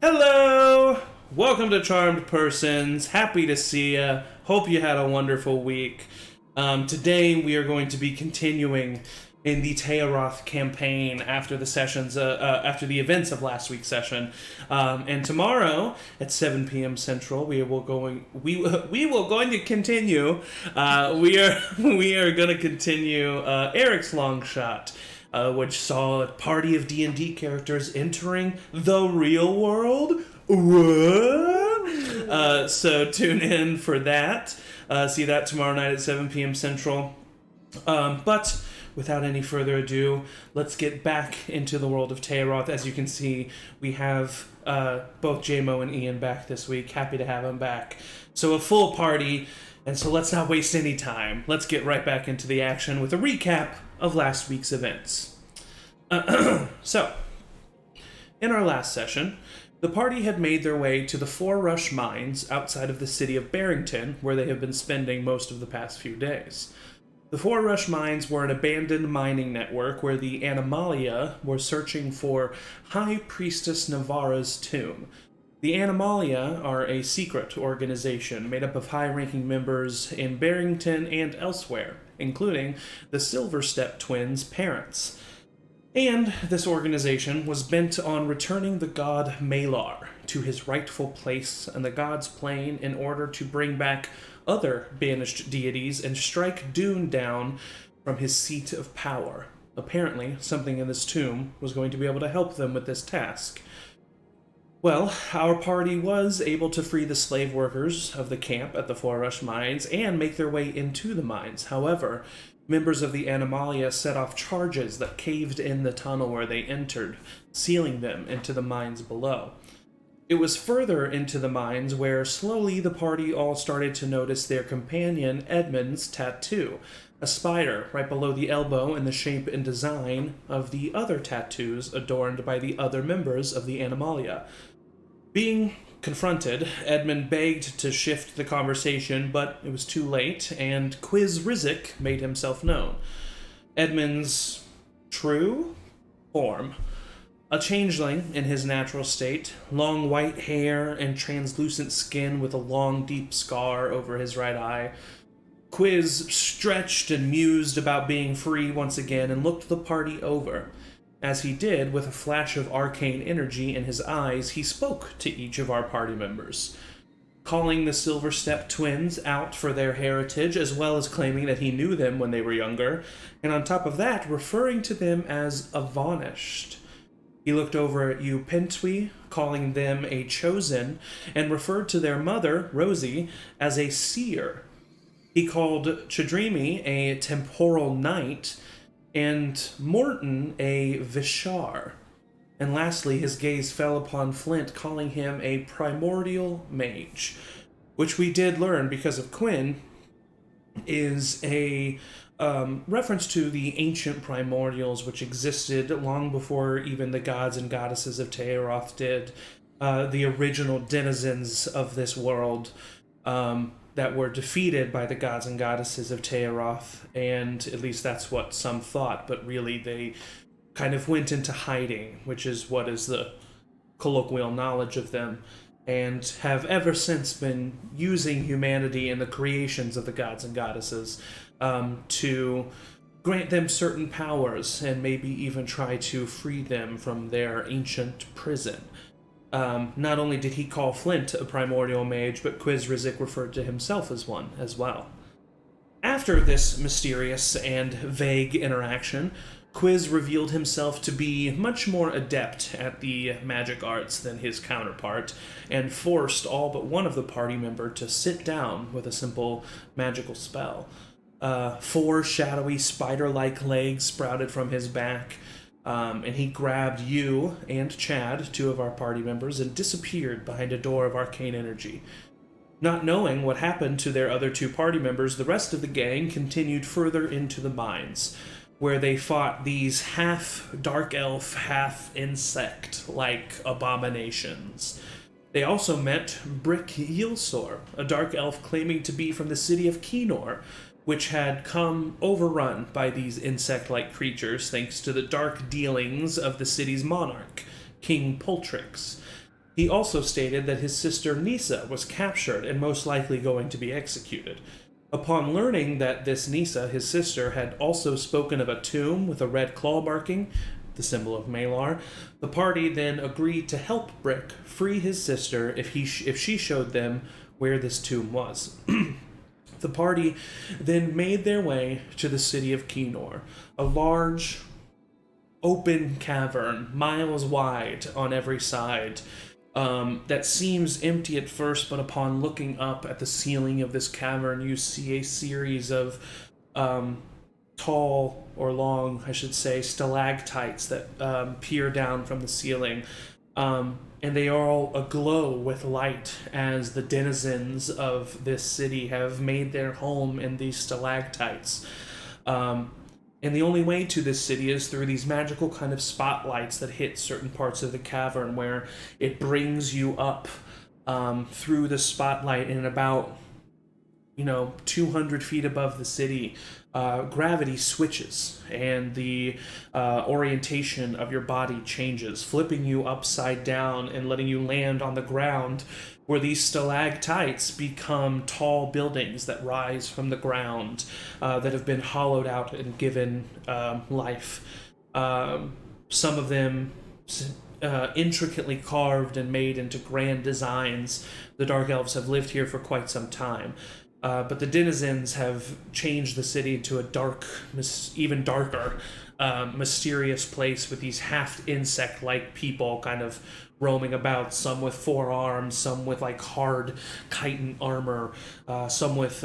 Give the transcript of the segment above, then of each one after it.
Hello! Welcome to Charmed Persons. Happy to see ya. Hope you had a wonderful week. Today we are going to be continuing in the Tayaroth campaign after the sessions, after the events of last week's session. And tomorrow at 7 p.m. Central, we will going to continue. We are going to continue Eric's LongShot. Which saw a party of D&D characters entering the real world. What? So tune in for that. See that tomorrow night at 7 p.m. Central. But without any further ado, let's get back into the world of Tayaroth. As you can see, we have both JMO and Ian back this week. Happy to have them back. So a full party, and so let's not waste any time. Let's get right back into the action with a recap of last week's events. So, in our last session, the party had made their way to the Forshee mines outside of the city of Barrington, where they have been spending most of the past few days. The Forshee mines were an abandoned mining network where the Animalia were searching for High Priestess Navarra's tomb. The Animalia are a secret organization made up of high-ranking members in Barrington and elsewhere, including the Silverstep twins' parents. And this organization was bent on returning the god Malar to his rightful place in the god's plane in order to bring back other banished deities and strike Dune down from his seat of power. Apparently, something in this tomb was going to be able to help them with this task. Well, our party was able to free the slave workers of the camp at the Forshee mines and make their way into the mines. However, members of the Animalia set off charges that caved in the tunnel where they entered, sealing them into the mines below. It was further into the mines where slowly the party all started to notice their companion Edmund's tattoo, a spider right below the elbow in the shape and design of the other tattoos adorned by the other members of the Animalia. Being confronted, Edmund begged to shift the conversation, but it was too late, and Quiz Rizik made himself known. Edmund's true form, a changeling in his natural state, long white hair and translucent skin with a long, deep scar over his right eye. Quiz stretched and mused about being free once again and looked the party over. As he did, with a flash of arcane energy in his eyes, he spoke to each of our party members, calling the Silverstep twins out for their heritage, as well as claiming that he knew them when they were younger, and on top of that, referring to them as Avanished. He looked over at you, Pentwe, calling them a chosen, and referred to their mother, Rosie, as a seer. He called Chadrimi a temporal knight, and Morton a Vishar. And lastly, his gaze fell upon Flint, calling him a primordial mage, which we did learn because of Cuinn is a reference to the ancient primordials which existed long before even the gods and goddesses of Tayaroth did, the original denizens of this world, that were defeated by the gods and goddesses of Tayaroth, and at least that's what some thought, but really they kind of went into hiding, which is what is the colloquial knowledge of them, and have ever since been using humanity and the creations of the gods and goddesses to grant them certain powers, and maybe even try to free them from their ancient prison. Not only did he call Flint a primordial mage, but Quiz Rizik referred to himself as one as well. After this mysterious and vague interaction, Quiz revealed himself to be much more adept at the magic arts than his counterpart, and forced all but one of the party member to sit down with a simple magical spell. 4 shadowy spider-like legs sprouted from his back, and he grabbed you and Chad, 2 of our party members, and disappeared behind a door of arcane energy. Not knowing what happened to their other 2 party members, the rest of the gang continued further into the mines, where they fought these half-dark elf, half-insect-like abominations. They also met Brick Yilsor, a dark elf claiming to be from the city of Keynoor, which had come overrun by these insect-like creatures thanks to the dark dealings of the city's monarch, King Poltrix. He also stated that his sister Nisa was captured and most likely going to be executed. Upon learning that this Nisa, his sister, had also spoken of a tomb with a red claw marking, the symbol of Malar, the party then agreed to help Brick free his sister if she showed them where this tomb was. The party then made their way to the city of Keynoor, a large, open cavern, miles wide on every side, that seems empty at first, but upon looking up at the ceiling of this cavern, you see a series of tall, or long, I should say, stalactites that peer down from the ceiling. And they are all aglow with light as the denizens of this city have made their home in these stalactites. And the only way to this city is through these magical kind of spotlights that hit certain parts of the cavern, where it brings you up through the spotlight, and about 200 feet above the city, gravity switches and the orientation of your body changes, flipping you upside down and letting you land on the ground, where these stalactites become tall buildings that rise from the ground, that have been hollowed out and given life. Some of them intricately carved and made into grand designs. The Dark Elves have lived here for quite some time. But the denizens have changed the city into a dark, even darker, mysterious place with these half-insect-like people kind of roaming about, some with 4 arms, some with hard chitin armor, some with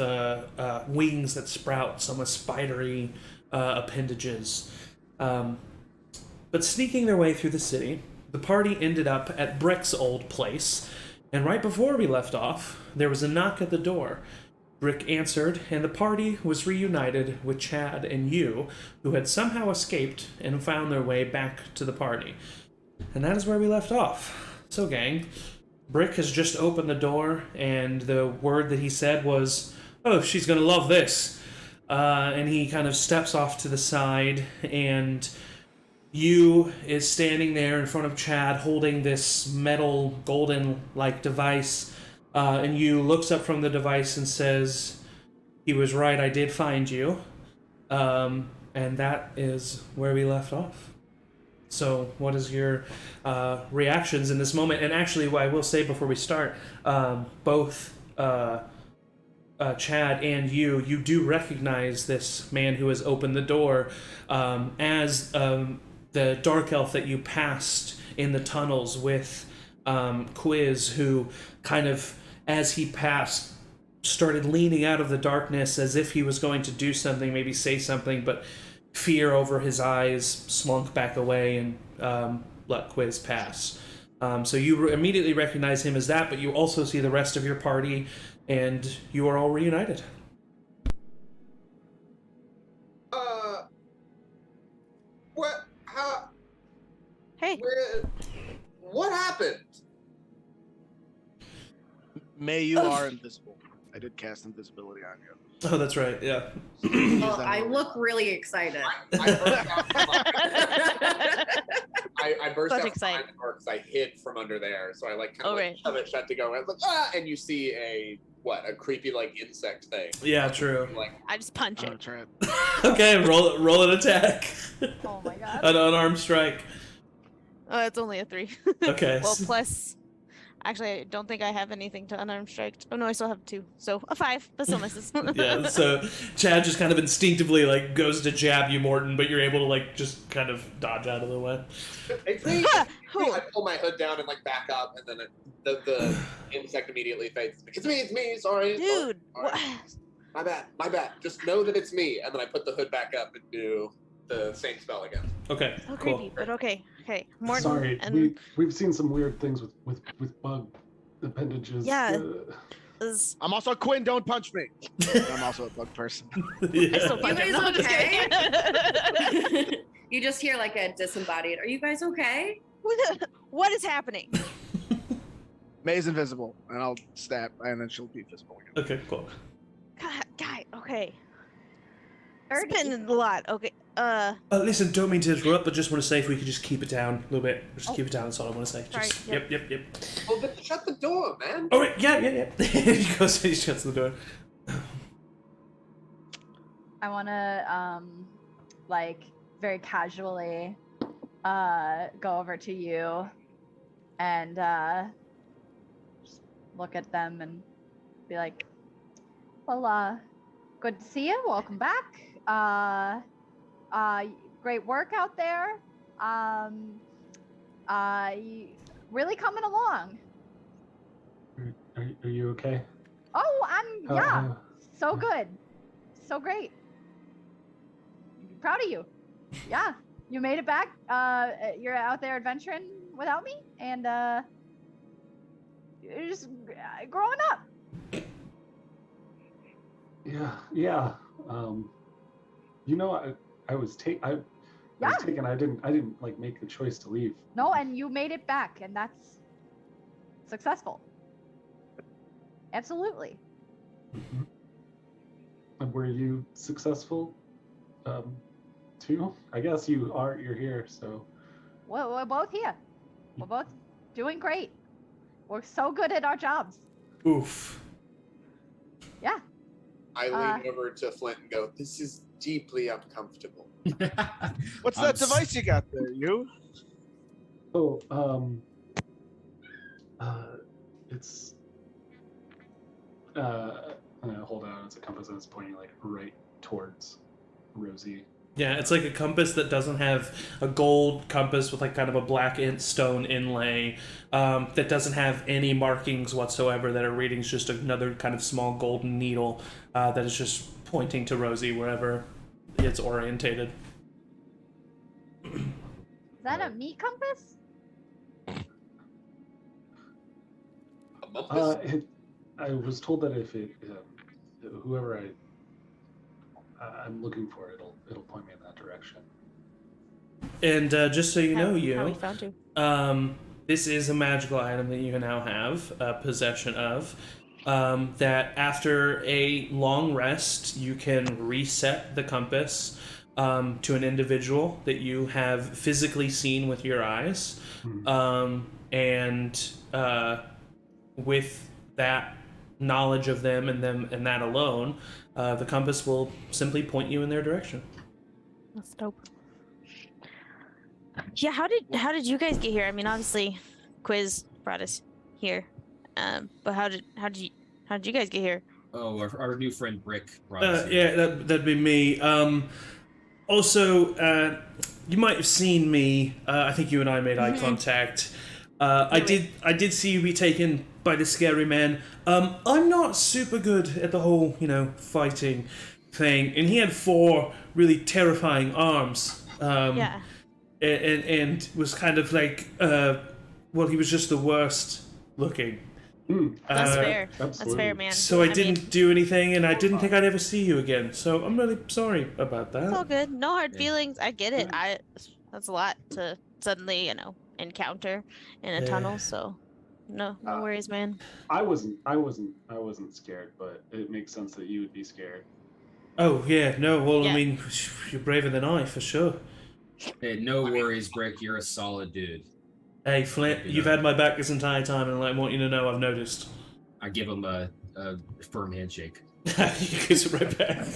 wings that sprout, some with spidery appendages. But sneaking their way through the city, the party ended up at Brick's old place, and right before we left off, there was a knock at the door. Brick answered, and the party was reunited with Chad and you, who had somehow escaped and found their way back to the party. And that is where we left off. So, gang, Brick has just opened the door, and the word that he said was, "Oh, she's gonna love this." And he kind of steps off to the side, and you is standing there in front of Chad holding this metal golden-like device. And you looks up from the device and says, "He was right, I did find you." And that is where we left off. So what is your reactions in this moment? And actually, what I will say before we start, both Chad and you do recognize this man who has opened the door as the Dark Elf that you passed in the tunnels with, Quiz, who kind of, as he passed, started leaning out of the darkness as if he was going to do something, maybe say something, but fear over his eyes slunk back away and let Quiz pass. So you immediately recognize him as that, but you also see the rest of your party, and you are all reunited. What? How? Hey. What happened? May, you are invisible. I did cast invisibility on you. Oh, that's right, yeah. Well, I look really excited. I burst out excited because I hid from under there, so I shove it shut to go. I was like, ah! And you see a creepy insect thing. Yeah, true. I just punch it. Try it. Okay, roll an attack. Oh my god. An unarmed strike. Oh, it's only a 3. Okay. Well, plus, actually, I don't think I have anything to unarmed strike. Oh no, I still have 2. So a 5, but still misses. Yeah, so Chad just kind of instinctively goes to jab you, Morton, but you're able to just kind of dodge out of the way. It's me. I pull my hood down and back up, and then the insect immediately fades. It's me. Sorry, dude. Sorry. My bad. Just know that it's me, and then I put the hood back up and do the same spell again. Okay. So cool. creepy, but okay. Morton. Sorry, and we've seen some weird things with bug appendages. Yeah. I'm also Cuinn. Don't punch me. I'm also a bug person. Yeah. I still punch him. You No, I'm guys just kidding. You just hear a disembodied. Are you guys okay? What is happening? May's invisible, and I'll stab, and then she'll be visible again. Okay, cool. God, guy. Okay. It's been a lot. Okay. Listen, don't mean to interrupt, but just want to say if we could just keep it down a little bit. Just keep it down, that's all I want to say. Sorry, Just, yep. yep. Well, then shut the door, man. All right, yeah. He shuts the door. I want to, like, very casually, go over to you and, just look at them and be like, well, good to see you. Welcome back. Great work out there. Really coming along. Are you okay? Oh, yeah. So good. So great. Proud of you. Yeah. You made it back. You're out there adventuring without me, and you're just growing up. Yeah. You know, I was taken. I didn't like make the choice to leave. No, and you made it back, and that's successful. Absolutely. Mm-hmm. And were you successful? Too? I guess you're here, so. Well, we're both here. We're both doing great. We're so good at our jobs. Oof. Yeah. I lean over to Flint and go, "This is deeply uncomfortable." What's that device you got there, you? Oh, it's hold on, it's a compass that's pointing like right towards Rosie. Yeah, it's like a compass that doesn't have a gold compass with like kind of a black stone inlay, that doesn't have any markings whatsoever, that are readings, just another kind of small golden needle that is just pointing to Rosie wherever it's orientated. Is that a meat compass? I was told that if whoever I'm looking for, it'll point me in that direction. And just so you know, How we found you. this is a magical item that you now have possession of. That after a long rest, you can reset the compass to an individual that you have physically seen with your eyes. And with that knowledge of them and that alone, the compass will simply point you in their direction. That's dope. Yeah, how did you guys get here? I mean, obviously, Quiz brought us here, but how did you guys get here? Oh, our new friend Brick brought us here. Yeah, that'd be me. Also, you might have seen me. I think you and I made eye contact. I did see you be taken by the scary man. I'm not super good at the whole, fighting thing, and he had 4 really terrifying arms. Yeah. And was kind of like, he was just the worst looking. That's fair. Absolutely. That's fair, man. So I didn't do anything, and I didn't think I'd ever see you again. So I'm really sorry about that. It's all good. No hard feelings. I get it. That's a lot to suddenly, encounter in a tunnel. So no worries, man. I wasn't scared, but it makes sense that you would be scared. Oh yeah, no. Well, Yeah. I mean, you're braver than I, for sure. Hey, no worries, Brick. You're a solid dude. Hey, Flint, you've had my back this entire time, and I want you to know I've noticed. I give him a firm handshake. You kiss it right back.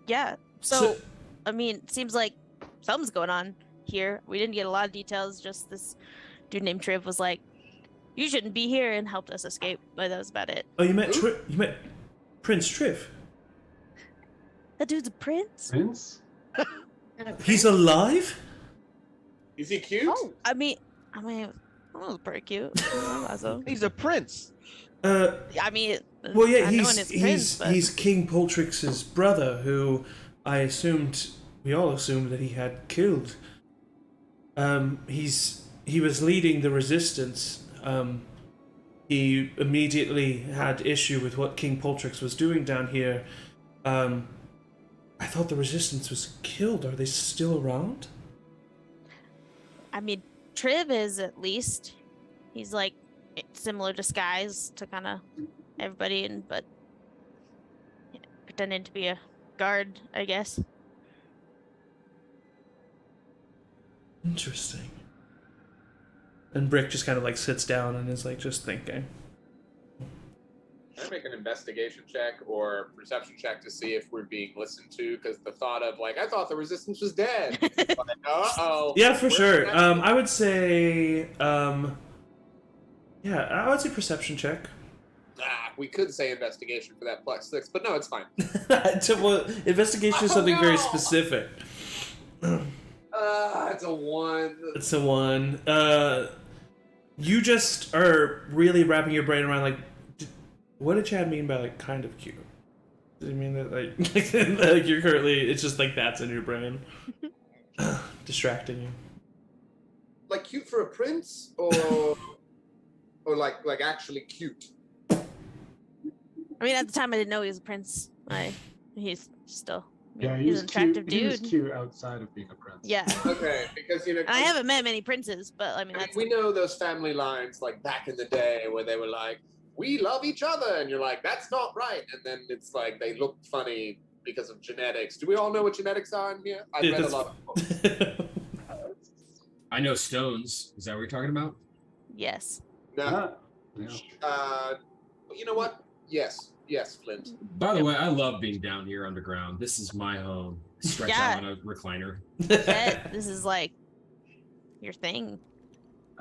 Yeah. So, I mean, it seems like something's going on here. We didn't get a lot of details. Just this dude named Triv was like, "You shouldn't be here," and helped us escape. But that was about it. Oh, you met Prince Triv? That dude's a prince. Prince? He's alive? Is he cute? Oh, I mean, that was pretty cute. Awesome. He's a prince. I mean, Well, yeah, I know when it's prince, but... he's King Poltrix's brother, who we all assumed that he had killed. He was leading the resistance. He immediately had issue with what King Poltrix was doing down here. I thought the resistance was killed. Are they still around? I mean, Triv is at least. He's like similar disguise to kind of everybody, but pretending to be a guard, I guess. Interesting. And Brick just kind of like sits down and is like just thinking. Can I make an investigation check or perception check to see if we're being listened to? Because the thought of like, I thought the resistance was dead. Like, uh-oh. Yeah, for sure. I would say, I would say perception check. We could say investigation for that +6, but no, it's fine. Well, investigation is something very specific. It's a 1. It's a 1. You just are really wrapping your brain around like, what did Chad mean by like kind of cute? Did he mean that like you're currently? It's just like that's in your brain, distracting you. Like cute for a prince, or like actually cute. I mean, at the time I didn't know he was a prince. He's still. Yeah, he's an attractive cute. He was dude. cute outside of being a prince. Yeah. Okay, because And I haven't met many princes, but I mean, that's we know those family lines like back in the day where they were like, we love each other, and you're like, that's not right, and then it's like they look funny because of genetics. Do we all know what genetics are in here? I've read a lot of books. I know stones. Is that what you're talking about? yes. No. Yeah. You know what? Yes, Flint. By the way, I love being down here underground. This is my home. Stretch out on a recliner. Bet this is like your thing.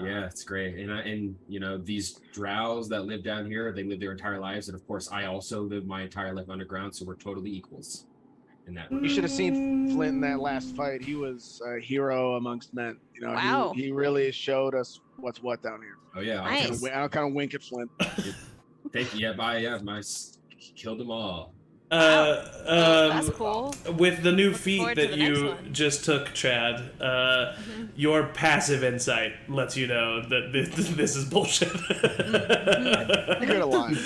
Yeah, it's great. And you know, these drows that live down here, they live their entire lives, and of course, I also live my entire life underground, so we're totally equals in that. You should have seen Flint in that last fight. He was a hero amongst men. You know, Wow. he really showed us what's what down here. Oh yeah, Nice. I'll kind of wink at Flint. thank you. Killed them all. That's cool. With the new Look feat forward to that the next you one. just took, Chad, your passive insight lets you know that this is bullshit. You heard a line.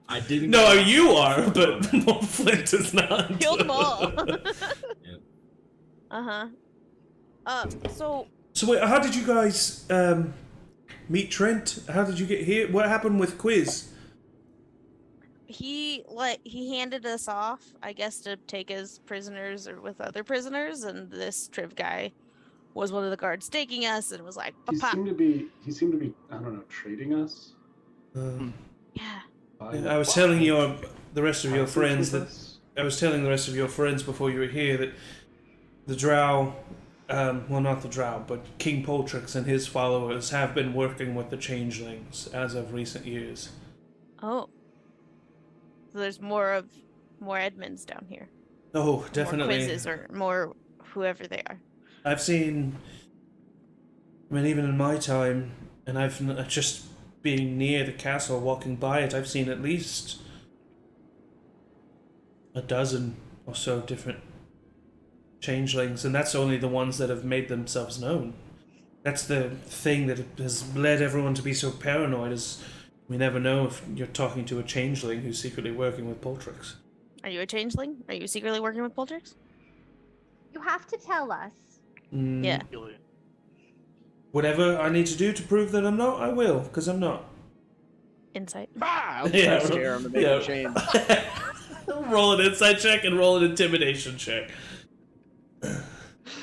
I didn't. No, you are, but Flint is not. Killed them all. Yeah. So So wait, how did you guys meet Trent? How did you get here? What happened with Quiz? he handed us off, I guess, to take as prisoners or with other prisoners, and this Triv guy was one of the guards taking us and was like, He "Papa." seemed to be, I don't know, trading us. Yeah. I was telling the rest of your friends that us. I was telling the rest of your friends before you were here that the Drow, well, not the Drow, but King Poltrix and his followers have been working with the Changelings as of recent years. Oh. So there's more Edmonds down here. Oh, definitely. More quizzes or more whoever they are. I've seen, I mean, even in my time, and I've just being near the castle, walking by it, I've seen at least a dozen or so different changelings, and that's only the ones that have made themselves known. That's the thing that has led everyone to be so paranoid, is we never know if you're talking to a changeling who's secretly working with Poltrix. Are you a changeling? Are you secretly working with Poltrix? You have to tell us. Yeah. Whatever I need to do to prove that I'm not, I will, because I'm not. Insight. I'll Yeah, try to scare him to make yeah. him change. Roll an insight check and roll an intimidation check.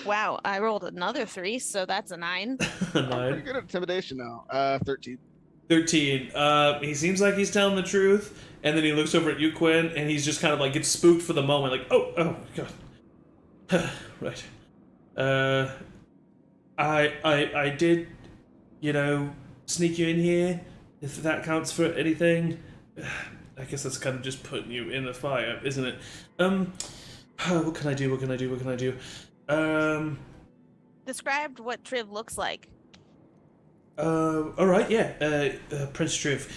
Wow, I rolled another 3, so that's a 9. Pretty 9. good at intimidation now. 13. 13. He seems like he's telling the truth, and then he looks over at you, Cuinn, and he's just kind of like gets spooked for the moment, like, oh god. Right. I did, sneak you in here, if that counts for anything. I guess that's kind of just putting you in the fire, isn't it? What can I do? Described what Triv looks like. Alright, yeah, Prince Triv.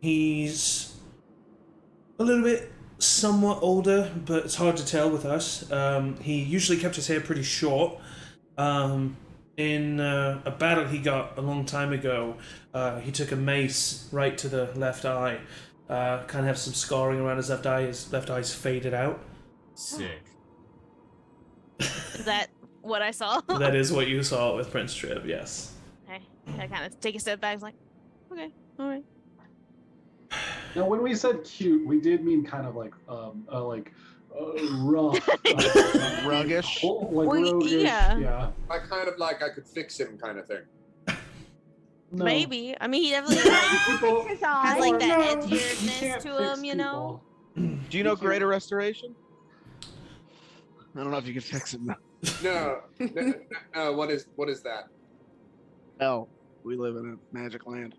He's a little bit somewhat older, but it's hard to tell with us. He usually kept his hair pretty short. In a battle he got a long time ago, he took a mace right to the left eye. Kind of have some scarring around his left eye. His left eye's faded out. Sick. Is that what I saw? That is what you saw with Prince Triv, yes. Okay. I kind of take a step back, like, okay, all right. Now, when we said cute, we did mean kind of like rough, Ruggish. like roguish. Yeah. I kind of like I could fix him kind of thing. No. Maybe. I mean, he definitely like People, His has eyes. like that no, you edgierness can't to fix him, you know. people. Do you know Greater Restoration? I don't know if you can fix him. No, what is that? Hell, we live in a magic land.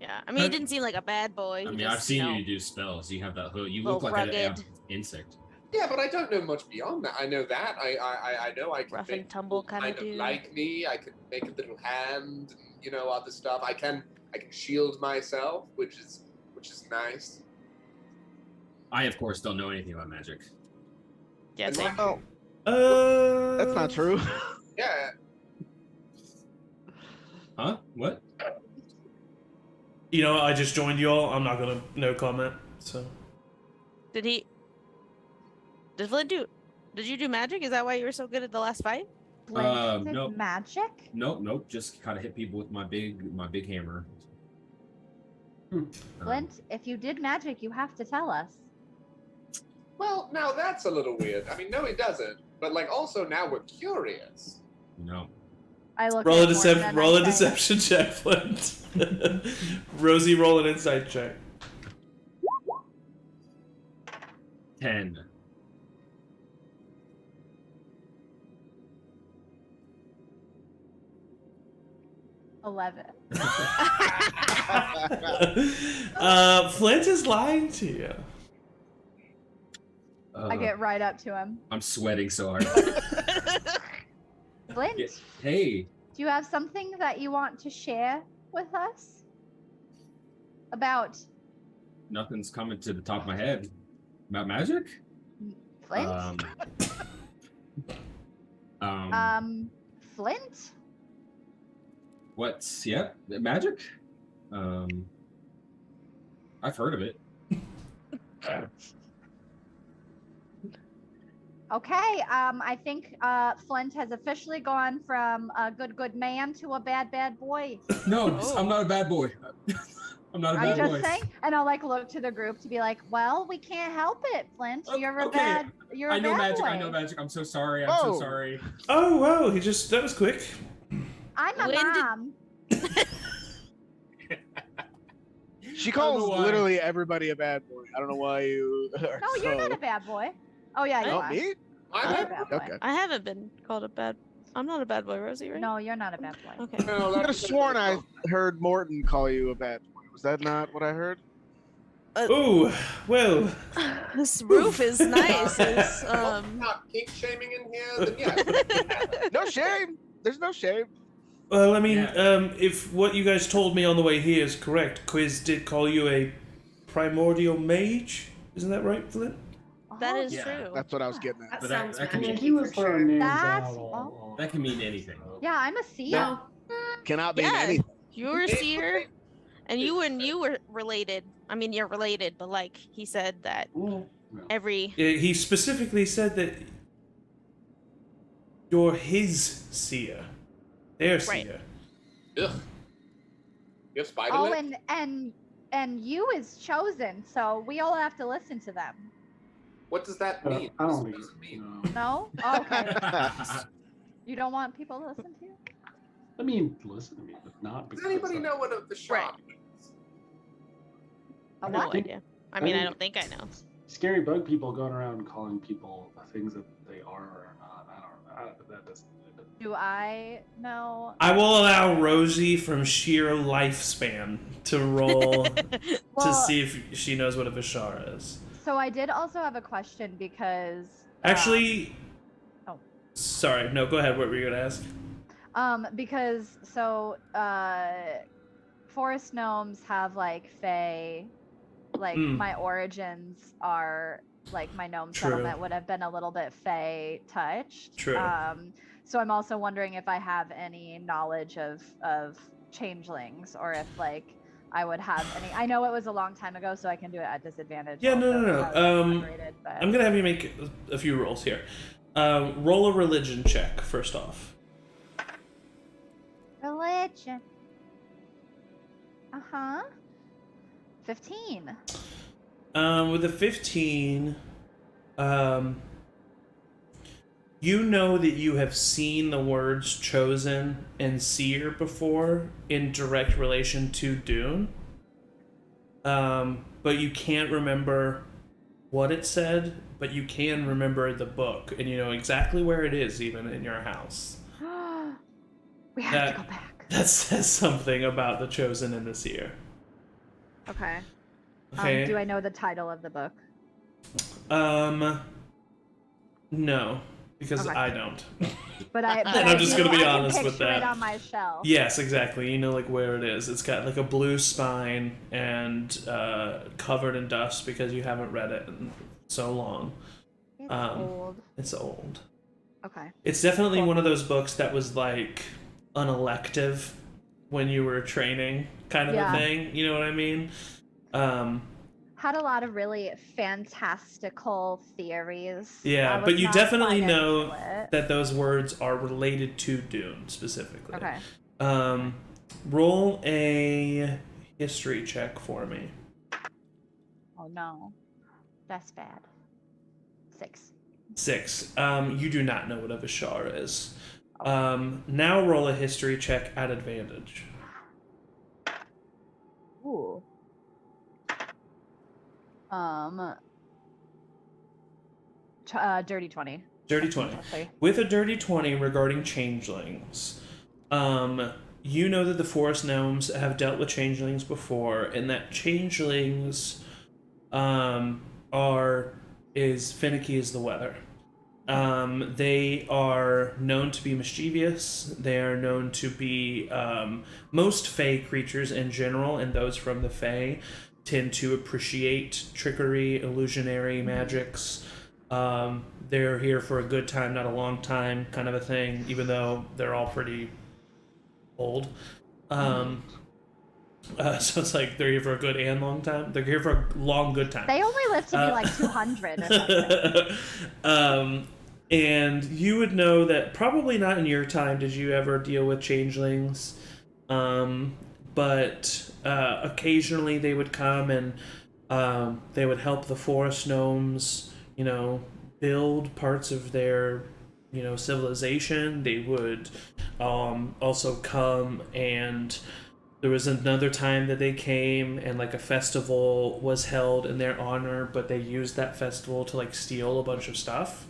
Yeah. I mean, he didn't seem like a bad boy. I He mean, just, I've seen you know, you do spells. You have that hood. You little look like an rugged. insect. Yeah, but I don't know much beyond that. I know that. I know I can Rough make and tumble people kinda dude. like me. I can make a little hand, and other stuff. I can shield myself, which is nice. I, of course, don't know anything about magic. Yeah, same. Oh, that's not true. Yeah. Huh? What? I just joined y'all. I'm not gonna no comment. So Did Flint do? Did you do magic? Is that why you were so good at the last fight? Flint did nope. magic? Nope. Just kind of hit people with my big hammer. Flint, if you did magic, you have to tell us. Well, now that's a little weird. I mean, no, he doesn't. But also now we're curious. No. I look roll at a Morgan and I say, deception check, Flint. Rosie, roll an insight check. 10. "11." Flint is lying to you. I get right up to him. I'm sweating so hard. Flint, Yeah. Hey. do you have something that you want to share with us? About Nothing's coming to the top of my head. About magic? Flint? Flint? What's magic? I've heard of it. Okay, I think Flint has officially gone from a good man to a bad boy. No, Oh. I'm not a bad boy. I'm not a I'm bad just boy. saying, and I'll look to the group to be like, well, we can't help it, Flint. You're a Okay, bad. You're a I know bad magic. boy. I know magic. I'm so sorry. I'm so Whoa. sorry. Oh wow, that was quick. I'm a When did- mom. She I don't calls know why. literally everybody a bad boy. I don't know why you. Are No, you're not a bad boy. Oh yeah, you No, are. me? You're I'm a a, bad boy. Okay. I haven't been called a bad. I'm not a bad boy, Rosie, right? No, you're not a bad boy. Okay. no, I could have sworn I heard Morton call you a bad boy. Was that not what I heard? Oh well. This roof is nice. It's, not kink shaming in here, then yeah. No shame. There's no shame. Well, I mean, Yeah. if what you guys told me on the way here is correct, Quiz did call you a primordial mage. Isn't that right, Flint? that Oh, is Yeah, true. That's what I was getting at. That But that- sounds that can be- magic-y He was for throwing sure. names That's- out all- That can mean anything. Yeah, I'm a seer. No, Cannot mean Yeah. anything. You were a seer, and you were related. I mean, you're related, but he said that Well, no. every. He specifically said that you're his seer. Their Right. seer. Ugh. You have spider Oh, legs? and you is chosen, so we all have to listen to them. What does that mean? I don't What think does it mean? no. No? Oh, okay. You don't want people to listen to you? I mean, listen to me, but not Does because anybody I- know what the shop is? A No what? idea. I mean, I think- don't think I know. Scary bug people going around calling people things that they are or not. That doesn't. Do I know? I will allow Rosie from sheer lifespan to roll to Well, see if she knows what a Vishara is. So I did also have a question because. Actually. oh. Sorry, no, go ahead. What were you going to ask? Because forest gnomes have fae. My origins are my gnome True. settlement would have been a little bit fae touched. True. So I'm also wondering if I have any knowledge of changelings, or if I would have any. I know it was a long time ago, so I can do it at disadvantage. Yeah, no, also, no, no. if I was separated, but- I'm going to have you make a few rolls here. Roll a religion check, first off. Religion. 15. With a 15, you know that you have seen the words chosen and seer before in direct relation to Dune. But you can't remember what it said, but you can remember the book, and you know exactly where it is, even in your house. We have to go back. That says something about the chosen and the seer. Okay. Okay. Do I know the title of the book? No, because Okay. I don't. But And I'm just gonna be honest with picture that. it on my shelf. Yes, exactly. You know, like where it is. It's got like a blue spine and covered in dust because you haven't read it in so long. It's old. It's old. Okay. It's definitely one of those books that was like an elective when you were training, kind of a thing. You know what I mean? Had a lot of really fantastical theories. Yeah, but you definitely know that those words are related to Dune specifically. Okay. Roll a history check for me. Oh no, that's bad. 6. 6. You do not know what a Vishar is. Now roll a history check at advantage. Ooh. Dirty 20. Dirty 20. With a dirty 20 regarding changelings, you know that the forest gnomes have dealt with changelings before, and that changelings are as finicky as the weather. They are known to be mischievous. They are known to be most Fae creatures in general, and those from the Fae tend to appreciate trickery, illusionary magics. They're here for a good time, not a long time, kind of a thing, even though they're all pretty old. So it's like they're here for a good and long time. They're here for a long, good time. They only live to be like 200 or something. And you would know that probably not in your time did you ever deal with changelings. But occasionally they would come and they would help the forest gnomes, you know, build parts of their, you know, civilization. They would also come, and there was another time that they came and like a festival was held in their honor, but they used that festival to like steal a bunch of stuff.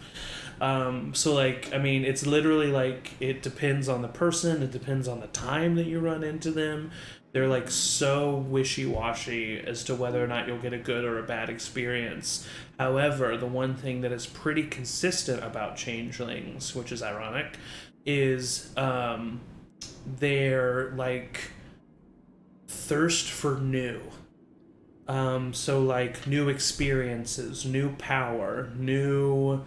So like, I mean, it's literally like, it depends on the person, it depends on the time that you run into them. They're like so wishy-washy as to whether or not you'll get a good or a bad experience. However, the one thing that is pretty consistent about changelings, which is ironic, is their like thirst for new. So like new experiences, new power, new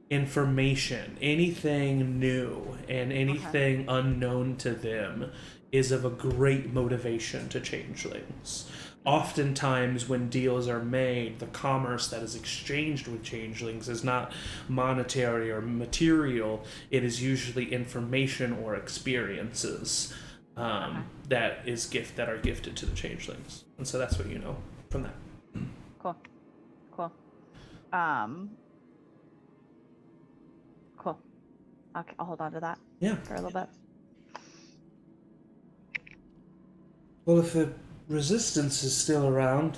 information, anything new and anything unknown to them is of a great motivation to changelings. Oftentimes when deals are made, the commerce that is exchanged with changelings is not monetary or material, it is usually information or experiences that are gifted to the changelings. And so that's what you know from that. Cool. Cool. Okay, I'll hold on to that. Yeah. For a little bit. Well, if the resistance is still around,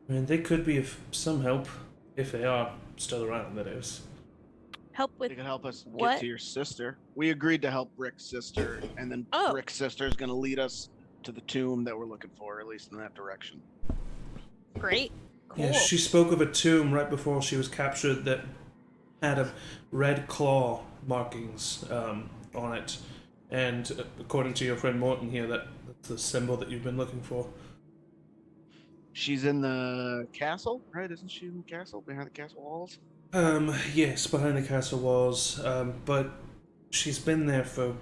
they could be of some help if they are still around, that is. Help with They can help us what? get to your sister. We agreed to help Rick's sister, and then Rick's sister is going to lead us to the tomb that we're looking for, at least in that direction. Great. Cool. Yeah, she spoke of a tomb right before she was captured that had a red claw markings on it. And according to your friend Morton here, that's the symbol that you've been looking for. She's in the castle, right? Isn't she in the castle, behind the castle walls? Yes, behind the castle walls. But she's been there for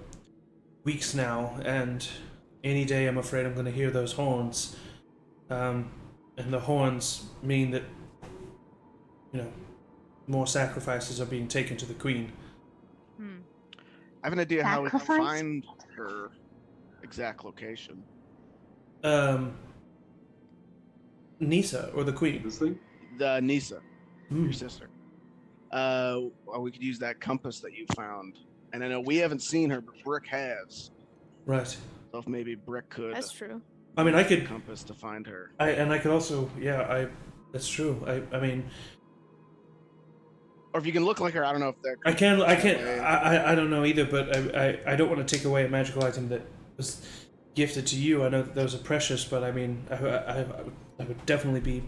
weeks now, and any day I'm afraid I'm going to hear those horns. And the horns mean that, you know, more sacrifices are being taken to the Queen. I have an idea how we can find her exact location. Nisa or the queen? This thing? The Nisa, Hmm. your sister. Well, we could use that compass that you found. And I know we haven't seen her, but Brick has. Right. So if maybe Brick could That's true. I mean, I could. compass to find her. I could also. Yeah. That's true. I mean, Or if you can look like her, I don't know if that. I can't. way. I don't know either. But I don't want to take away a magical item that was gifted to you. I know that those are precious, but I mean, I would definitely be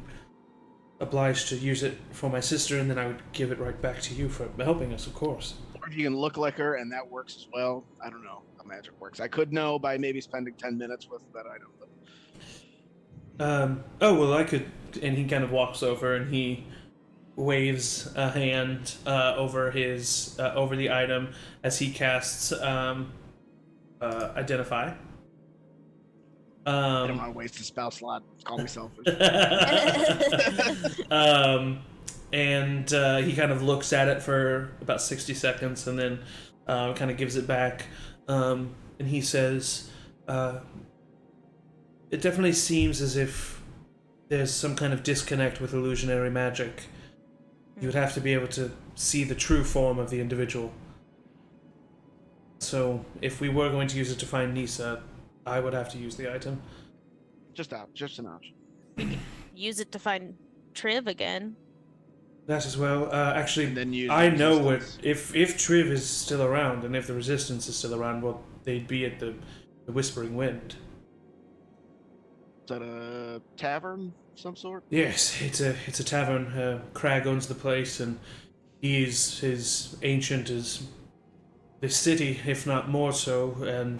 obliged to use it for my sister, and then I would give it right back to you for helping us, of course. Or if you can look like her and that works as well. I don't know how magic works. I could know by maybe spending 10 minutes with that item. But... Oh well, I could. And he kind of walks over and he waves a hand over the item as he casts identify. I don't want to waste a spell slot. Call me selfish. And he kind of looks at it for about 60 seconds and then kind of gives it back. And he says, it definitely seems as if there's some kind of disconnect with illusionary magic. You would have to be able to see the true form of the individual. So if we were going to use it to find Nisa, I would have to use the item. Just an option. Use it to find Triv again. That as well. Actually, And then use I know what resistance. if Triv is still around and if the Resistance is still around, well, they'd be at the Whispering Wind. Is that a tavern of some sort? Yes, it's a tavern. Crag owns the place, and he's as ancient as the city, if not more so. And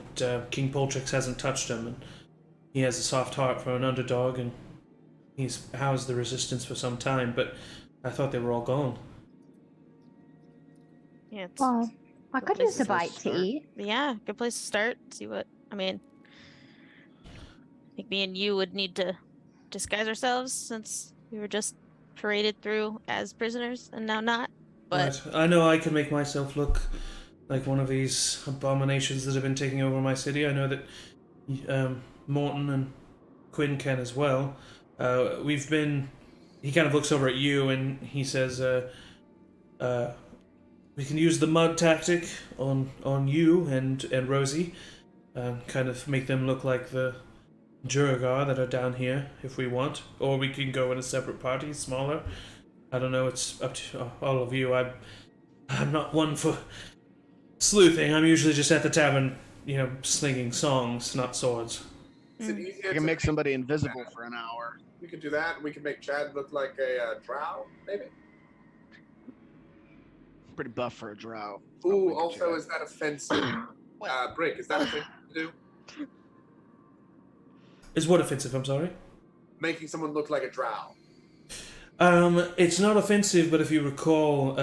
King Poltrix hasn't touched him, and he has a soft heart for an underdog, and he's housed the Resistance for some time. But I thought they were all gone. Yeah, it's, Well, I could use a bite to start. eat. yeah, good place to start. See what I mean. I think me and you would need to disguise ourselves since we were just paraded through as prisoners and now not. But Right. I know I can make myself look like one of these abominations that have been taking over my city. I know that Morton and Cuinn can as well. We've been... He kind of looks over at you and he says, we can use the mud tactic on you and Rosie. Kind of make them look like the Juragar that are down here if we want. Or we can go in a separate party, smaller. I don't know, it's up to all of you. I'm not one for sleuthing. I'm usually just at the tavern, slinging songs, not swords. Is it easier I can to make somebody invisible for an hour. We could do that. We could make Chad look like a drow, maybe. Pretty buff for a drow. Ooh, also, is that offensive? Brick, is that offensive to do? Is what offensive, I'm sorry? Making someone look like a drow. It's not offensive, but if you recall,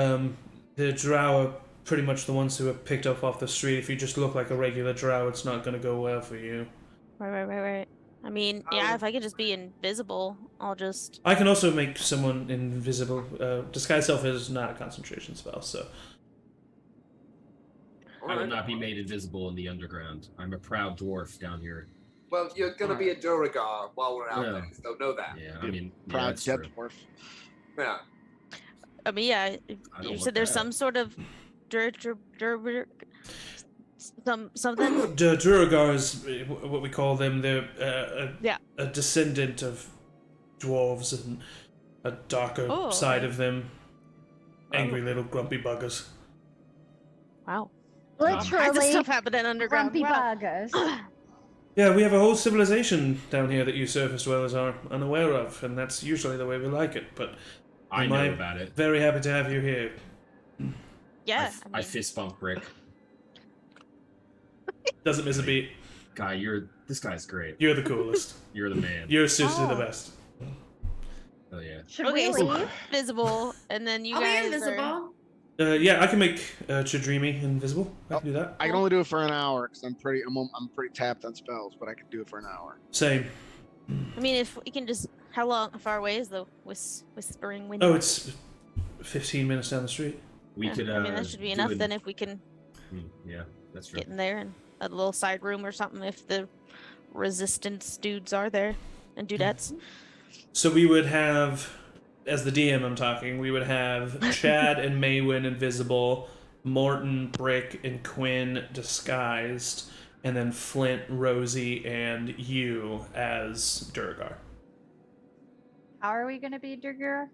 the drow are pretty much the ones who are picked up off the street. If you just look like a regular drow, it's not going to go well for you. Right. I mean, yeah, if I could just be invisible, I'll just... I can also make someone invisible. Disguise self is not a concentration spell, so... I will not be made invisible in the underground. I'm a proud dwarf down here. Well, you're going to be a Duragar while we're out Yeah. there, so know that. Yeah, I mean, Proud that's step true. dwarf. Yeah. I mean, yeah, I you don't look said there's bad. some sort of... something? Duragar is what we call them. They're Yeah. a descendant of dwarves and a darker Oh, side okay. of them. Angry little grumpy buggers. Wow. Kinds of Literally, stuff happening underground. grumpy Wow. burgers. Yeah, we have a whole civilization down here that you surface dwellers are unaware of, and that's usually the way we like it, but I am know about it. very happy to have you here. Yeah. I fist bump Brick. Doesn't miss a beat. Guy, this guy's great. You're the coolest. You're the man. You're seriously the Oh. best. Oh yeah. Should Okay, we so leave? visible, and then you I'll guys be are... invisible. Yeah, I can make Chidrimi invisible. I can do that. I can only do it for an hour because I'm pretty tapped on spells, but I can do it for an hour. Same. I mean, if we can just... How far away is the Whispering Wind? Oh, it's 15 minutes down the street. We Yeah, could. I mean, that should be enough then if we can Yeah, that's true. get in there and a little side room or something if the resistance dudes are there and dudettes. So we would have, as the DM I'm talking, we would have Chad and Maewyn invisible, Morton, Brick, and Cuinn disguised, and then Flint, Rosie, and you as Durgar. How are we gonna be Durgar?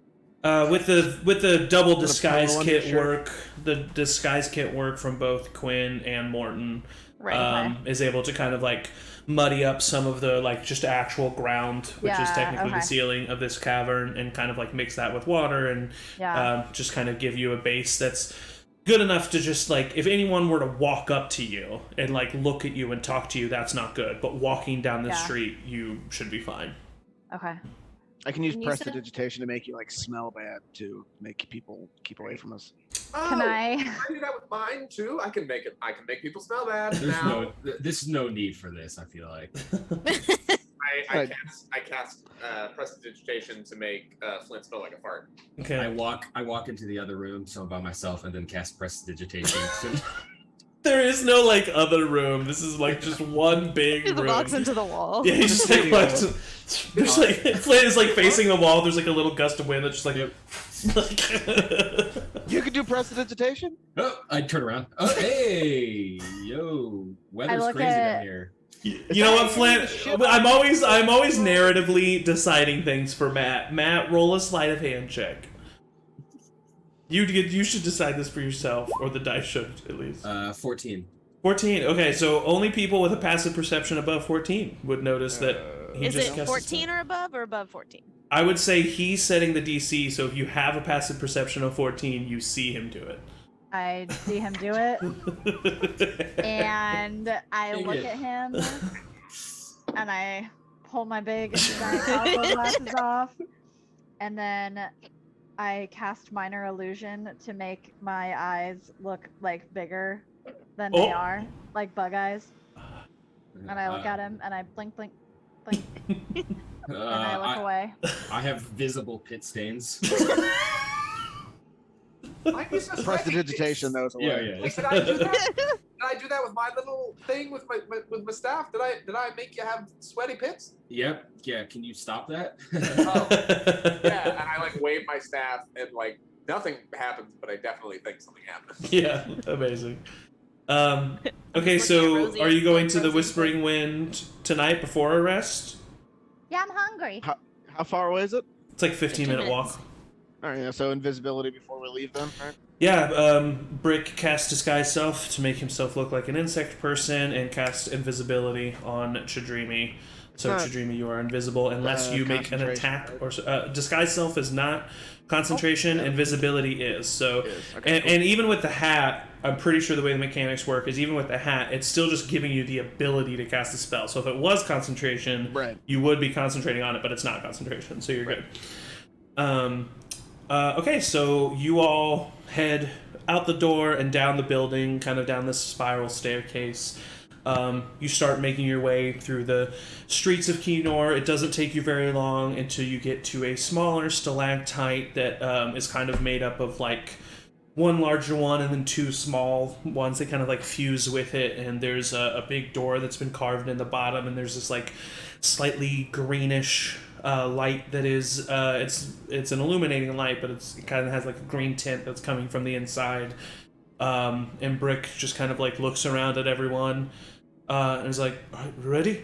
With the double With a disguise polo kit undershirt. work, the disguise kit work from both Cuinn and Morton Right. is able to kind of like muddy up some of the like just actual ground, which is Yeah, technically the okay. ceiling of this cavern, and kind of like mix that with water and Yeah. just kind of give you a base that's good enough to just like if anyone were to walk up to you and like look at you and talk to you, that's not good. But walking down the Yeah. street, you should be fine. Okay. I can use Can you say- prestidigitation to make you like smell bad to make people keep away from us. Can Oh, I? I do that with mine too. I can make people smell bad. There's Now there's no need for this. I feel like. I cast prestidigitation to make Flint smell like a fart. Okay. I walk into the other room, so I'm by myself, and then cast prestidigitation. There is no like other room. This is like just one big He room. walks into the wall. Yeah, he just like walks. There's like Flint is like facing the wall. There's like a little gust of wind that's just like. You could do prestidigitation? Oh, I turn around. Oh, hey, yo, weather's look crazy at- down here. You know what, Flint? I'm always narratively deciding things for Matt. Matt, roll a sleight of hand check. You should decide this for yourself, or the dice should at least. 14. 14. Okay, so only people with a passive perception above 14 would notice that he Is just it cast a 14 spell. or above 14? I would say he's setting the DC, so if you have a passive perception of 14, you see him do it. I see him do it, and I Dang look it. at him, and I pull my big giant elbow glasses off, and then I cast minor illusion to make my eyes look like bigger than they Oh. are, like bug eyes. And I look at him, and I blink, blink, blink, and I look away. I have visible pit stains. Why are you so sweaty? Prestidigitation, though. Yeah, yeah. Wait, did I do that? Did I do that with my little thing with my staff? Did I make you have sweaty pits? Yep. Yeah. Can you stop that? Oh, yeah, and I like wave my staff and like nothing happens, but I definitely think something happens. Yeah, amazing. Okay, Looking at so Rosie are you and going to the Rosie's Whispering Wind tonight before a rest? Yeah, I'm hungry. How far away is it? It's like 15-minute 15 walk. All right, yeah, so invisibility before we leave then, right? Yeah, Brick casts Disguise Self to make himself look like an insect person, and cast Invisibility on Chadrimi. So, Uh, Chadrimi, you are invisible unless you make an concentration, attack. right? Or Disguise Self is not concentration, yeah. Invisibility is. So, Okay, and, cool. and even with the hat, I'm pretty sure the way the mechanics work is even with the hat, it's still just giving you the ability to cast a spell. So if it was concentration, Right. you would be concentrating on it, but it's not concentration, so you're Right. good. Okay, so you all head out the door and down the building, kind of down this spiral staircase. You start making your way through the streets of Keynoor. It doesn't take you very long until you get to a smaller stalactite that is kind of made up of like one larger one and then two small ones that kind of like fuse with it. And there's a big door that's been carved in the bottom, and there's this like slightly greenish light that is it's an illuminating light, but it kind of has like a green tint that's coming from the inside. And Brick just kind of like looks around at everyone and is like, "All right, ready?"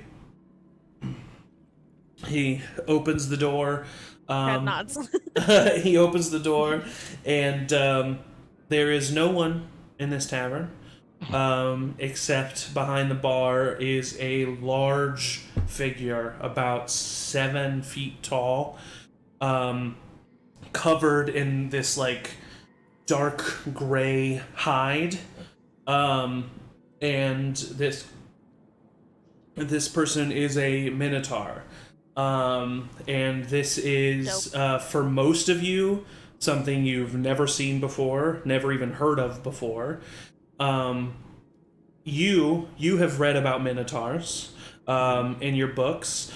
He opens the door. Head nods. He opens the door, and there is no one in this tavern, except behind the bar is a large figure, about 7 feet tall, covered in this like dark gray hide, and this person is a minotaur. And this is, for most of you, something you've never seen before, never even heard of before. You have read about minotaurs, in your books.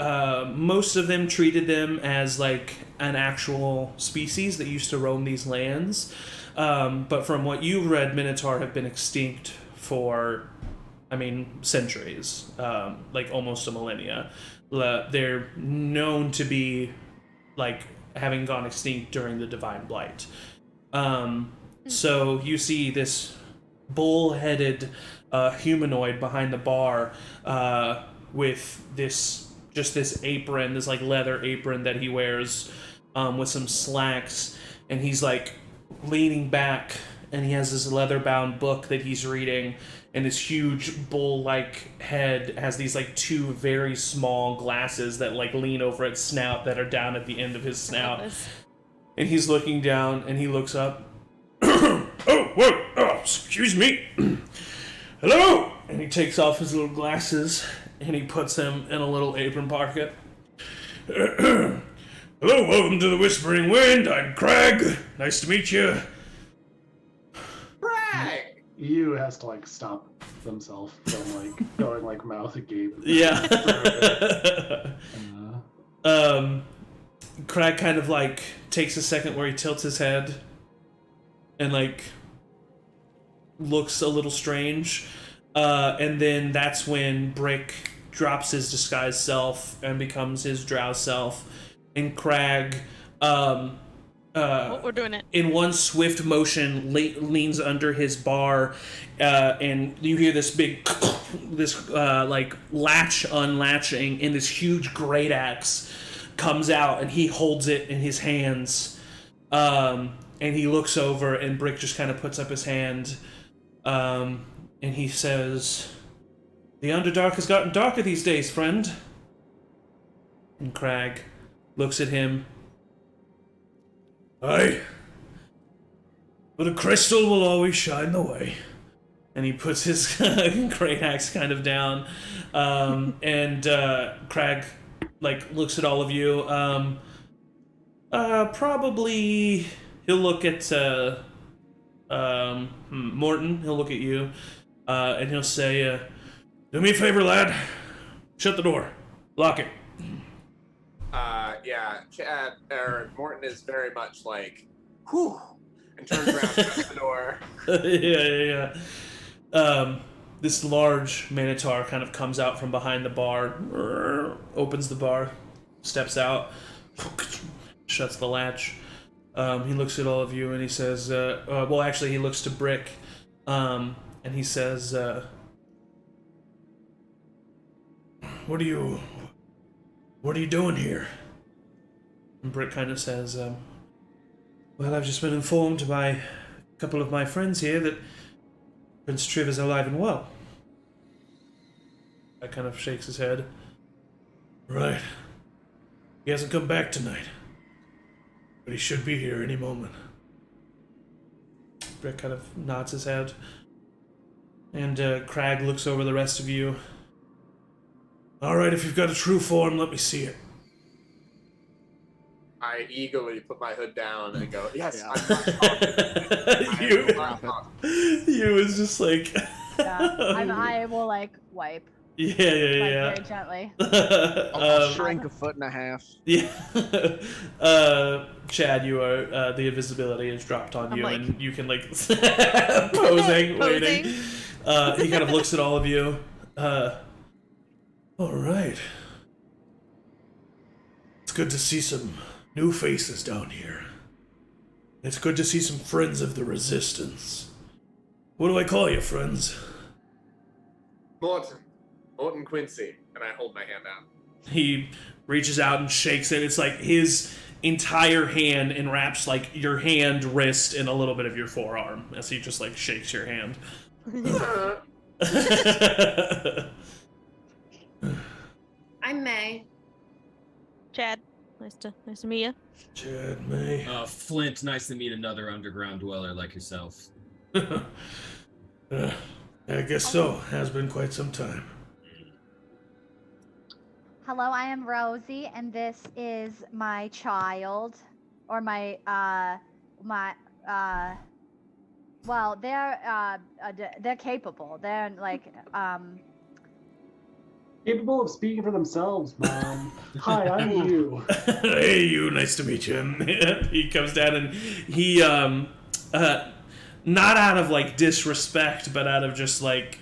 Most of them treated them as like an actual species that used to roam these lands. But from what you've read, minotaur have been extinct for, I mean, centuries, like almost a millennia. they're known to be like having gone extinct during the Divine Blight. So you see this bull-headed humanoid behind the bar with this apron, this like leather apron that he wears with some slacks, and he's like leaning back, and he has this leather-bound book that he's reading, and this huge bull-like head has these like two very small glasses that like lean over its snout that are down at the end of his snout. And he's looking down, and he looks up. Oh, whoa! Oh, excuse me. Hello! And he takes off his little glasses, and he puts them in a little apron pocket. Hello, welcome to the Whispering Wind. I'm Craig. Nice to meet you. Craig! EU has to like stop themselves from like going like mouth agape. Yeah. Craig kind of like takes a second where he tilts his head and like looks a little strange, and then that's when Brick drops his disguised self and becomes his drow self, and Crag We're doing it. in one swift motion leans under his bar, and you hear this big like latch unlatching, and this huge great axe comes out, and he holds it in his hands, and he looks over, and Brick just kind of puts up his hand, and he says, "The Underdark has gotten darker these days, friend." And Crag looks at him. "Aye, but a crystal will always shine the way." And he puts his great axe kind of down, and Crag like looks at all of you. Probably he'll look at Morton. He'll look at you, and he'll say, "Do me a favor, lad. Shut the door. Lock it." Yeah, Chad, or Morton is very much like, whew, and turns around and shuts the door. Yeah. This large Minotaur kind of comes out from behind the bar, opens the bar, steps out, shuts the latch. He looks at all of you and he says, well, actually, he looks to Brick, and he says, What are you doing here?" And Brick kind of says, "Well, I've just been informed by a couple of my friends here that Prince Triv is alive and well." I kind of shakes his head. "Right. He hasn't come back tonight, but he should be here any moment." Brick kind of nods his head. And Crag looks over the rest of you. "All right, if you've got a true form, let me see it." I eagerly put my hood down and go, "Yes, Yeah. You was just like... I will like wipe. Yeah. Very gently. I'll shrink a foot and a half. Yeah. Chad, you are the invisibility is dropped on I'm you, like- and you can like posing, waiting. He kind of looks at all of you. All right. It's good to see some new faces down here. It's good to see some friends of the Resistance. What do I call you, friends? Morton Quincy," and I hold my hand out. He reaches out and shakes it. It's like his entire hand enwraps like your hand, wrist, and a little bit of your forearm as he just like shakes your hand. I'm May. Chad, nice to meet you. Chad, May. Flint, nice to meet another underground dweller like yourself. I guess so. Has been quite some time. Hello, I am Rosie, and this is my child, or my well, they're capable. They're like Capable of speaking for themselves, Mom. Hi, I'm you. Hey, you. Nice to meet you. And he comes down and he, not out of like disrespect, but out of just like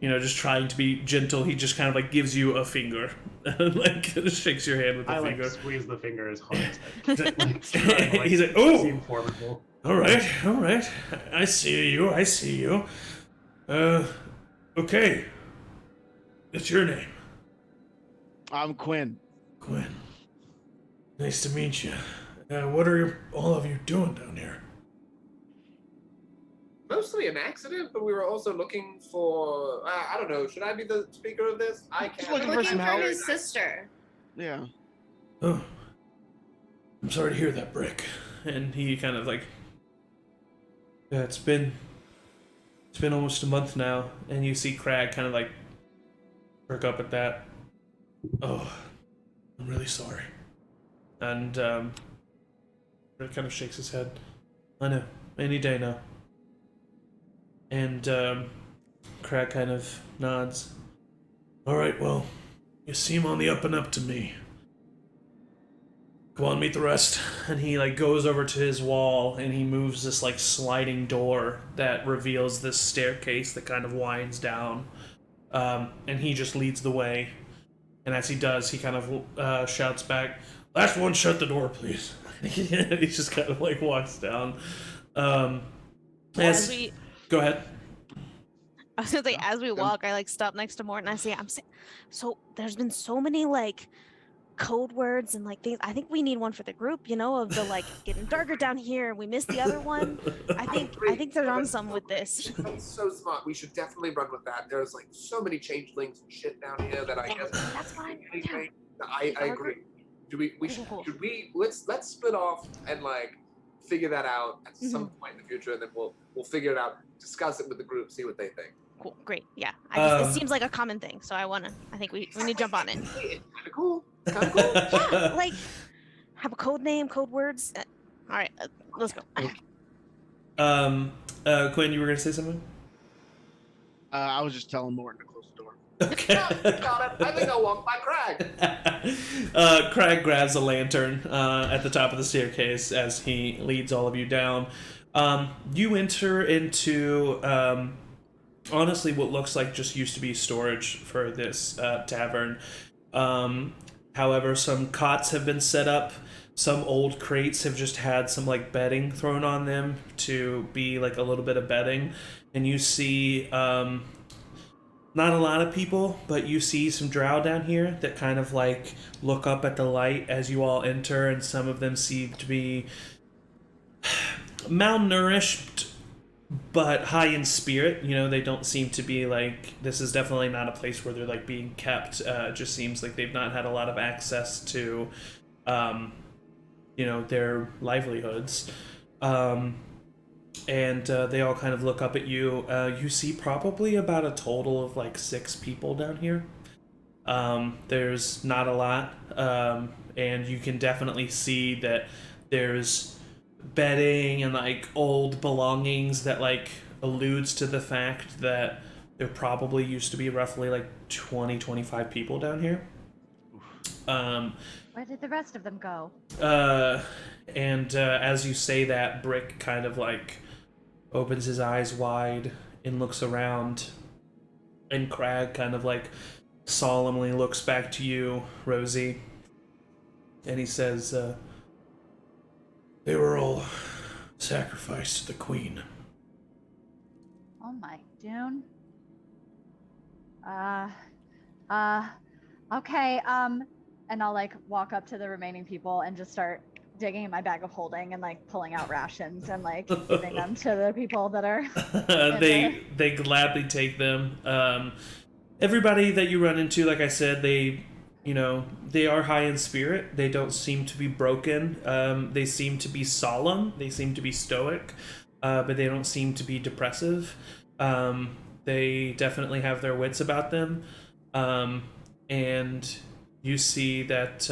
just trying to be gentle, he just kind of like gives you a finger, like shakes your hand with the I finger. squeeze the finger as hard as I can. He's like, oh, seem formidable. all right, I see you. Okay, what's your name? I'm Cuinn. Cuinn. Nice to meet you. What are all of you doing down here? Mostly an accident, but we were also looking for. I don't know. Should I be the speaker of this? I can't. Looking for Looking some for help. his sister. Yeah. Oh, I'm sorry to hear that, Brick. And he kind of like, yeah, it's been almost a month now, and you see Crag kind of like perk up at that. Oh, I'm really sorry. And Brick kind of shakes his head. I know, any day now. And Crag kind of nods. All right, well, you seem on the up and up to me. Come on, meet the rest. And he like goes over to his wall and he moves this like sliding door that reveals this staircase that kind of winds down. And he just leads the way. And as he does, he kind of shouts back, "Last one, shut the door, please." He just kind of like walks down. As we Go ahead. I was gonna say, as we walk, I like stop next to Morton. I say, so there's been so many like code words and like things. I think we need one for the group, of the like getting darker down here. We missed the other one. I think they're on some with this. That's so smart. We should definitely run with that. There's like so many changelings and shit down here that I guess. That's fine. Anything. I agree. Should we let's split off and like figure that out at some point in the future, and then we'll figure it out, discuss it with the group, see what they think. Cool, great, yeah. It seems like a common thing, so I think we need to jump on it. It's kind of cool. It's kind of cool. Yeah, like have a code name, code words. All right, let's go. Cuinn, you were gonna say something? I was just telling Morton to close the door. Okay. Got it. I think I'll walk by Crag. Crag grabs a lantern at the top of the staircase as he leads all of you down. You enter into honestly what looks like just used to be storage for this tavern. However, some cots have been set up. Some old crates have just had some like bedding thrown on them to be like a little bit of bedding. And you see not a lot of people, but you see some drow down here that kind of like look up at the light as you all enter, and some of them seem to be malnourished but high in spirit. They don't seem to be like, this is definitely not a place where they're like being kept. It just seems like they've not had a lot of access to their livelihoods. And they all kind of look up at you. You see probably about a total of like 6 people down here. There's not a lot, and you can definitely see that there's bedding and like old belongings that like alludes to the fact that there probably used to be roughly like 20-25 people down here. Where did the rest of them go? And as you say that, Brick kind of like opens his eyes wide and looks around, and Crag kind of like solemnly looks back to you, Rosie, and he says, they were all sacrificed to the Queen. Oh my Dune. Okay, and I'll like walk up to the remaining people and just start digging in my bag of holding and like pulling out rations and like giving them to the people that are they gladly take them. Everybody that you run into, like I said, they are high in spirit. They don't seem to be broken. They seem to be solemn. They seem to be stoic, but they don't seem to be depressive. They definitely have their wits about them. And you see that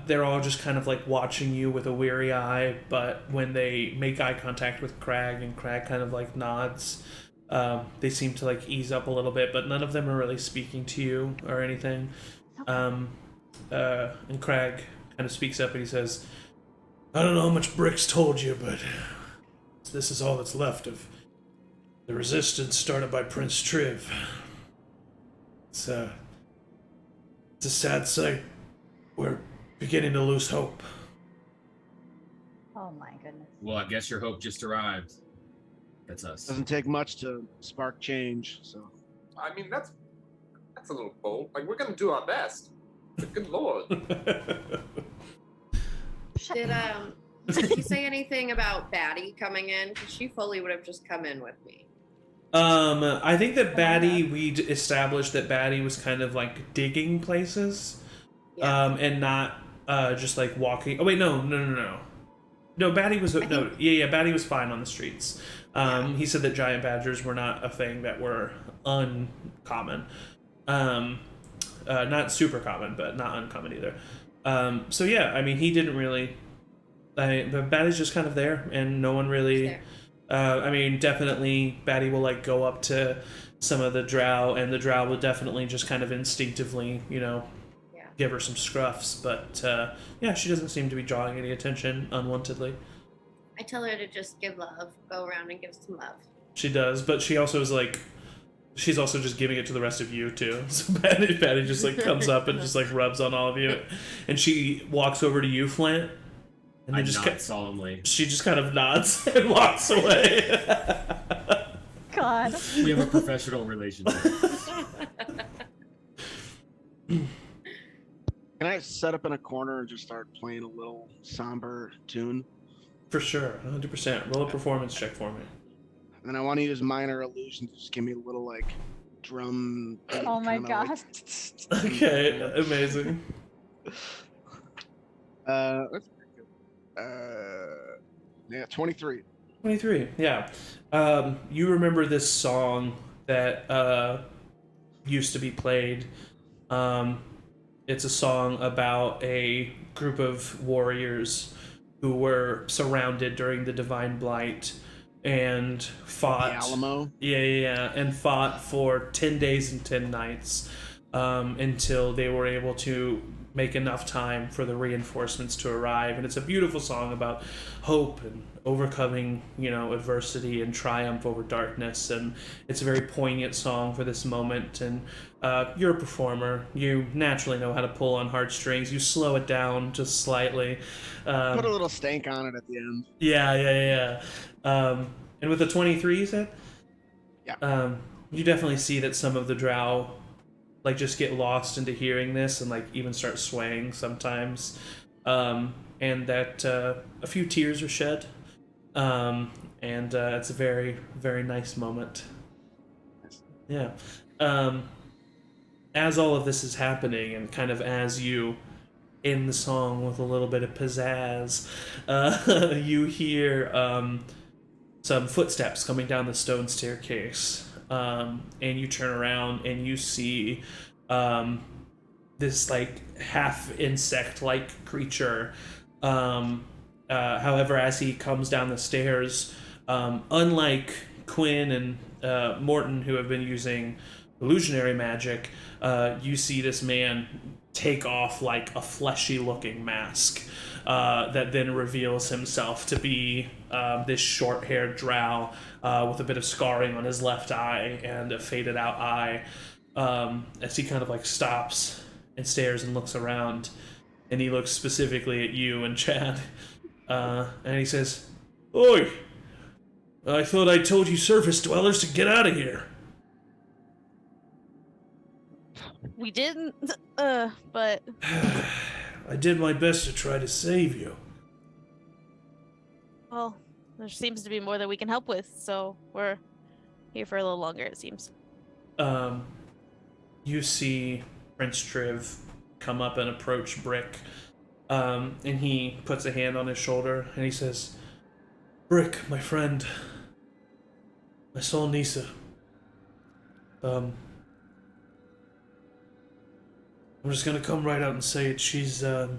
they're all just kind of like watching you with a weary eye, but when they make eye contact with Crag and Crag kind of like nods, they seem to like ease up a little bit, but none of them are really speaking to you or anything. And Crag kind of speaks up and he says, I don't know how much Brick's told you, but this is all that's left of The resistance started by Prince Triv. It's a sad sight. We're beginning to lose hope. Oh my goodness. Well, I guess your hope just arrived. That's us. Doesn't take much to spark change, so. I mean, that's a little bold. Like, we're gonna do our best. But good lord. Did you say anything about Batty coming in? Because she fully would have just come in with me. I think that Batty, we'd established that Batty was kind of like digging places, Yeah. and not just like walking. Oh wait, no. No, Batty was Batty was fine on the streets. He said that giant badgers were not a thing that were uncommon. Not super common, but not uncommon either. So yeah, I mean, he didn't really. But Batty's just kind of there, and no one really. I mean, definitely, Batty will like go up to some of the drow, and the drow will definitely just kind of instinctively, give her some scruffs. But yeah, she doesn't seem to be drawing any attention unwantedly. I tell her to just give love, go around and give some love. She does, but she also is like, she's also just giving it to the rest of you too. So Batty just like comes up and just like rubs on all of you, and she walks over to you, Flint. And I just nod solemnly. She just kind of nods and walks away. God. We have a professional relationship. Can I set up in a corner and just start playing a little somber tune? For sure, 100%. Roll a performance check for me. And then I want to use minor illusions to just give me a little like drum. Oh my kinda, god. like, Okay, amazing. That's pretty good. Yeah, 23. 23, yeah. You remember this song that used to be played. It's a song about a group of warriors who were surrounded during the Divine Blight and fought. The Alamo? Yeah, and fought for 10 days and 10 nights until they were able to make enough time for the reinforcements to arrive. And it's a beautiful song about hope and overcoming, adversity and triumph over darkness. And it's a very poignant song for this moment. And you're a performer. You naturally know how to pull on heartstrings. You slow it down just slightly. Put a little stank on it at the end. Yeah. And with the 23, you said? Yeah. You definitely see that some of the drow like just get lost into hearing this and like even start swaying sometimes, and that a few tears are shed, and it's a very, very nice moment. Yeah. As all of this is happening, and kind of as you end the song with a little bit of pizzazz, you hear some footsteps coming down the stone staircase. And you turn around and you see this like half insect like creature. However, as he comes down the stairs, unlike Cuinn and Morton, who have been using illusionary magic, you see this man take off like a fleshy looking mask that then reveals himself to be this short-haired drow with a bit of scarring on his left eye and a faded out eye, as he kind of like stops and stares and looks around, and he looks specifically at you and Chad, and he says, "Oi, I thought I told you surface dwellers to get out of here." We didn't, but... I did my best to try to save you. Well, there seems to be more that we can help with, so we're here for a little longer, it seems. You see Prince Triv come up and approach Brick, and he puts a hand on his shoulder, and he says, "Brick, my friend, I saw Nisa. I'm just gonna come right out and say it. She's the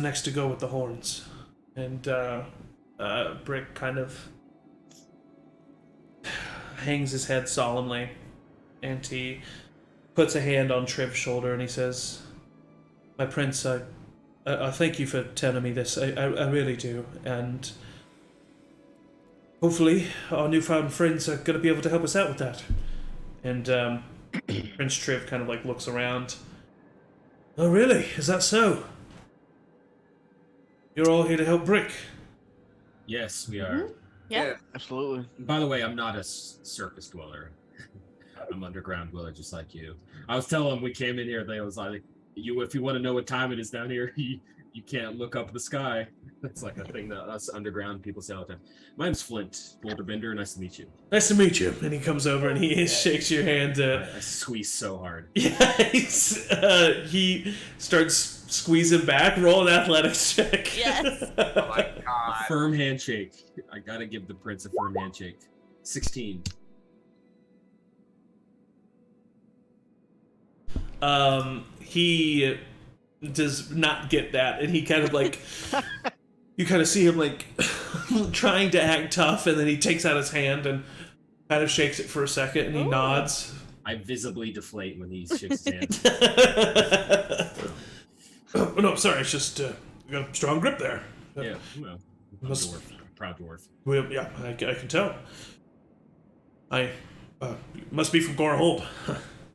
next to go with the horns." And Brick kind of hangs his head solemnly, and he puts a hand on Triv's shoulder, and he says, "My prince, I thank you for telling me this. I really do. And hopefully our newfound friends are going to be able to help us out with that. And Prince Triv kind of like looks around. Oh, really? Is that so? You're all here to help Brick? Yes, we are. Yeah. Absolutely. By the way, I'm not a surface dweller. I'm underground dweller, just like you. I was telling them we came in here. They was like, if you want to know what time it is down here, you can't look up the sky. That's like a thing that us underground people say all the time. My name's Flint, Boulder Bender. Nice to meet you. Nice to meet you. And he comes over and he shakes your hand. I squeeze so hard. Yeah, he starts squeezing back. Roll an athletics check. Yes. Oh my A god. firm handshake. I gotta give the prince a firm handshake. 16. He does not get that, and he kind of like you kind of see him like trying to act tough, and then he takes out his hand and kind of shakes it for a second, and he nods. I visibly deflate when he shakes his hand. Oh, no, sorry, it's just you got a strong grip there. Yeah, well, I'm a dwarf. Proud dwarf. Well, yeah, I can tell. I must be from Gorahold.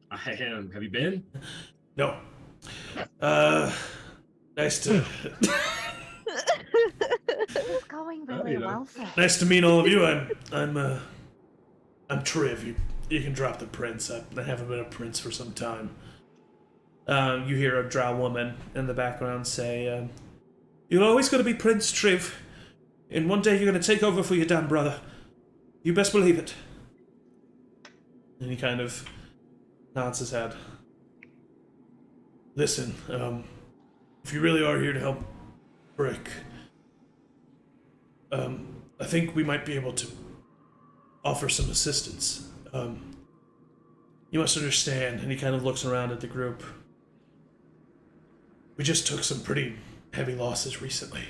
I am. Have you been? No. Nice to It's going really well, sir. nice to meet all of you. I'm Triv. You can drop the prince. I haven't been a prince for some time. You hear a drow woman in the background say, "You're always going to be Prince Triv, and one day you're going to take over for your damn brother. You best believe it." And he kind of nods his head. Listen, if you really are here to help Brick, I think we might be able to offer some assistance. You must understand, and he kind of looks around at the group. We just took some pretty heavy losses recently,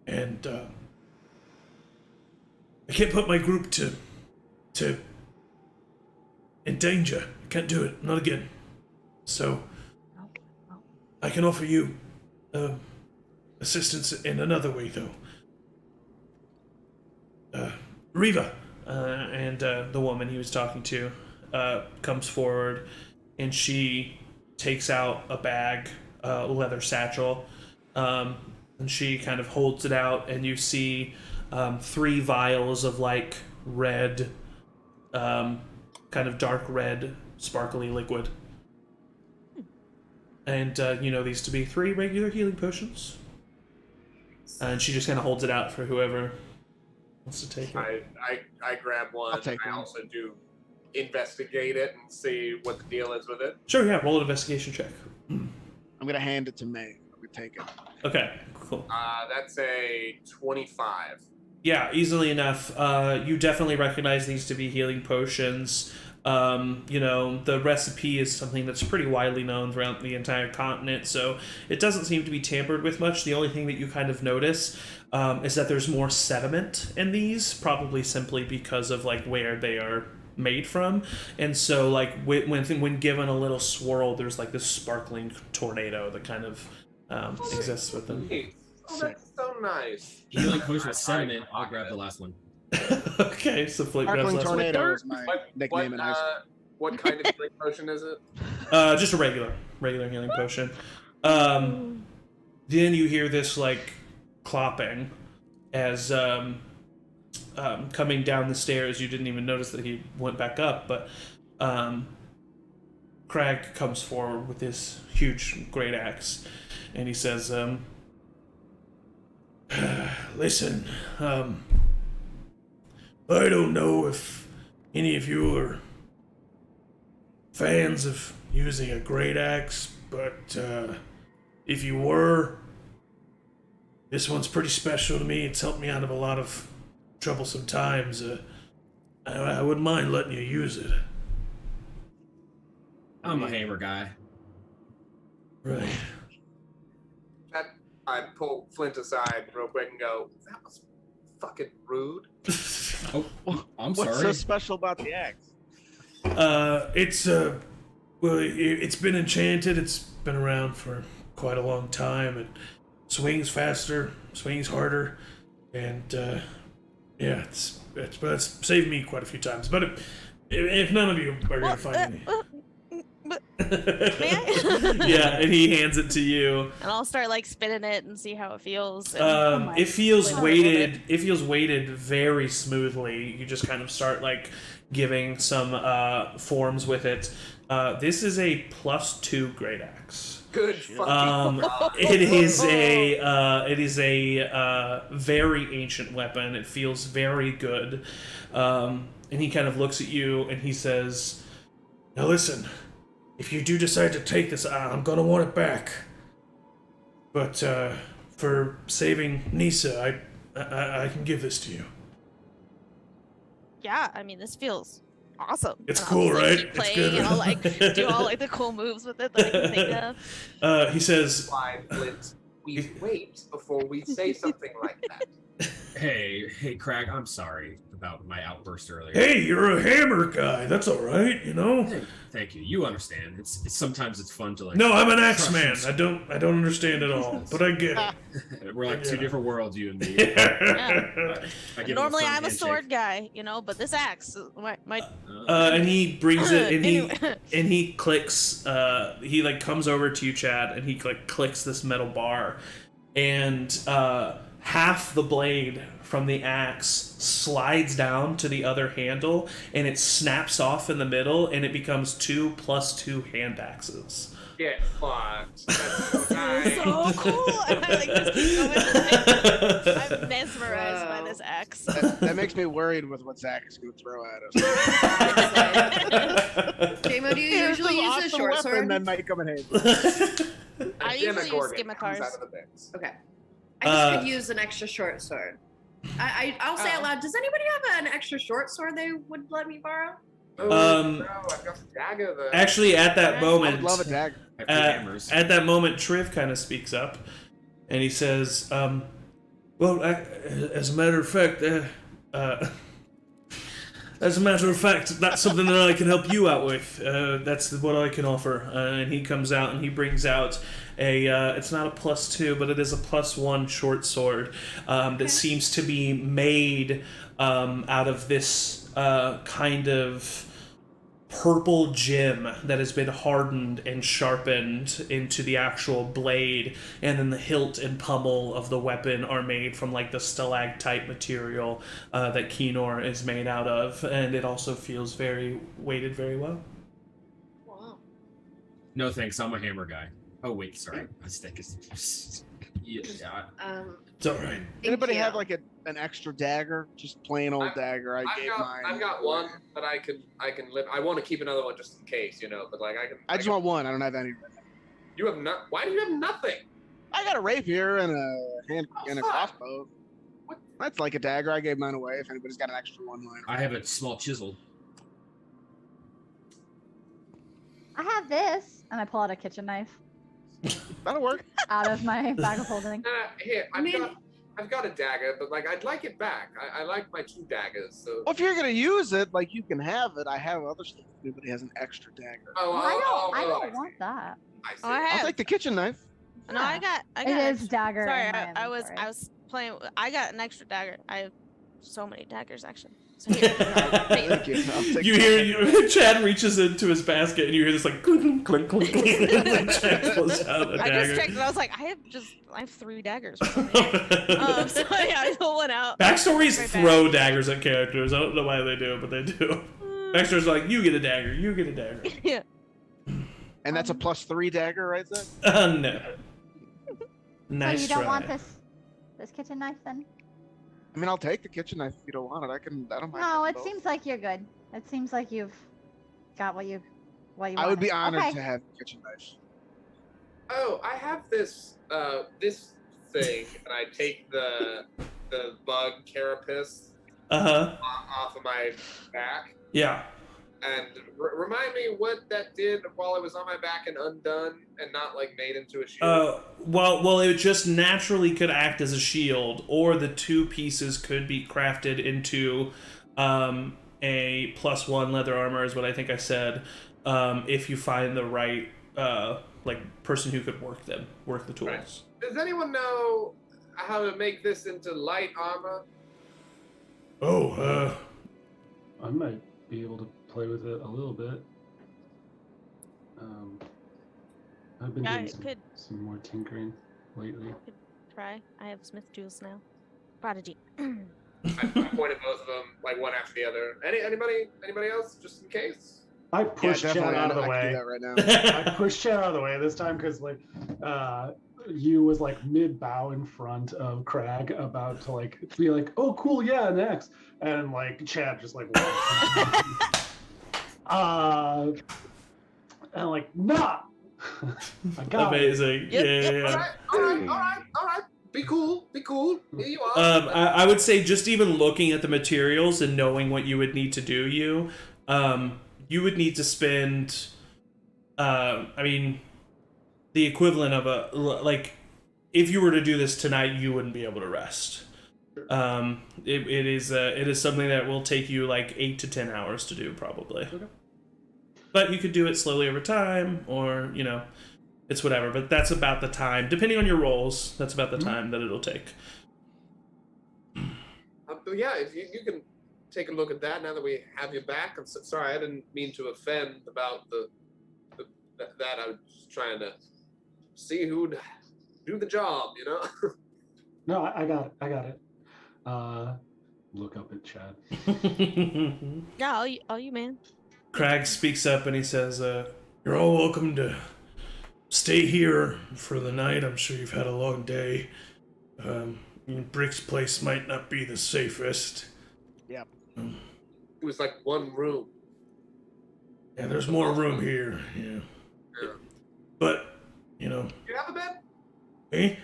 and I can't put my group to in danger. I can't do it, not again. So I can offer you assistance in another way, though. Riva, and the woman he was talking to, comes forward, and she takes out a bag, a leather satchel, and she kind of holds it out, and you see 3 vials of like red, kind of dark red, sparkly liquid. And you know these to be 3 regular healing potions. And she just kind of holds it out for whoever wants to take it. I grab one. I'll take I one. also do investigate it and see what the deal is with it. Sure, yeah, roll an investigation check. I'm gonna hand it to May. We take it. Okay, cool. That's a 25. Yeah, easily enough. You definitely recognize these to be healing potions. You know, the recipe is something that's pretty widely known throughout the entire continent, so it doesn't seem to be tampered with much. The only thing that you kind of notice is that there's more sediment in these, probably simply because of like where they are made from. And so like when given a little swirl, there's like this sparkling tornado that kind of exists with them. Oh, that's so nice. Healing potion with sediment. I'll grab the last one. Okay, so Flint grabs Sparkling last one. tornado is my nickname in high school. What kind of healing potion is it? Just a regular healing potion. Then you hear this like clopping as coming down the stairs. You didn't even notice that he went back up, but Crag comes forward with this huge great axe, and he says, "Listen, I don't know if any of you are fans of using a great axe, but if you were, this one's pretty special to me. It's helped me out of a lot of troublesome times. I wouldn't mind letting you use it." I'm a hammer guy. Right. I pull Flint aside real quick and go, "That was fucking rude." Oh, I'm What's sorry. so special about the axe? It's been enchanted. It's been around for quite a long time. It swings faster, swings harder, and Yeah, it's saved me quite a few times. But if none of you are gonna find any, May I? yeah, and he hands it to you. And I'll start like spinning it and see how it feels. And, It feels Flavor weighted. It feels weighted very smoothly. You just kind of start like giving some forms with it. This is a +2 great axe. Good fucking It is a very ancient weapon. It feels very good. And he kind of looks at you and he says, "Now listen, if you do decide to take this, I'm gonna want it back. But for saving Nisa, I can give this to you." yeah, I mean, this feels awesome. It's And cool, I'll just, right? Keep It's playing good. and I'll like do all like the cool moves with it that I can think of. He says, Why, Flint, we wait before we say something like that. Hey, Crag, I'm sorry about my outburst earlier. "Hey, you're a hammer guy. That's all right, you know." Hey, thank you. You understand. It's sometimes it's fun to like. No, I'm an axe crush man. some- I don't understand it all, but I get it. We're like two Yeah. different worlds, you and me. Yeah. I give him Normally firm I'm a handshake. sword guy, but this axe might. And he brings it, and Anyway. he clicks. He like comes over to you, Chad, and he like clicks this metal bar, and half the blade from the axe slides down to the other handle, and it snaps off in the middle, and it becomes 2 + 2 hand axes. Get fucked. That's so nice. So cool! And I like just keep going. I'm mesmerized by Wow. this axe. That makes me worried with what Zach is going to throw at us. JMO, do you usually use a Awesome short weapon sword? that might come in handy. I usually use Demogorgon comes scimitars. out of the mix. Okay. I just Uh, could use an extra short sword. I'll say out loud, does anybody have an extra short sword they would let me borrow? Oh, Um, no, I've got the dagger there. Actually, at that I I moment, would love a dagger. I have two hammers. at that moment, Triv kind of speaks up, and he says, "Well, as a matter of fact, that's something that I can help you out with. That's what I can offer." And he comes out and he brings out it's not a +2, but it is a +1 short sword that seems to be made out of this kind of purple gem that has been hardened and sharpened into the actual blade, and then the hilt and pummel of the weapon are made from like the stalactite material that Keynoor is made out of, and it also feels very weighted very well. Wow. No thanks, I'm a hammer guy. Oh wait, sorry. My stick is. Yeah. It's all right. Thank Anybody you. have like an extra dagger? Just plain old dagger. I gave mine. I've got one that I can live. I want to keep another one just in case, but like I can. I just want one. I don't have any. You have not. Why do you have nothing? I got a rapier and a fuck. crossbow. What? That's like a dagger. I gave mine away. If anybody's got an extra one lying I have a small chisel. I have this, and I pull out a kitchen knife that'll work. out of my bag of holding. Here, I mean- I've got a dagger, but like I'd like it back. I like my 2 daggers. So. Well, if you're gonna use it, like you can have it. I have other stuff. If anybody has an extra dagger, Oh, Well, I I don't want that. I see. Oh, I I'll have. take the kitchen knife. No, I got. It is dagger. Sorry, in my I was inventory. playing. I got an extra dagger. I have so many daggers actually. So here. Thank you. I'll take You hear Chad reaches into his basket, and you hear this like clink, clink, clink, clink, and then Chad pulls out a I dagger. just checked and I was like, I have 3 daggers. So yeah, I pull one out. Backstories Right throw back. daggers at characters. I don't know why they do it, but they do. Backstory's like, you get a dagger, you get a dagger. Yeah. And that's a +3 dagger, right, Zach? No. Nice So you don't try. want this kitchen knife then? I mean, I'll take the kitchen knife if you don't want it. I don't mind. No, having it both. seems like you're good. It seems like you've got what you I would be wanted. honored Okay. to have the kitchen knife. Oh, I have this this thing, and I take the bug carapace off of my back, Yeah. and remind me what that did while it was on my back and undone, and not like made into a shield. Well, it just naturally could act as a shield, or the 2 pieces could be crafted into a +1 leather armor, is what I think I said. If you find the right person who could work the tools. Right. Does anyone know how to make this into light armor? Oh, I might be able to play with it a little bit. I've been I doing could some more tinkering lately. try. I have Smith tools now. Prodigy. I pointed both of them like one after the other. Anybody else, just in case? I pushed Chad definitely. out of the I can way. do that right now. I pushed Chad out of the way this time because like you was like mid bow in front of Crag about to like be like, oh cool, yeah, next. And like Chad just like and like nah. I got amazing. Yep, Yeah. All right. Be cool. Here you are. I would say just even looking at the materials and knowing what you would need to do, you would need to spend, I mean, the equivalent of a, like, if you were to do this tonight, you wouldn't be able to rest. It is something that will take you like 8 to 10 hours to do probably. Okay. But you could do it slowly over time, or, you know, it's whatever. But that's about the time, depending on your roles, that's about the time that it'll take. Yeah, if you can take a look at that now that we have you back. I'm sorry, I didn't mean to offend about that. I was just trying to see who'd do the job, you know? No, I got it. Look up at Chad. Yeah, all you, man. Crag speaks up and he says, you're all welcome to stay here for the night. I'm sure you've had a long day. Brick's place might not be the safest. Yep. It was like one room. Yeah, there's more room here. Yeah. But, you know. You have a bed? Me?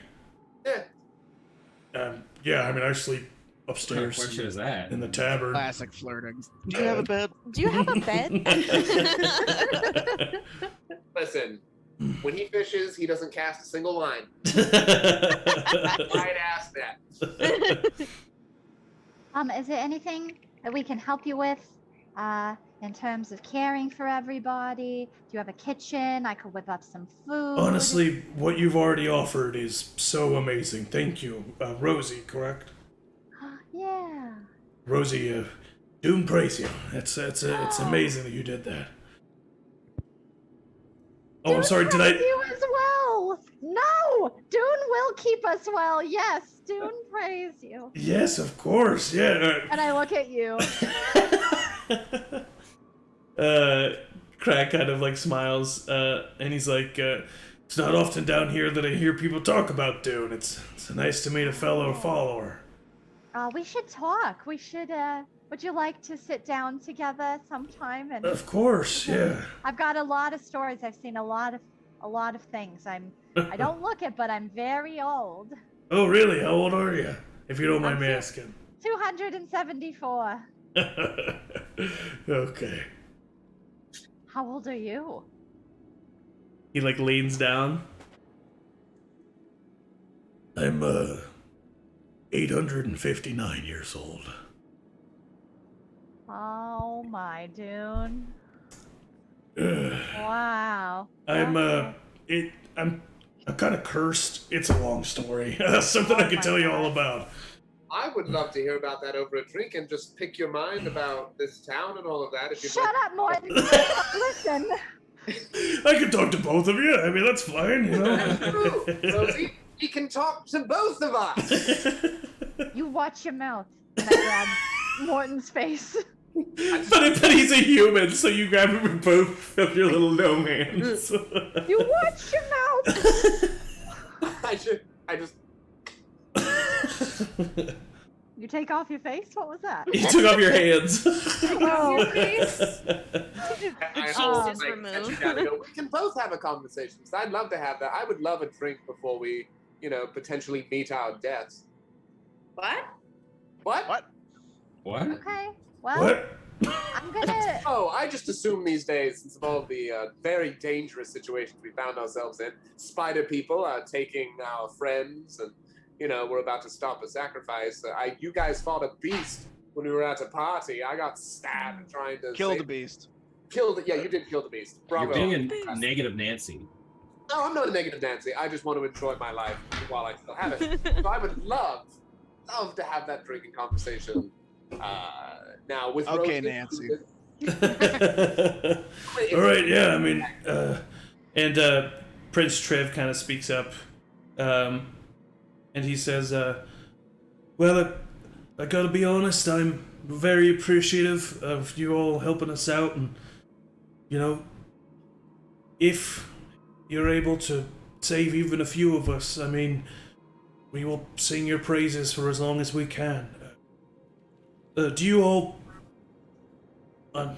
Yeah. Yeah, I mean, I sleep What upstairs question is that? in the tavern. Classic flirting. Do you have a bed? Do you have a bed? Listen, when he fishes, he doesn't cast a single line. I'd ask that. Is there anything that we can help you with? In terms of caring for everybody? Do you have a kitchen? I could whip up some food. Honestly, what you've already offered is so amazing. Thank you. Rosie, correct? Yeah. Rosie, Doom praise you. It's amazing that you did that. Oh, I'm sorry, did I... You as well. No! Dune will keep us well. Yes, Dune praise you. Yes, of course, yeah. And I look at you. Craig kind of like smiles, and he's like, it's not often down here that I hear people talk about Dune. It's nice to meet a fellow follower. We should talk. We should, would you like to sit down together sometime? And Of course, yeah. I've got a lot of stories. I've seen a lot of things. I don't look it, but I'm very old. Oh, really? How old are you? If you don't mind me asking. 274. Okay. How old are you? He like leans down. I'm 859 years old. Oh my Dune. Wow. I'm kind of cursed. It's a long story. Something I could tell you all about. I would love to hear about that over a drink and just pick your mind about this town and all of that. If you'd Shut like. up, Morton. Listen. I can talk to both of you. I mean, that's fine, you know. That's true, Rosie. He can talk to both of us. You watch your mouth. And I grab Morton's face. But he's a human, so you grab him with both of your little gnome hands. You watch your mouth. I just. You take off your face? What was that? You took off your hands. Oh, Your face. I cheese hold, is like, removed. you gotta go. We can both have a conversation. So I'd love to have that. I would love a drink before we, potentially meet our deaths. What? What? What? okay. Well, What? I'm gonna. Oh, I just assume these days, since of all the very dangerous situations we found ourselves in, spider people are taking our friends, and we're about to stop a sacrifice. You guys fought a beast when we were at a party. I got stabbed trying to Kill the beast. Killed it. Yeah, you did kill the beast. Bravo. You're being a negative Nancy. No, I'm not a negative Nancy. I just want to enjoy my life while I still have it. So I would love to have that drinking conversation Now with Okay, Rosie Nancy. included- All right, yeah, I mean, and Prince Trev kind of speaks up, and he says, well, I gotta be honest, I'm very appreciative of you all helping us out, and, you know, if you're able to save even a few of us, I mean, we will sing your praises for as long as we can. Do you all...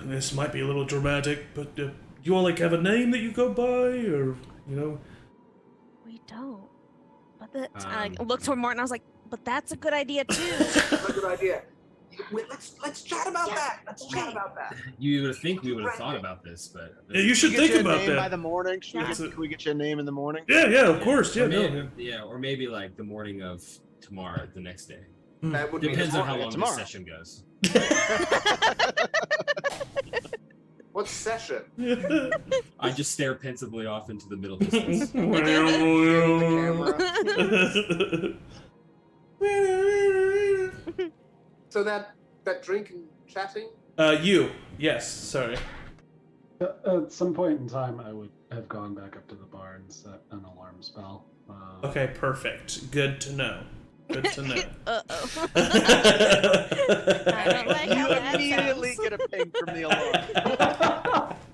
this might be a little dramatic, but do you all, like, have a name that you go by, or, you know? We don't. But I looked toward Morton. I was like, but that's a good idea too. That's a good idea. Wait, let's chat about that. Let's chat about that. You would think we would have thought about this, but Yeah, you should Can we think get you a about name by that. the morning? Can we get you a name in the morning? Yeah, of course, yeah, or maybe, no. yeah, or maybe like the morning of tomorrow, the next day. That would be Depends on how tomorrow. long tomorrow. the session goes. What session? I just stare pensively off into the middle distance. So that drinking, chatting. Yes, sorry. At some point in time, I would have gone back up to the bar and set an alarm spell. Okay, perfect. Good to know. Good to know. Uh-oh. I don't like how You that immediately sounds. get a ping from the alarm.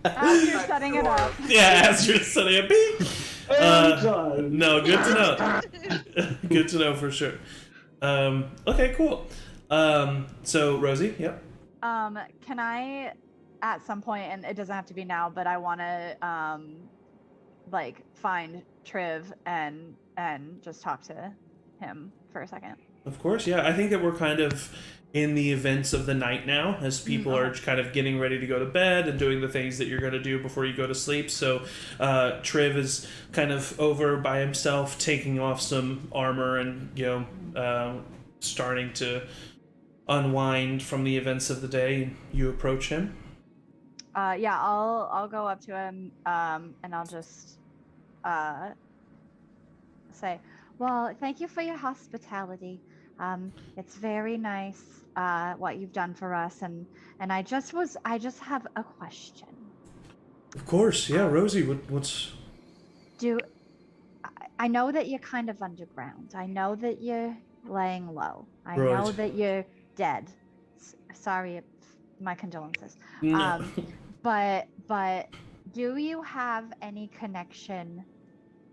As you're setting it up. Yeah, as you're setting a beep. Done. No, good to know. Good to know for sure. Okay, cool. So Rosie, yep. Can I, at some point, and it doesn't have to be now, but I want to, like, find Triv and just talk to him for a second. Of course, yeah. I think that we're kind of in the events of the night now, as people are kind of getting ready to go to bed and doing the things that you're going to do before you go to sleep. So Triv is kind of over by himself, taking off some armor and, you know, starting to unwind from the events of the day. You approach him. Yeah, I'll go up to him, and I'll just say, well, thank you for your hospitality. It's very nice what you've done for us, and I just have a question. Of course, yeah, Rosie. What's? I know that you're kind of underground. I know that you're laying low. I Right. know that you're dead. Sorry, my condolences. No. But do you have any connection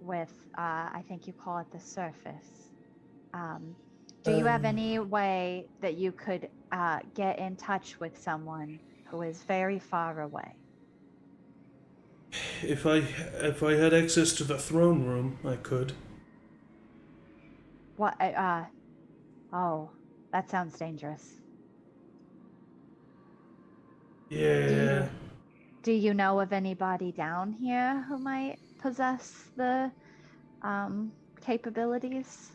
with I think you call it the surface? Do you have any way that you could get in touch with someone who is very far away? If I had access to the throne room, I could. What? Oh, that sounds dangerous. Yeah. Do you know of anybody down here who might possess the capabilities?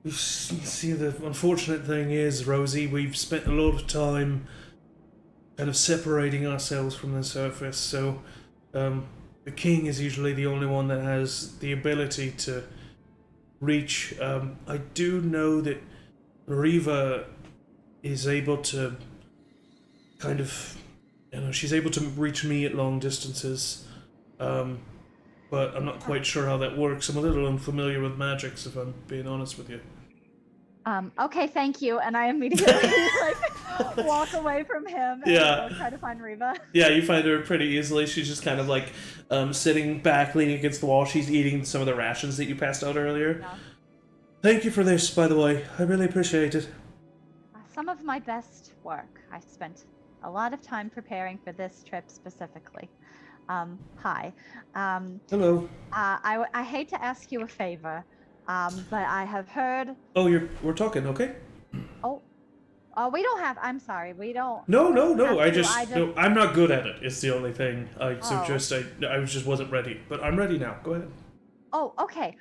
You see, the unfortunate thing is, Rosie, we've spent a lot of time kind of separating ourselves from the surface, so the king is usually the only one that has the ability to reach. I do know that Riva is able to kind of, she's able to reach me at long distances, but I'm not quite sure how that works. I'm a little unfamiliar with magics, if I'm being honest with you. Okay, thank you. And I immediately walk away from him and go try to find Riva. Yeah, you find her pretty easily. She's just kind of sitting back, leaning against the wall. She's eating some of the rations that you passed out earlier. Yeah. Thank you for this, by the way. I really appreciate it. Some of my best work. I spent a lot of time preparing for this trip specifically. Hi. Hello. I hate to ask you a favor, but I have heard. Oh, we're talking, okay? Oh, we don't have. I'm sorry, we don't. No. have to, No, I'm not good at it. It's the only thing. I just wasn't ready, but I'm ready now. Go ahead. Oh, okay.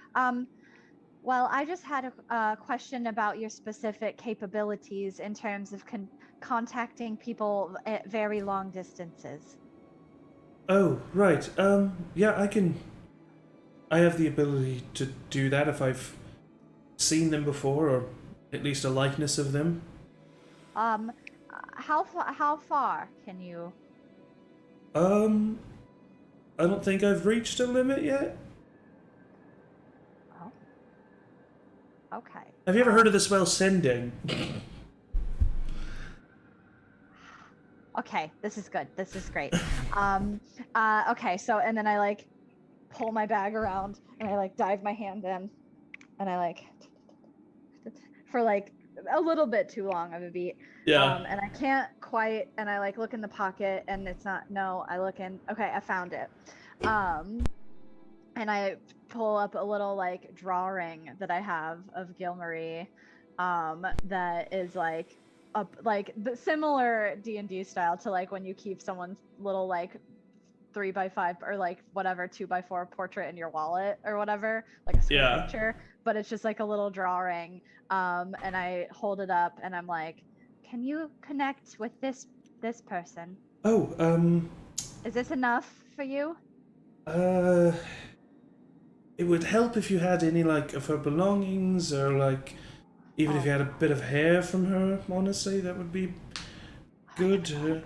Well, I just had a question about your specific capabilities in terms of contacting people at very long distances. Oh, right. Yeah, I have the ability to do that if I've seen them before, or at least a likeness of them. How far can you? I don't think I've reached a limit yet. Oh. Okay. Have you ever heard of the spell sending? Okay, this is good. This is great. Okay, so and then I like pull my bag around and I like dive my hand in and I like for like a little bit too long of a beat. Yeah. And I can't quite and I like look in the pocket and it's not I look in okay, I found it. And I pull up a little like drawing that I have of Gilmarie that is like the similar D&D style to like when you keep someone's little like 3x5 or like whatever 2x4 portrait in your wallet or whatever, like a square picture, but it's just like a little drawing. And I hold it up and I'm like, can you connect with this person? Oh, Is this enough for you? It would help if you had any like of her belongings or like even if you had a bit of hair from her, honestly, that would be good.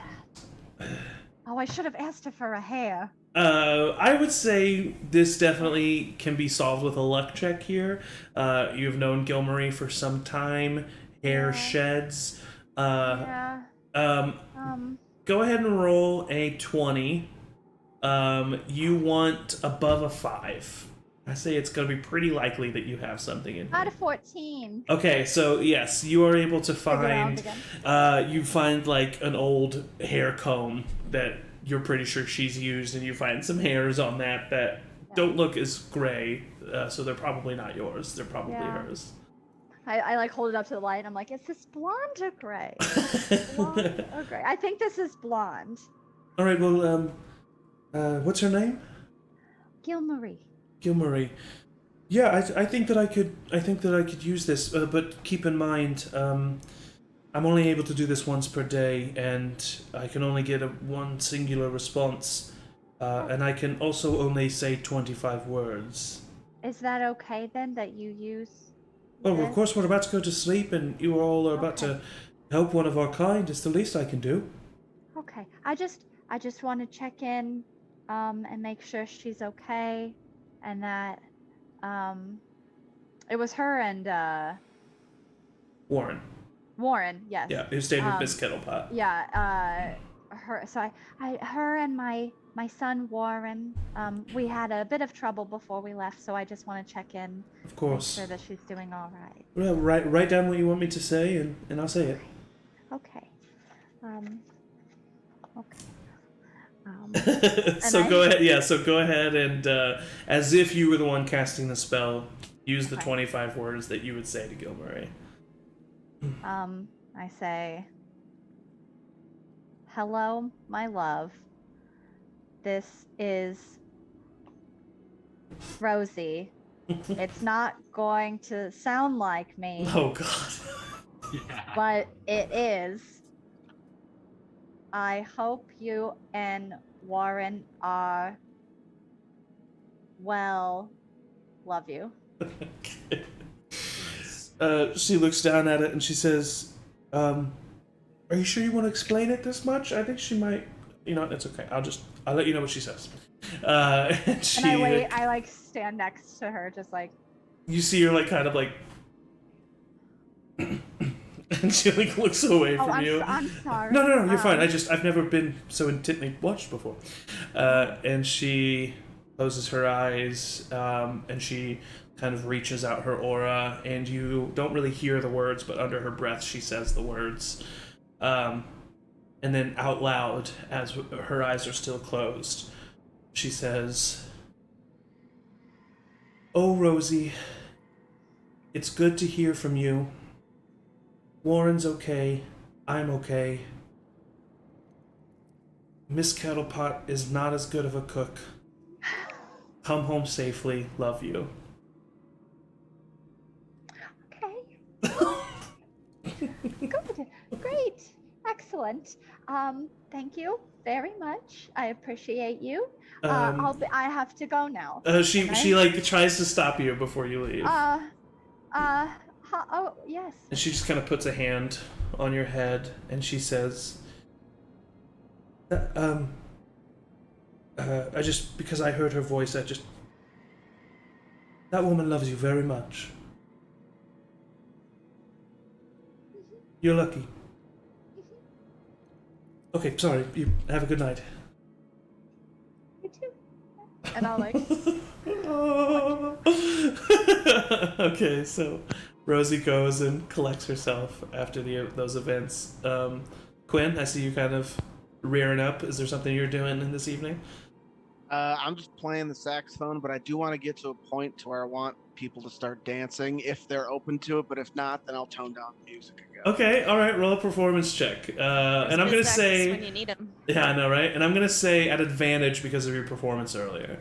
I should have asked her for a hair. I would say this definitely can be solved with a luck check here. You've known Gilmarie for some time. Hair sheds. Go ahead and roll a 20. You want above a 5. I say it's going to be pretty likely that you have something in here. Out of 14. Okay, so yes, you are able to find, you find like an old hair comb that you're pretty sure she's used, and you find some hairs on that don't look as gray, so they're probably not yours. They're probably hers. I like hold it up to the light and I'm like, is this blonde or gray? Blonde or gray? I think this is blonde. All right, well, what's her name? Gilmarie. Gilmarie. Yeah, I think that I could use this, but keep in mind, I'm only able to do this once per day, and I can only get one singular response, and I can also only say 25 words. Is that okay then that you use? Well, of course, we're about to go to sleep, and you all are about to help one of our kind. It's the least I can do. Okay, I just want to check in, and make sure she's okay. And that it was her and Warren, yes. Yeah, who stayed with Miss Kettlepot. Yeah, her and my son Warren, we had a bit of trouble before we left, so I just want to check in. Of course. Make sure that she's doing all right. Well, write down what you want me to say, and I'll say it. Okay. Okay. So go ahead. Yeah. So go ahead and, as if you were the one casting the spell, use the 25 words that you would say to Gilmarie. I say, hello, my love. This is Rosie. It's not going to sound like me. Oh God. But it is. I hope you and Warren are well. Love you. She looks down at it and she says, are you sure you want to explain it this much? I think she might, it's okay. I'll let you know what she says. And I like stand next to her, just like. You see her like kind of like, and she like looks away from you. I'm sorry. No, you're fine. I've never been so intently watched before. And she closes her eyes, and she kind of reaches out her aura, and you don't really hear the words, but under her breath she says the words. And then out loud, as her eyes are still closed, she says, "Oh, Rosie, it's good to hear from you. Warren's okay. I'm okay. Miss Kettlepot is not as good of a cook. Come home safely. Love you." Okay. Good. Great. Excellent. Thank you very much. I appreciate you. I have to go now. She like tries to stop you before you leave. Oh, yes. And she just kind of puts a hand on your head, and she says, I just, because I heard her voice, that woman loves you very much. You're lucky. Okay, sorry. You have a good night. You too. And I'll like. Okay, so Rosie goes and collects herself after those events. Cuinn, I see you kind of rearing up. Is there something you're doing in this evening? I'm just playing the saxophone, but I do want to get to a point to where I want people to start dancing if they're open to it. But if not, then I'll tone down the music again. Okay, all right. Roll a performance check, and I'm gonna say, when you need him. yeah, I know, right? And I'm gonna say at advantage because of your performance earlier.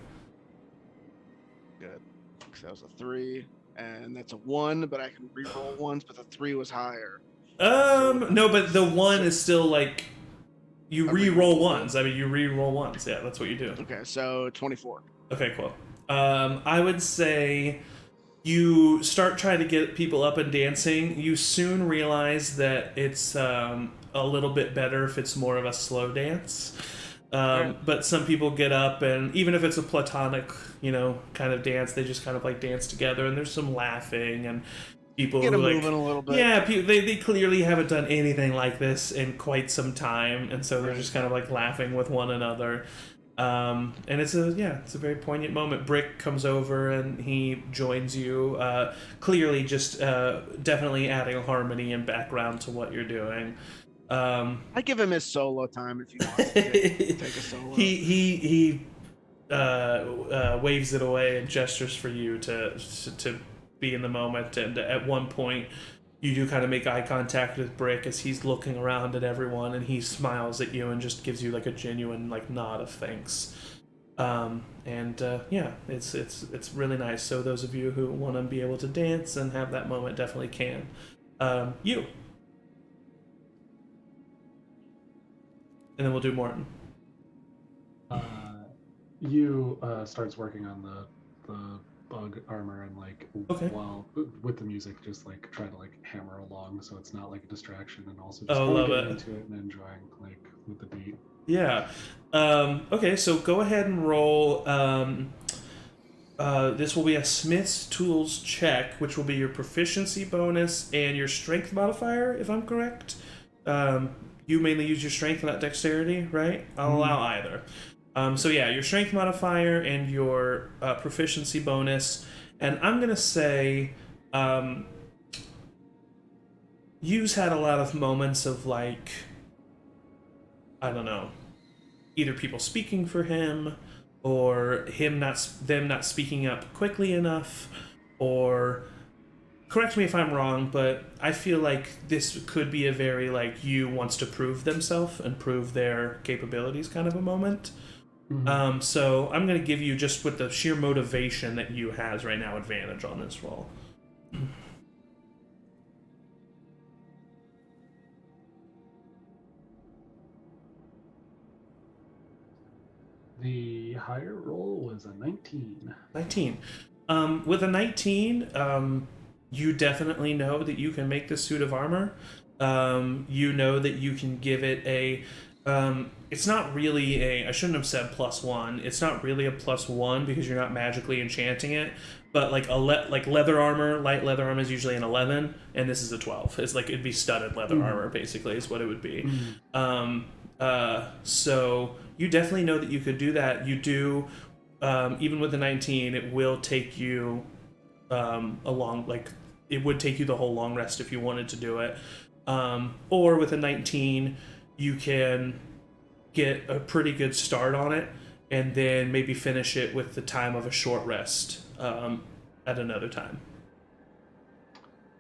Good. Because that was a 3, and that's a 1, but I can re-roll ones, but the 3 was higher. No, but the 1 is still like you A re-roll reroll. ones. I mean, you re-roll ones. Yeah, that's what you do. Okay, so 24. Okay, cool. I would say you start trying to get people up and dancing. You soon realize that it's a little bit better if it's more of a slow dance. But some people get up, and even if it's a platonic, kind of dance, they just kind of like dance together, and there's some laughing and people Get who them like, moving a little bit. yeah, they clearly haven't done anything like this in quite some time, and so they're just kind of like laughing with one another. And it's a very poignant moment. Brick comes over and he joins you, clearly just definitely adding harmony and background to what you're doing. I give him his solo time if he wants to take a solo. He waves it away and gestures for you to be in the moment, and at one point you do kind of make eye contact with Brick as he's looking around at everyone, and he smiles at you and just gives you like a genuine like nod of thanks. It's really nice. So those of you who want to be able to dance and have that moment definitely can. You. And then we'll do Morton. You starts working on the bug armor and Okay. while with the music, just like try to like hammer along so it's not like a distraction, and also just Oh, kinda love getting it. into it and enjoying like with the beat. Yeah. Okay, so go ahead and roll. This will be a Smith's Tools check, which will be your proficiency bonus and your strength modifier, if I'm correct. You mainly use your strength and not dexterity, right? I'll allow either. So yeah, your strength modifier and your proficiency bonus. And I'm going to say Yu's had a lot of moments of like, I don't know, either people speaking for him or them not speaking up quickly enough, or correct me if I'm wrong, but I feel like this could be a very like Yu wants to prove themselves and prove their capabilities kind of a moment. Mhm. So I'm going to give you, just with the sheer motivation that Yu has right now, advantage on this roll. The higher roll was a 19. 19. With a 19, you definitely know that you can make this suit of armor. You know that you can give it a... it's not really a... I shouldn't have said +1. It's not really a +1 because you're not magically enchanting it. But like leather armor, light leather armor is usually an 11, and this is a 12. It's like it'd be studded leather armor, basically, is what it would be. So you definitely know that you could do that. You do, even with the 19, it will take you it would take you the whole long rest if you wanted to do it. Or with a 19, you can get a pretty good start on it, and then maybe finish it with the time of a short rest at another time.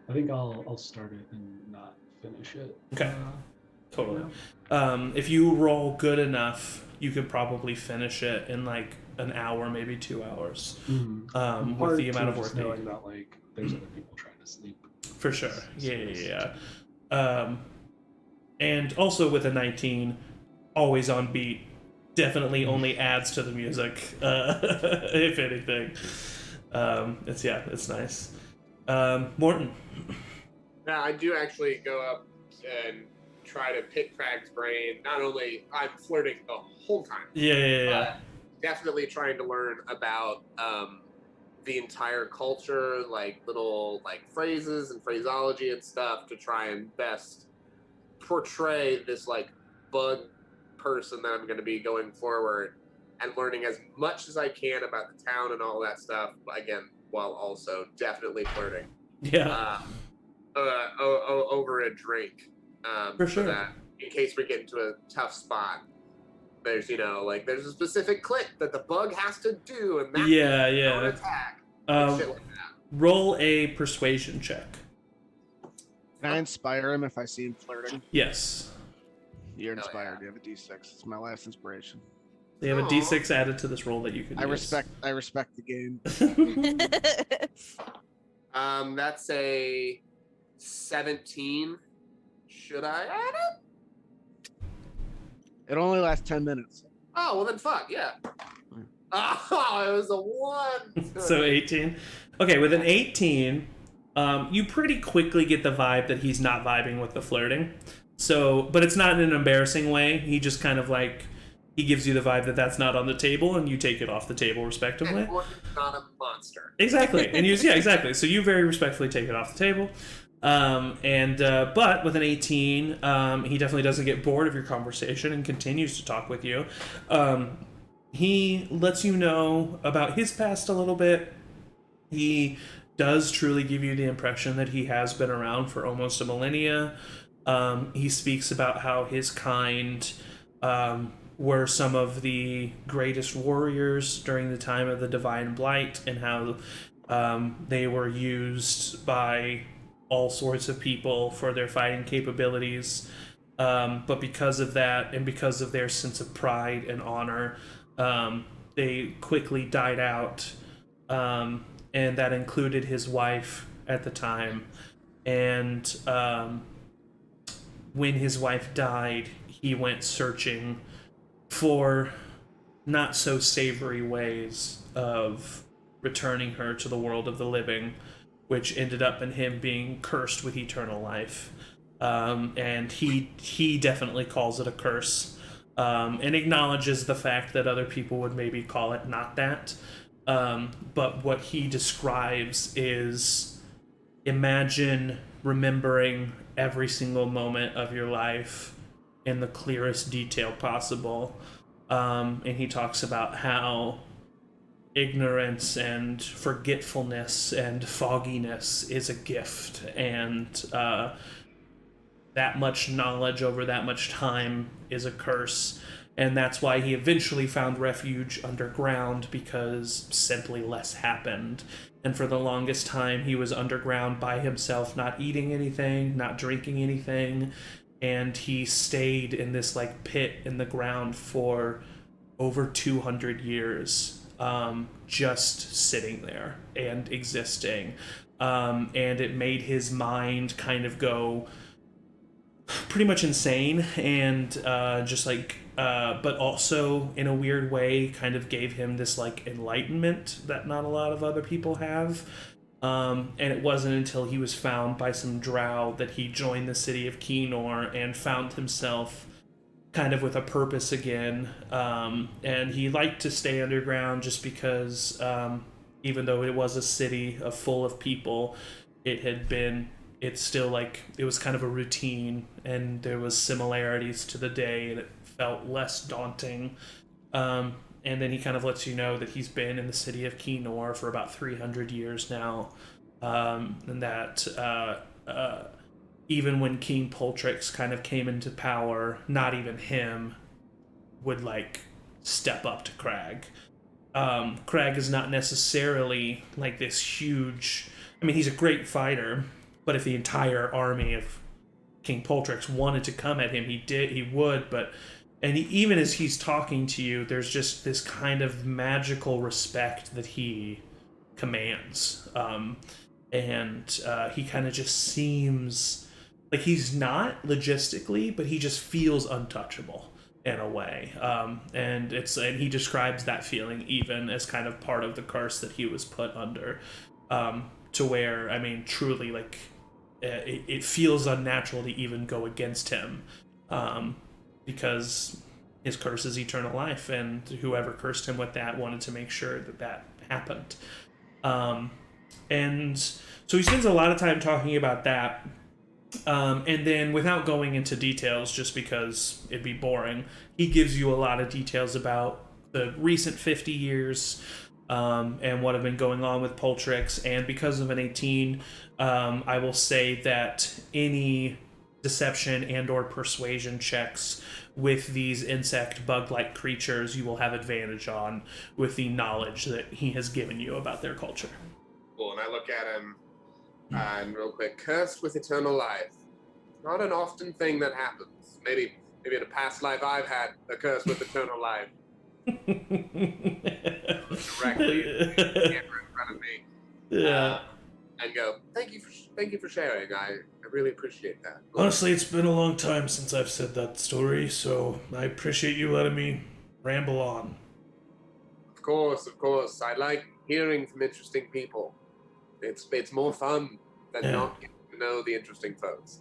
I think I'll start it and not finish it. Okay. Totally. Yeah. If you roll good enough, you could probably finish it in like an hour, maybe 2 hours. With Part the amount of two, work just that you knowing do. that like there's other people trying to sleep. For sure. Yeah. And also with a 19, always on beat, definitely only adds to the music, if anything. It's nice. Morton. Now, I do actually go up and try to pick Crag's brain. Not only I'm flirting the whole time. Yeah. But definitely trying to learn about the entire culture, like little like phrases and phraseology and stuff to try and best portray this like bug person that I'm going to be going forward, and learning as much as I can about the town and all that stuff. Again, while also definitely flirting. Yeah. Over a drink. For sure. So that in case we get into a tough spot, there's there's a specific click that the bug has to do, and that's yeah. attack. And shit like that. Roll a persuasion check. Can I inspire him if I see him flirting? Yes. You're Hell inspired. yeah. You have a D6. It's my last inspiration. They have a Aw. D6 added to this roll that you can use. I respect the game. That's a 17. Should I add it? It only lasts 10 minutes. Oh, well then fuck, yeah. Oh, it was a 1. So 18. Okay, with an 18, you pretty quickly get the vibe that he's not vibing with the flirting. So, but it's not in an embarrassing way. He just kind of like, he gives you the vibe that that's not on the table, and you take it off the table respectively. And Morton's not a monster. Exactly, and yeah, exactly. So you very respectfully take it off the table. But with an 18, he definitely doesn't get bored of your conversation and continues to talk with you. He lets you know about his past a little bit. He does truly give you the impression that he has been around for almost a millennia. He speaks about how his kind were some of the greatest warriors during the time of the Divine Blight, and how they were used by all sorts of people for their fighting capabilities. But because of that, and because of their sense of pride and honor, they quickly died out. And that included his wife at the time. And when his wife died, he went searching for not so savory ways of returning her to the world of the living, which ended up in him being cursed with eternal life. And he definitely calls it a curse, and acknowledges the fact that other people would maybe call it not that. But what he describes is, imagine remembering every single moment of your life in the clearest detail possible. And he talks about how ignorance and forgetfulness and fogginess is a gift, and that much knowledge over that much time is a curse. And that's why he eventually found refuge underground, because simply less happened. And for the longest time, he was underground by himself, not eating anything, not drinking anything. And he stayed in this like pit in the ground for over 200 years, just sitting there and existing. And it made his mind kind of go pretty much insane, and just like but also in a weird way kind of gave him this like enlightenment that not a lot of other people have. And it wasn't until he was found by some drow that he joined the city of Keynoor and found himself kind of with a purpose again. And he liked to stay underground just because even though it was a city full of people, it's still like, it was kind of a routine, and there was similarities to the day, and it felt less daunting. And then he kind of lets you know that he's been in the city of Keynoor for about 300 years now, and that even when King Poltrix kind of came into power, not even him would like step up to Crag. Crag is not necessarily like this huge, I mean, he's a great fighter, but if the entire army of King Poltrix wanted to come at him, he would, but even as he's talking to you, there's just this kind of magical respect that he commands. And he kind of just seems like he's not logistically, but he just feels untouchable in a way. And he describes that feeling even as kind of part of the curse that he was put under. to where, I mean, truly, like, it feels unnatural to even go against him, because his curse is eternal life, and whoever cursed him with that wanted to make sure that that happened. And so he spends a lot of time talking about that, and then without going into details, just because it'd be boring, he gives you a lot of details about the recent 50 years, and what have been going on with Poltrix. And because of an 18, I will say that any deception and or persuasion checks with these insect bug-like creatures you will have advantage on, with the knowledge that he has given you about their culture. Cool, and I look at him and real quick, cursed with eternal life. Not an often thing that happens. Maybe in a past life I've had a curse with eternal life. Directly in front of me. Yeah. And go, thank you for sharing. I really appreciate that. Honestly, it's been a long time since I've said that story, so I appreciate you letting me ramble on. Of course. I like hearing from interesting people. It's more fun than not getting to know the interesting folks.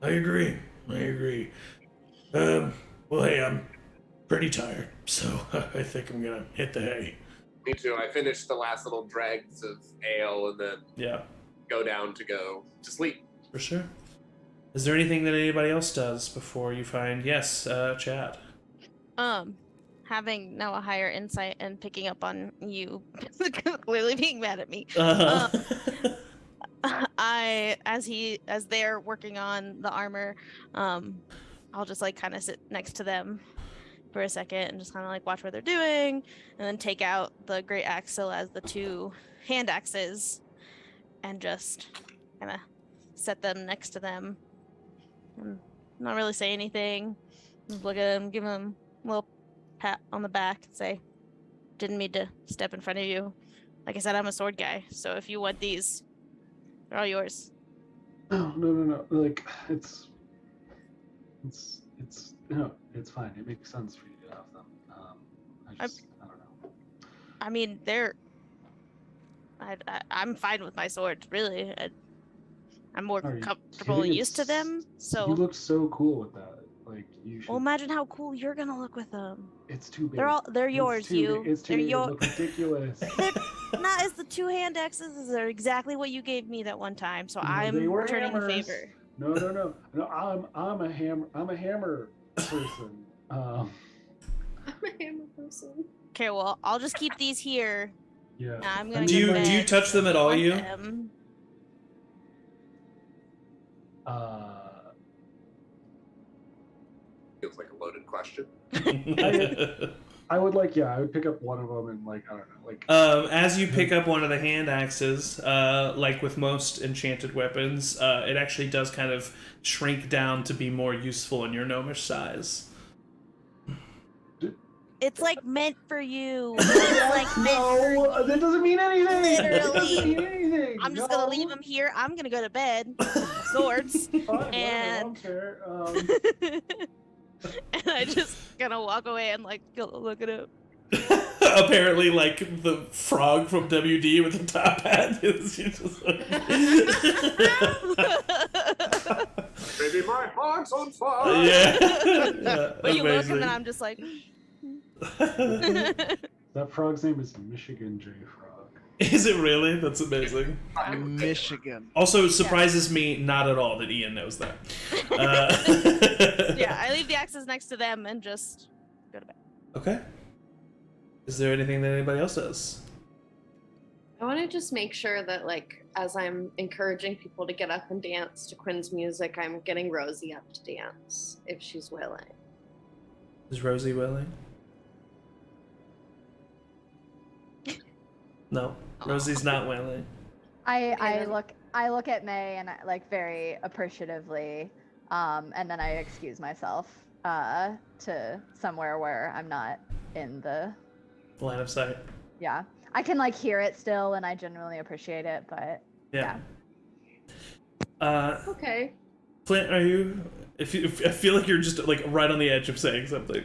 I agree. Well, hey, I'm pretty tired, so I think I'm gonna hit the hay. Me too. I finished the last little dregs of ale and then go down to go to sleep. For sure. Is there anything that anybody else does before you find Chad? Having now a higher insight and picking up on you clearly being mad at me. As they're working on the armor, I'll just like kind of sit next to them for a second and just kind of like watch what they're doing, and then take out the great axe still as the two hand axes and just kind of set them next to them and not really say anything. Just look at them, give them a little pat on the back and say, didn't mean to step in front of you. Like I said, I'm a sword guy, so if you want these, they're all yours. Oh, no. Like, it's fine. It makes sense for you to have them. I don't know. I mean, I'm fine with my swords, really. I'm more comfortable and used to them, so... You look so cool with that. Like, you should... Well, imagine how cool you're gonna look with them. It's too big. They're yours, you. It's too big. They look ridiculous. They're not as the two hand axes. They're exactly what you gave me that one time, so I'm returning the favor. No. I'm a hammer person. I'm a hammer person. Okay, well, I'll just keep these here. Yeah. I'm gonna do you touch them at all, you? Feels like a loaded question. I would pick up one of them and like, I don't know, like. As you pick up one of the hand axes, like with most enchanted weapons, it actually does kind of shrink down to be more useful in your gnomish size. It's like meant for you. It's like meant for you. That doesn't mean anything. Literally. That doesn't mean anything. I'm just gonna leave them here. I'm gonna go to bed. Swords. Fine, and and I just gonna walk away and like go look it up. Apparently, like the frog from WD with the top hat is just like... Baby, my heart's on fire. Yeah. But you look and then I'm just like. That frog's name is Michigan J Frog. Is it really? That's amazing. Michigan. Also, it surprises me not at all that Ian knows that. Yeah, I leave the axes next to them and just go to bed. Okay. Is there anything that anybody else does? I want to just make sure that, like, as I'm encouraging people to get up and dance to Quinn's music, I'm getting Rosie up to dance, if she's willing. Is Rosie willing? No, Rosie's not willing. I look at May and I, like, very appreciatively, and then I excuse myself to somewhere where I'm not in the line of sight. Yeah, I can like hear it still, and I genuinely appreciate it. But yeah. Okay. Flint, are you? I feel like you're just like right on the edge of saying something.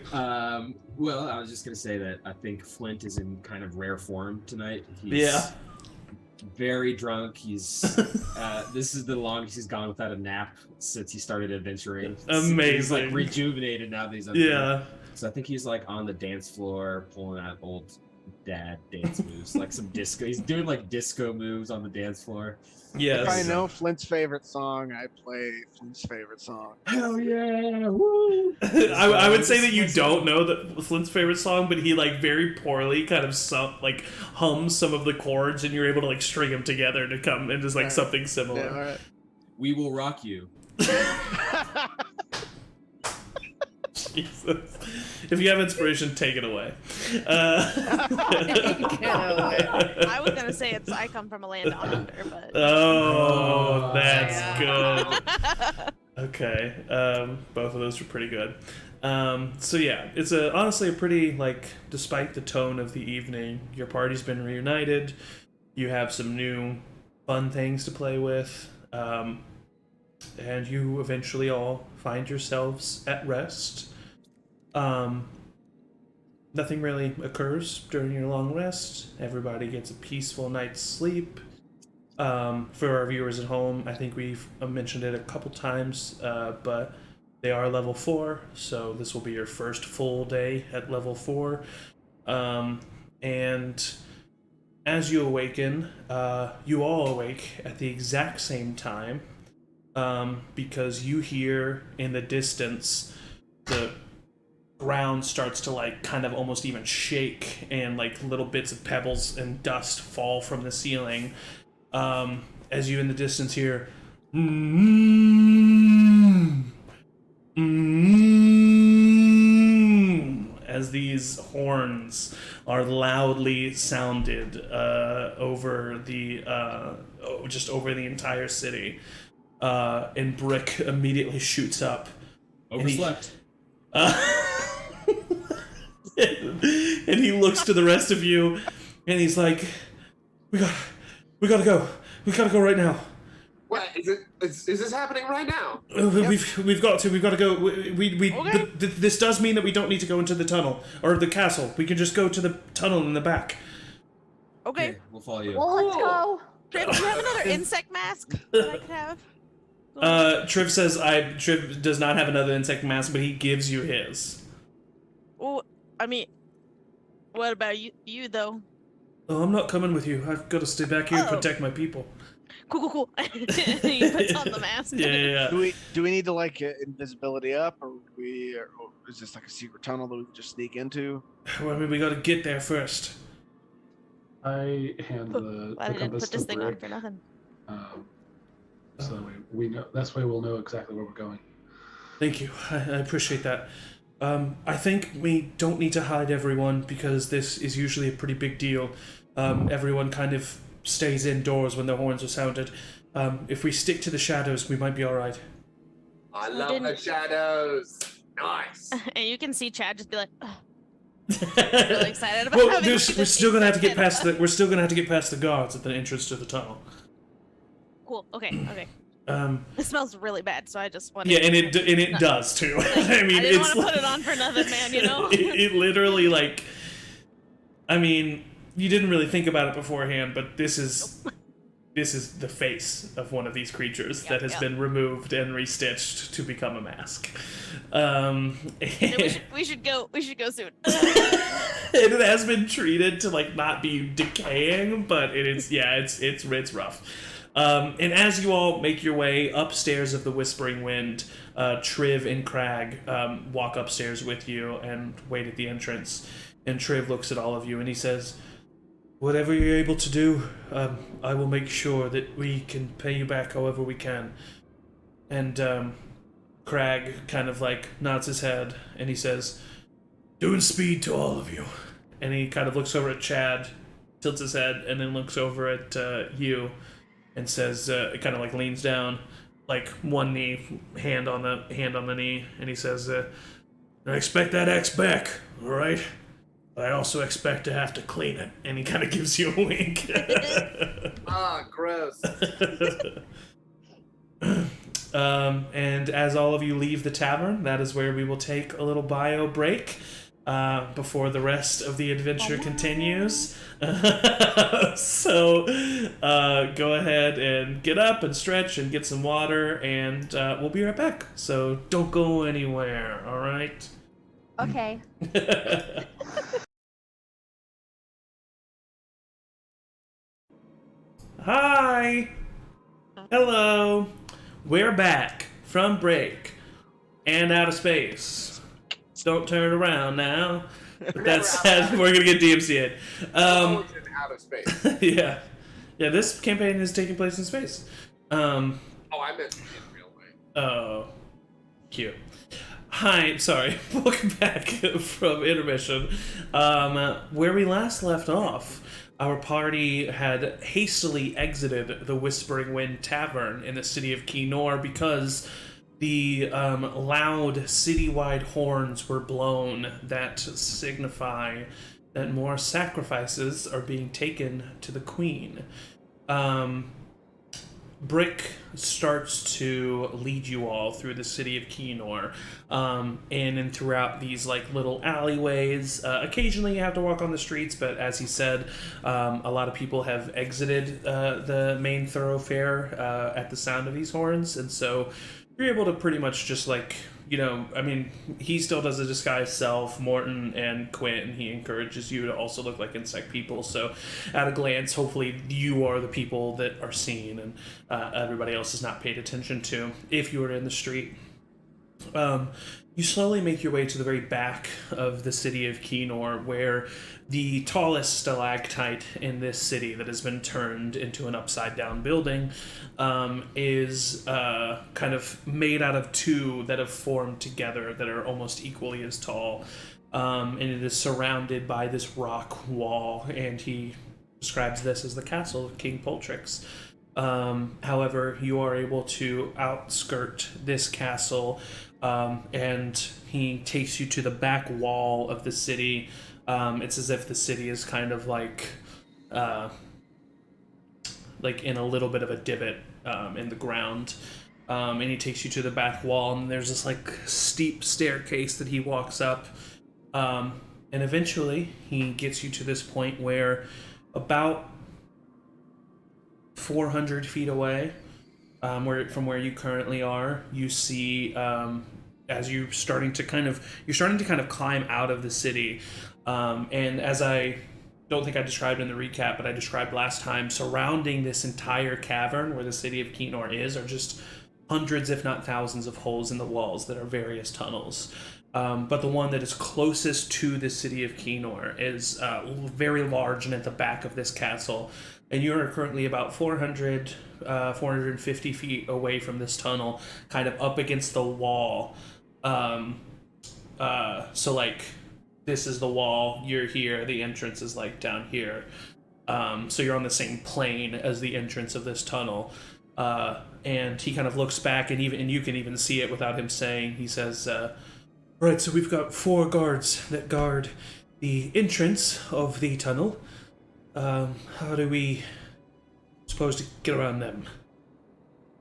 Well, I was just gonna say that I think Flint is in kind of rare form tonight. He's Yeah. very drunk. He's this is the longest he's gone without a nap since he started adventuring. Amazing. He's like rejuvenated now that he's up there. So I think he's like on the dance floor pulling out old dad dance moves, like some disco. He's doing like disco moves on the dance floor. Yes. If I know Flint's favorite song, I play Flint's favorite song. Hell yeah! Woo! I would say that you don't know Flint's favorite song, but he like very poorly kind of hums some of the chords, and you're able to like string them together to come into like something similar. Yeah, all right. We will rock you. Jesus. If you have inspiration, take it away. I was gonna say I come from a land down under, but oh, that's good. Okay, both of those are pretty good. So yeah, it's honestly a pretty, like, despite the tone of the evening, your party's been reunited. You have some new fun things to play with, and you eventually all find yourselves at rest. Nothing really occurs during your long rest. Everybody gets a peaceful night's sleep. For our viewers at home, I think we've mentioned it a couple times, but they are level 4, so this will be your first full day at level 4. And as you awaken, you all awake at the exact same time, because you hear in the distance the ground starts to like kind of almost even shake, and like little bits of pebbles and dust fall from the ceiling, as you in the distance hear as these horns are loudly sounded over the just over the entire city, and Brick immediately shoots up. Overslept. And he looks to the rest of you, and he's like, "We gotta go. We gotta go right now." What is it? Is this happening right now? We've got to go. Okay. This does mean that we don't need to go into the tunnel or the castle. We can just go to the tunnel in the back. okay. We'll follow you. Well, let's go. Triv, do you have another insect mask that I could have? Triv says Triv does not have another insect mask, but he gives you his. Well, I mean, what about you though? Oh, I'm not coming with you. I've got to stay back here and Oh. protect my people. Cool. He puts on the mask. Yeah. Do we need to like invisibility up, or is this like a secret tunnel that we can just sneak into? Well, I mean, we got to get there first. I hand the I didn't compass put to this thing on Brick, for nothing. so that way we know. That's way we'll know exactly where we're going. Thank you. I appreciate that. I think we don't need to hide everyone, because this is usually a pretty big deal. Everyone kind of stays indoors when the horns are sounded. If we stick to the shadows, we might be all right. I love the shadows. Nice. And you can see Chad just be like, ugh. Really excited about Well, having we're this still gonna have to get insect past the. We're still gonna have to get past the guards at the entrance to the tunnel. Cool. Okay. It smells really bad, so I just want. Yeah, and it does too. I mean, I didn't it's want to put it on for nothing, man. You know. it literally, like, I mean, you didn't really think about it beforehand, but this is the face of one of these creatures that has been removed and restitched to become a mask. And we should go soon. It has been treated to like not be decaying, but it's rough. And as you all make your way upstairs of the Whispering Wind, Triv and Crag walk upstairs with you and wait at the entrance. And Triv looks at all of you and he says, "Whatever you're able to do, I will make sure that we can pay you back however we can." And Crag kind of like nods his head and he says, "Doing speed to all of you." And he kind of looks over at Chad, tilts his head, and then looks over at you and says, it kind of like leans down, like one knee, hand on the knee, and he says, "I expect that axe back, all right? But I also expect to have to clean it." And he kind of gives you a wink. Gross. And as all of you leave the tavern, that is where we will take a little bio break. before the rest of the adventure continues. So go ahead and get up and stretch and get some water, and we'll be right back. So don't go anywhere, all right? Okay. Hi! Hello! We're back from break and out of space. Don't turn around now. With that said, we're gonna get DMCA'd. Out of space. Yeah. Yeah, this campaign is taking place in space. Oh, I meant in real life. Oh. Cute. Hi, sorry. Welcome back from intermission. Where we last left off, our party had hastily exited the Whispering Wind Tavern in the city of Keynoor because the loud citywide horns were blown that signify that more sacrifices are being taken to the Queen. Brick starts to lead you all through the city of Keynoor, and throughout these like little alleyways. Occasionally you have to walk on the streets, but as he said, a lot of people have exited the main thoroughfare at the sound of these horns, and so you're able to pretty much just like, you know, I mean, he still does a disguised self, Morton and Cuinn, he encourages you to also look like insect people, so at a glance, hopefully you are the people that are seen and everybody else is not paid attention to if you were in the street. You slowly make your way to the very back of the city of Keynoor, where the tallest stalactite in this city that has been turned into an upside-down building is kind of made out of two that have formed together that are almost equally as tall. And it is surrounded by this rock wall, and he describes this as the castle of King Poltrix. However, you are able to outskirt this castle, and he takes you to the back wall of the city. It's as if the city is kind of like in a little bit of a divot in the ground. And he takes you to the back wall, and there's this like steep staircase that he walks up. And eventually he gets you to this point where about 400 feet away, from where you currently are, you see, as you're starting to kind of climb out of the city, and as I don't think I described in the recap, but I described last time, surrounding this entire cavern where the city of Keynoor is are just hundreds, if not thousands, of holes in the walls that are various tunnels. But the one that is closest to the city of Keynoor is very large and at the back of this castle. And you are currently about 450 feet away from this tunnel, kind of up against the wall. So like, this is the wall, you're here, the entrance is like down here. So you're on the same plane as the entrance of this tunnel. And he kind of looks back, and you can even see it without him saying. He says, right, so we've got 4 guards that guard the entrance of the tunnel. How do we suppose to get around them?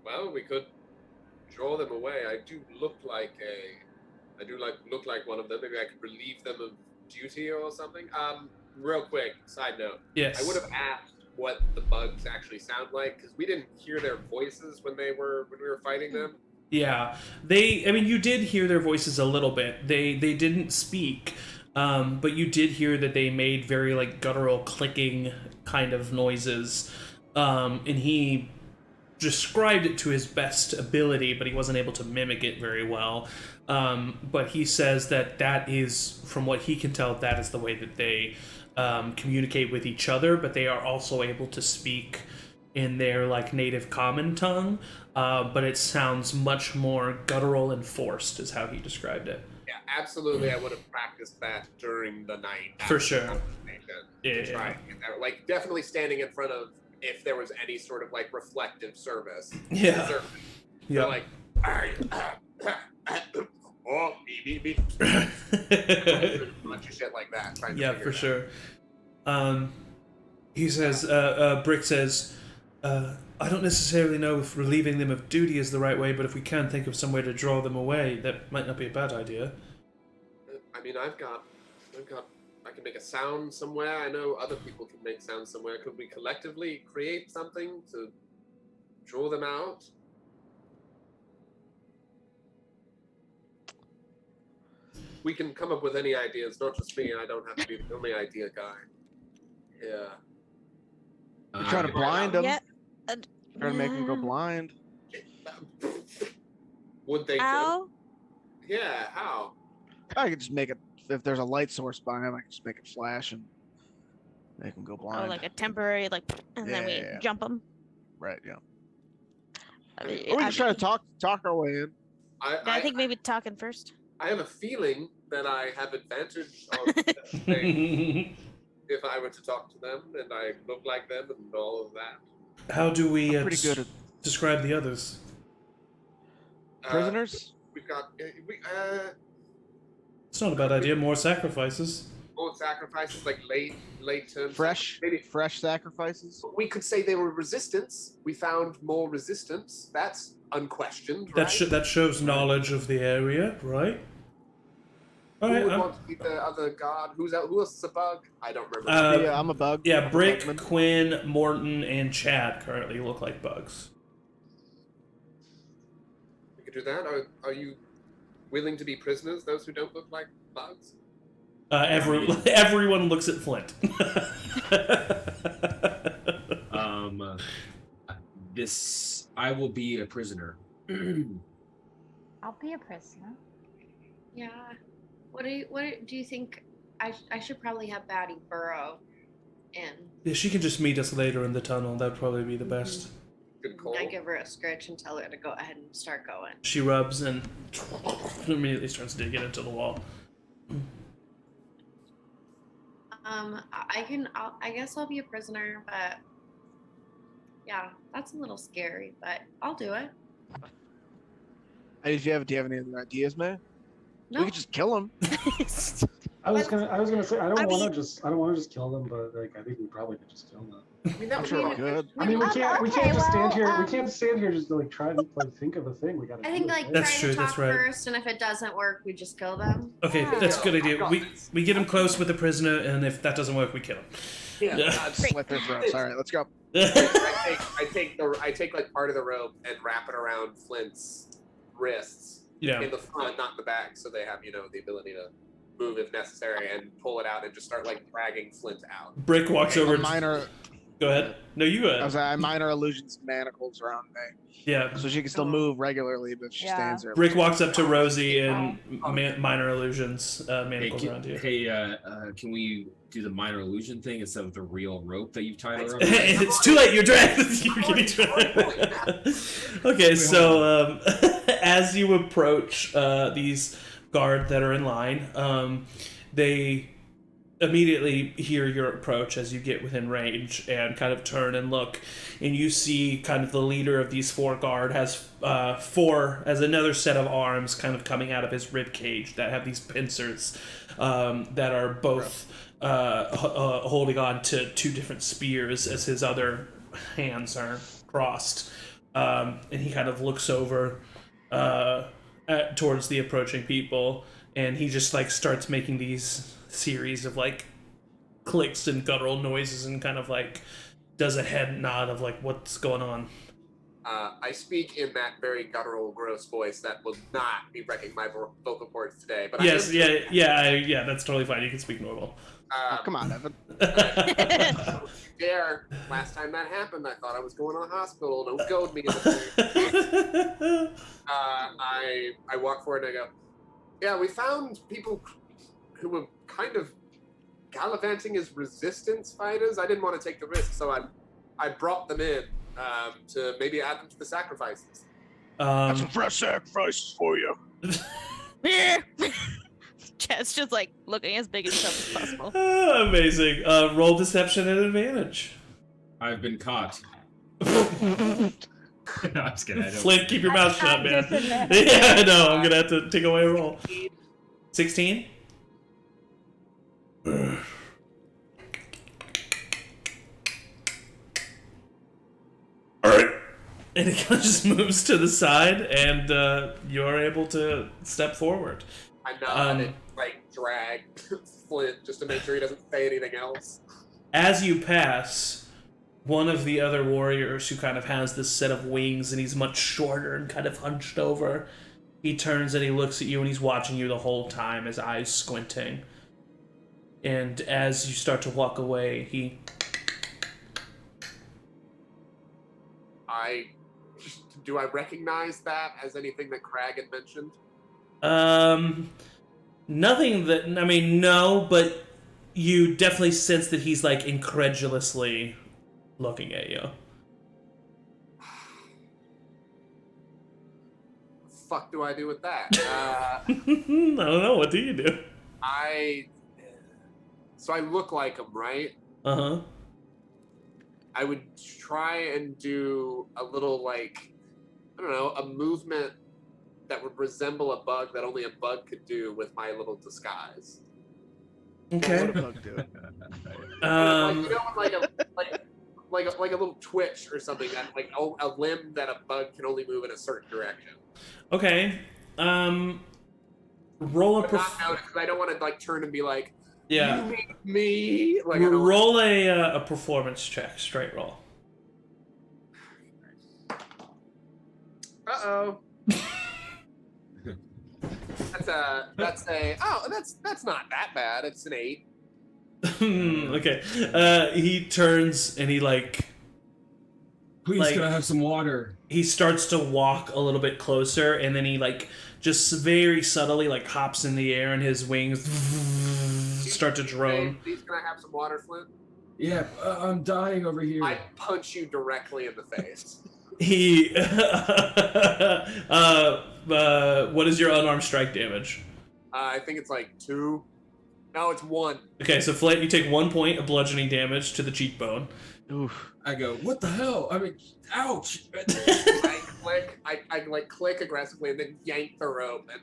Well, we could draw them away. I do look like one of them. Maybe I could relieve them of duty or something. Real quick, side note. Yes. I would have asked what the bugs actually sound like, because we didn't hear their voices when we were fighting them. Yeah, you did hear their voices a little bit. They didn't speak, but you did hear that they made very like guttural clicking kind of noises, and he described it to his best ability, but he wasn't able to mimic it very well. But he says that is, from what he can tell, that is the way that they communicate with each other, but they are also able to speak in their like native common tongue, but it sounds much more guttural and forced, is how he described it. Yeah, absolutely. I would have practiced that during the night. For sure. To try and get that. Like, definitely standing in front of, if there was any sort of like reflective service. Yeah. Yeah. Like, oh, beep. A bunch of shit like that. Yeah, for sure. He says, Brick says, I don't necessarily know if relieving them of duty is the right way, but if we can think of some way to draw them away, that might not be a bad idea. I mean, I've got I can make a sound somewhere. I know other people can make sounds somewhere. Could we collectively create something to draw them out? We can come up with any ideas, not just me. I don't have to be the only idea guy. Yeah. You're trying to blind them. Yeah. Trying to make them go blind. Would they? How? Yeah, how? I could just make it, if there's a light source by him, I can just make it flash and make them go blind. Oh, like a temporary, like, and then we Yeah. jump them. Right, yeah. I mean, Or we just try to talk our way in. I think maybe talking first. I have a feeling that I have advantage of that thing if I were to talk to them and I look like them and all of that. How do we Pretty good at describe the others? prisoners. We've got It's not a bad idea. More sacrifices. old sacrifices, like late term. Fresh, Maybe fresh sacrifices. we could say they were resistance. We found more resistance. That's unquestioned, right? That shows knowledge of the area, right? All Who right. would want to be the other god? Who else is a bug? I don't remember. Yeah, I'm a bug. Yeah, I'm a Brick, bugman. Cuinn, Morton, and Chad currently look like bugs. We could do that. Are you willing to be prisoners? Those who don't look like bugs? Everyone looks at Flint. I will be a prisoner. I'll be a prisoner. Yeah. What do you think? I should probably have Batty burrow in. Yeah, she can just meet us later in the tunnel. That'd probably be the best. Good call. I give her a scratch and tell her to go ahead and start going. She rubs and immediately starts digging into the wall. I guess I'll be a prisoner, but yeah, that's a little scary, but I'll do it. Hey, do you have any other ideas, man? No. We could just kill him. I was gonna say I don't mean- want to just kill them, but like I think we probably could just kill them. I mean, that I'm would sure be we could. I mean, we can't okay, just stand well, here. We can't stand here just to like try to like think of a thing. We gotta. I think like That's try true, to talk that's right. first, and if it doesn't work, we just kill them. Okay, Yeah. that's a good idea. got We this. get him close with the prisoner, and if that doesn't work, we kill him. Yeah. Yeah. I'd slit their throats. All right, let's go. I take like part of the rope and wrap it around Flint's wrists Yeah. in the front, not in the back, so they have the ability to move if necessary and pull it out and just start like dragging Flint out. Brick walks over. Go ahead. No, you go ahead. I minor illusions manacles around me, Yeah. so she can still move regularly, but if she Yeah. stands there. Brick walks up to Rosie and minor illusions manacles around you. Can we do the minor illusion thing instead of the real rope that you've tied around? It's too late. You're dragged. You're getting dragged. Okay, so as you approach these guards that are in line, they immediately hear your approach as you get within range and kind of turn and look, and you see kind of the leader of these four guard has another set of arms kind of coming out of his rib cage that have these pincers that are both holding on to two different spears as his other hands are crossed, and he kind of looks over towards the approaching people, and he just like starts making these series of like clicks and guttural noises and kind of like does a head nod of like what's going on. I speak in that very guttural, gross voice that will not be wrecking my vocal cords today. But Yes, yeah, that's totally fine. You can speak normal. Oh, come on, Evan. There, last time that happened, I thought I was going to the hospital. Don't goad me. I walk forward and I go, yeah, we found people who were kind of gallivanting as resistance fighters. I didn't want to take the risk, so I brought them in to maybe add them to the sacrifices. Have some fresh sacrifices for you. Chad's just like looking as big and tough as possible. Amazing. Roll deception at advantage. I've been caught. No, I'm just kidding. I don't. Flint, keep your mouth shut, man. Disadvantage. Yeah, no, I'm gonna have to take away a roll. 16? Alright. And it kind of just moves to the side, and you're able to step forward. I nod and like drag Flint just to make sure he doesn't say anything else. As you pass, one of the other warriors who kind of has this set of wings and he's much shorter and kind of hunched over, he turns and he looks at you and he's watching you the whole time, his eyes squinting. And as you start to walk away, he... Do I recognize that as anything that Crag had mentioned? Nothing that... I mean, no, but you definitely sense that he's, like, incredulously looking at you. Fuck do I do with that? I don't know. What do you do? So I look like him, right? Uh-huh. I would try and do a little, like, I don't know, a movement that would resemble a bug that only a bug could do with my little disguise. Okay. What would a bug do? Like a little twitch or something, that like a limb that a bug can only move in a certain direction. Okay. Roll a But not notice, because I don't want to like turn and be like, yeah. You mean me? Like, roll a performance check, straight roll. Uh-oh. That's not that bad. It's an 8. Okay. He turns and he like... Please, can I have some water? He starts to walk a little bit closer and then he like just very subtly like hops in the air and his wings start to drone. Hey, please, can I have some water, Flint? Yeah, I'm dying over here. I punch you directly in the face. He... what is your unarmed strike damage? I think it's like 2. No, it's 1. Okay, so Flint, you take 1 point of bludgeoning damage to the cheekbone. Oof. I go, what the hell? I mean, ouch! I click aggressively and then yank the rope and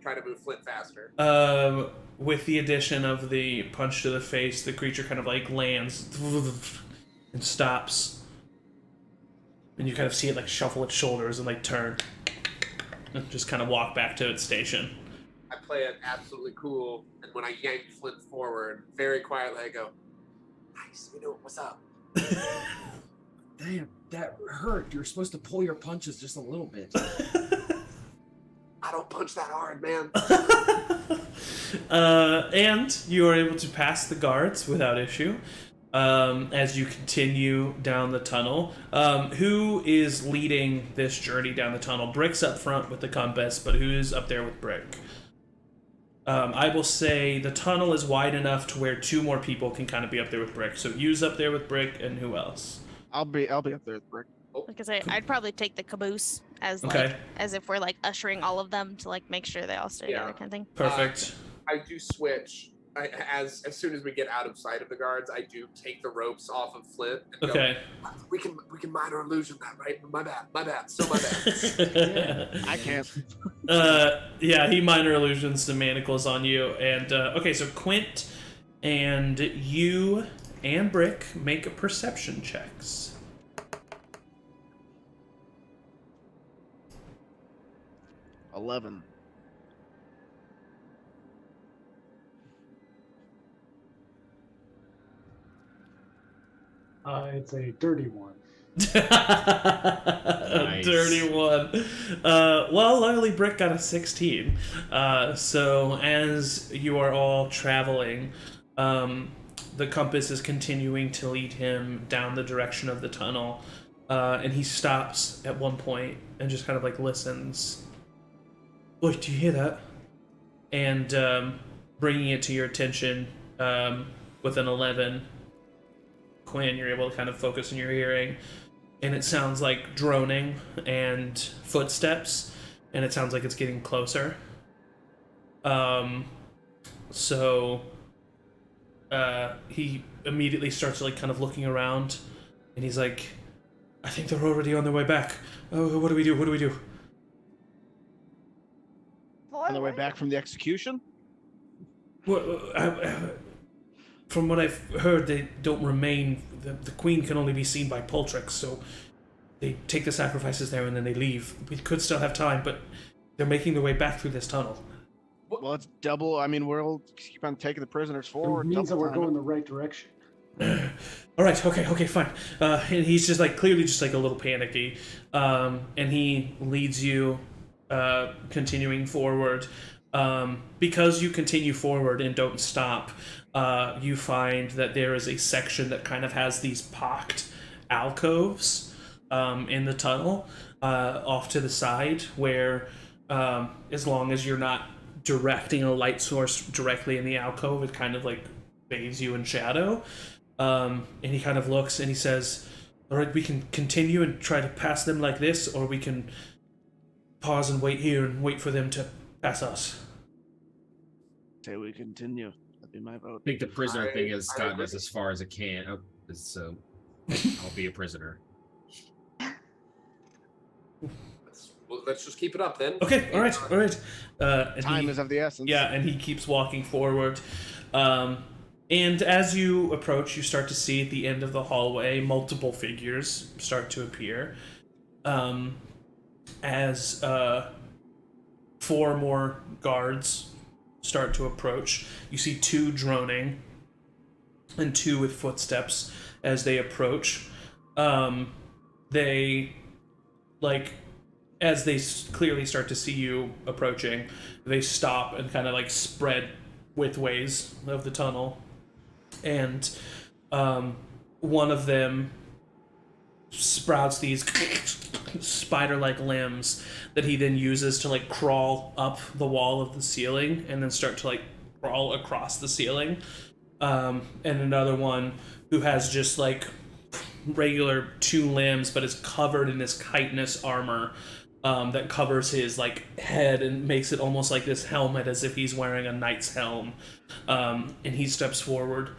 try to move Flint faster. With the addition of the punch to the face, the creature kind of like lands and stops. And you kind of see it like shuffle its shoulders and like turn. And just kind of walk back to its station. I play it absolutely cool, and when I yank Flint forward, very quietly I go, nice, we know what's up. Damn, that hurt. You're supposed to pull your punches just a little bit. I don't punch that hard, man. And you are able to pass the guards without issue. As you continue down the tunnel. Who is leading this journey down the tunnel? Brick's up front with the compass, but who's up there with Brick? I will say the tunnel is wide enough to where 2 more people can kind of be up there with Brick. So you's up there with Brick, and who else? I'll be up there with Brick. Like I say, I'd probably take the caboose as like Okay. as if we're like ushering all of them to like make sure they all stay together, kind of thing. Perfect. I do switch. As soon as we get out of sight of the guards, I do take the ropes off of Flint and Okay. go, we can minor illusion that, right? My bad, so my bad. Yeah, I can't. Yeah, he minor illusions the manacles on you. And, okay, so Quint and you and Brick make a perception checks. $11. It's a dirty one. Nice. Dirty one. Well, luckily Brick got a 16. So as you are all traveling, the compass is continuing to lead him down the direction of the tunnel, and he stops at one point and just kind of like listens. Wait, do you hear that? And bringing it to your attention with an 11. Quinn, you're able to kind of focus on your hearing, and it sounds like droning and footsteps, and it sounds like it's getting closer. So he immediately starts like kind of looking around, and he's like, I think they're already on their way back. Oh, what do we do? What do we do? On their way back from the execution? From what I've heard, they don't remain. The queen can only be seen by Poltrix, so they take the sacrifices there and then they leave. We could still have time, but they're making their way back through this tunnel. Well, it's double. I mean, we'll keep on taking the prisoners It forward. means that double we're time it. going the right direction. All right, okay, fine. And he's just like clearly just like a little panicky, and he leads you, continuing forward. Because you continue forward and don't stop, you find that there is a section that kind of has these pocked alcoves in the tunnel off to the side, where as long as you're not directing a light source directly in the alcove, it kind of like bathes you in shadow. And he kind of looks and he says, all right, we can continue and try to pass them like this, or we can pause and wait here and wait for them to pass us. Say we continue. That'd be my vote. I think the prisoner thing has I gotten agree. us as far as it can. So I'll be a prisoner. Let's just keep it up then. Okay, all right. And Time is of the essence. Yeah, and he keeps walking forward. And as you approach, you start to see at the end of the hallway multiple figures start to appear. As 4 more guards start to approach. You see 2 droning and 2 with footsteps as they approach. They, like, as they clearly start to see you approaching, they stop and kind of like spread widthways of the tunnel. And one of them sprouts these spider-like limbs that he then uses to like crawl up the wall of the ceiling and then start to like crawl across the ceiling. And another one who has just like regular 2 limbs but is covered in this chitinous armor that covers his like head and makes it almost like this helmet, as if he's wearing a knight's helm. And he steps forward.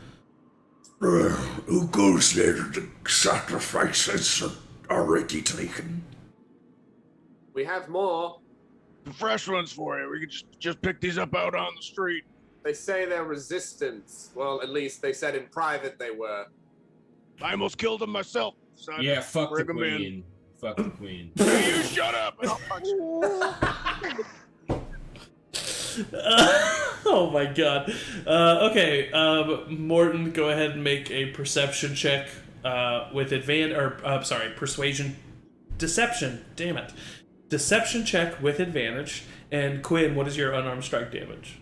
Who goes there? The sacrifices are already taken. We have more. Fresh ones for you. We could just pick these up out on the street. They say they're resistance. Well, at least they said in private they were. I almost killed them myself. Son. Yeah, fuck the Bring 'em in. queen. Fuck the queen. Hey, you shut up! And I'll punch you. Oh my god. Okay, Morton, go ahead and make a perception check with persuasion. Deception, damn it. Deception check with advantage. And Cuinn, what is your unarmed strike damage?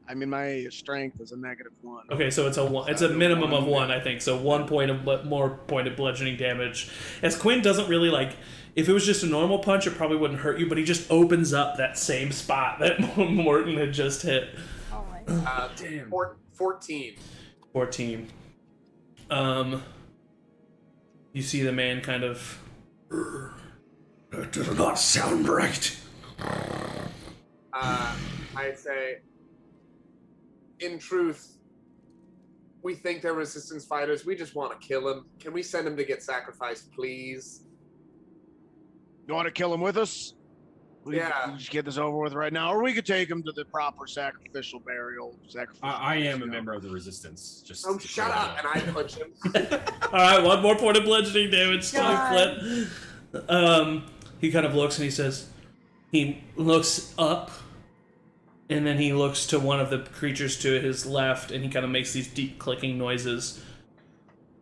I mean, my strength is a -1. Okay, so it's a one. It's a minimum of 1, I think. So 1 point of more point of bludgeoning damage. As Cuinn doesn't really like. If it was just a normal punch, it probably wouldn't hurt you. But he just opens up that same spot that Morton had just hit. Oh my god. Damn. 14. 14. You see the man kind of. That does not sound right. I say, in truth, we think they're resistance fighters. We just want to kill them. Can we send them to get sacrificed, please? You want to kill them with us? We Yeah. can just get this over with right now, or we could take them to the proper sacrificial burial. I am a member of the resistance. Just Oh, to shut clear up! that And I punch him. Alright, 1 more point of bludgeoning damage to God. Flint. He kind of looks and he says, he looks up, and then he looks to one of the creatures to his left, and he kind of makes these deep clicking noises.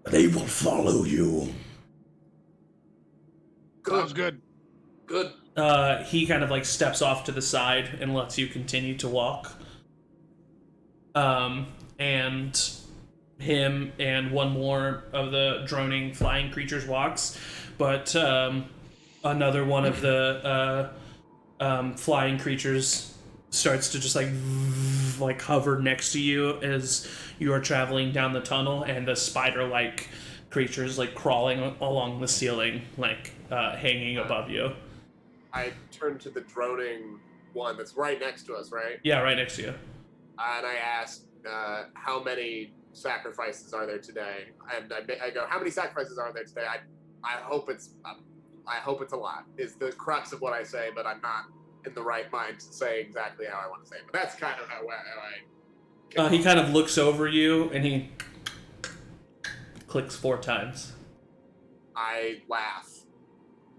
They will follow you. Sounds good. Good. He kind of like steps off to the side and lets you continue to walk. And him and 1 more of the droning flying creatures walks, but another one of the flying creatures starts to just like hover next to you as you are traveling down the tunnel, and the spider-like creatures like crawling along the ceiling, like hanging above you. I turn to the droning one that's right next to us, right? Yeah, right next to you. And I ask, how many sacrifices are there today? And I go, how many sacrifices are there today? I hope it's a lot. Is the crux of what I say, but I'm not in the right mind to say exactly how I want to say it. But that's kind of how I. He kind of looks over you and he clicks 4 times. I laugh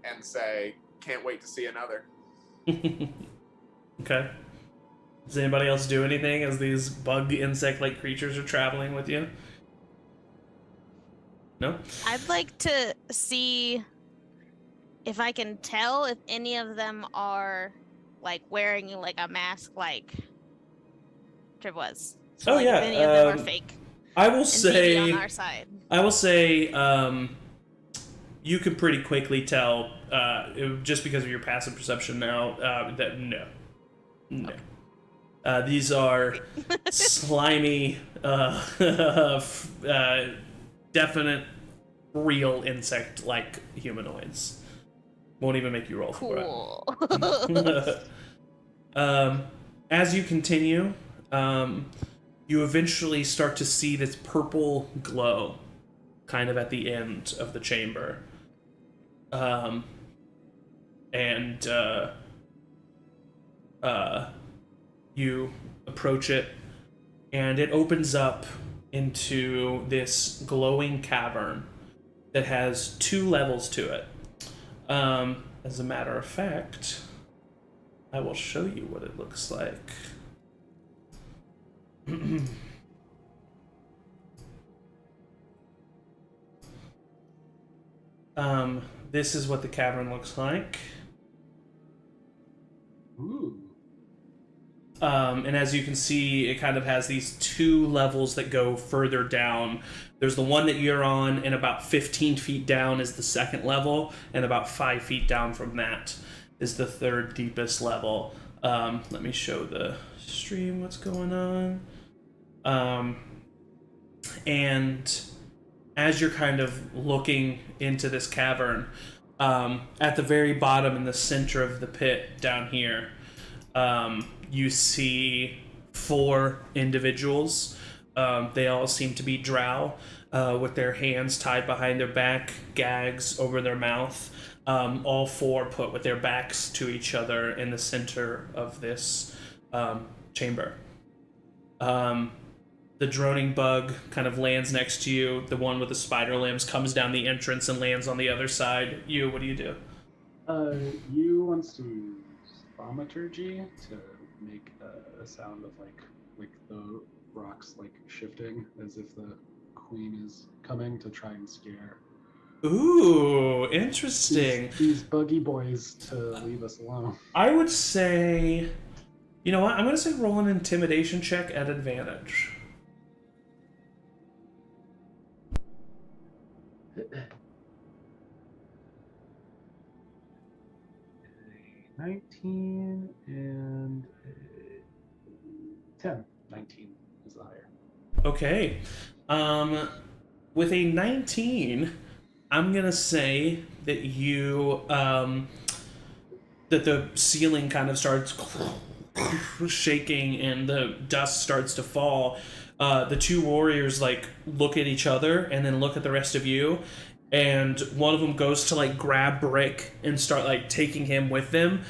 and say, can't wait to see another. Okay. Does anybody else do anything as these bug insect-like creatures are traveling with you? No? I'd like to see if I can tell if any of them are like wearing like a mask like Triv was. So, Oh, like, yeah, if any of them are fake. I will And say maybe on our side. You can pretty quickly tell, just because of your passive perception now, that no. Okay. These are slimy, definite, real insect-like humanoids. Won't even make you roll for it. As you continue, you eventually start to see this purple glow kind of at the end of the chamber. You approach it, and it opens up into this glowing cavern that has 2 levels to it. As a matter of fact, I will show you what it looks like. This is what the cavern looks like. Ooh. And as you can see, it kind of has these 2 levels that go further down. There's the one that you're on, and about 15 feet down is the second level, and about 5 feet down from that is the 3rd deepest level. Let me show the stream what's going on. And as you're kind of looking into this cavern, at the very bottom in the center of the pit down here, you see 4 individuals. They all seem to be drow, with their hands tied behind their back, gags over their mouth. All 4 put with their backs to each other in the center of this chamber. The droning bug kind of lands next to you. The one with the spider limbs comes down the entrance and lands on the other side. What do you do? You wants to use thaumaturgy to make a sound of like the rocks like shifting as if the queen is coming to try and scare Ooh, interesting. these buggy boys to leave us alone. I would say, you know what? I'm going to say roll an intimidation check at advantage. 19 and 10. 19 is the higher. Okay. With a 19, I'm going to say that you, that the ceiling kind of starts shaking and the dust starts to fall. The 2 warriors, like, look at each other and then look at the rest of you. And one of them goes to, like, grab Brick and start, like, taking him with them.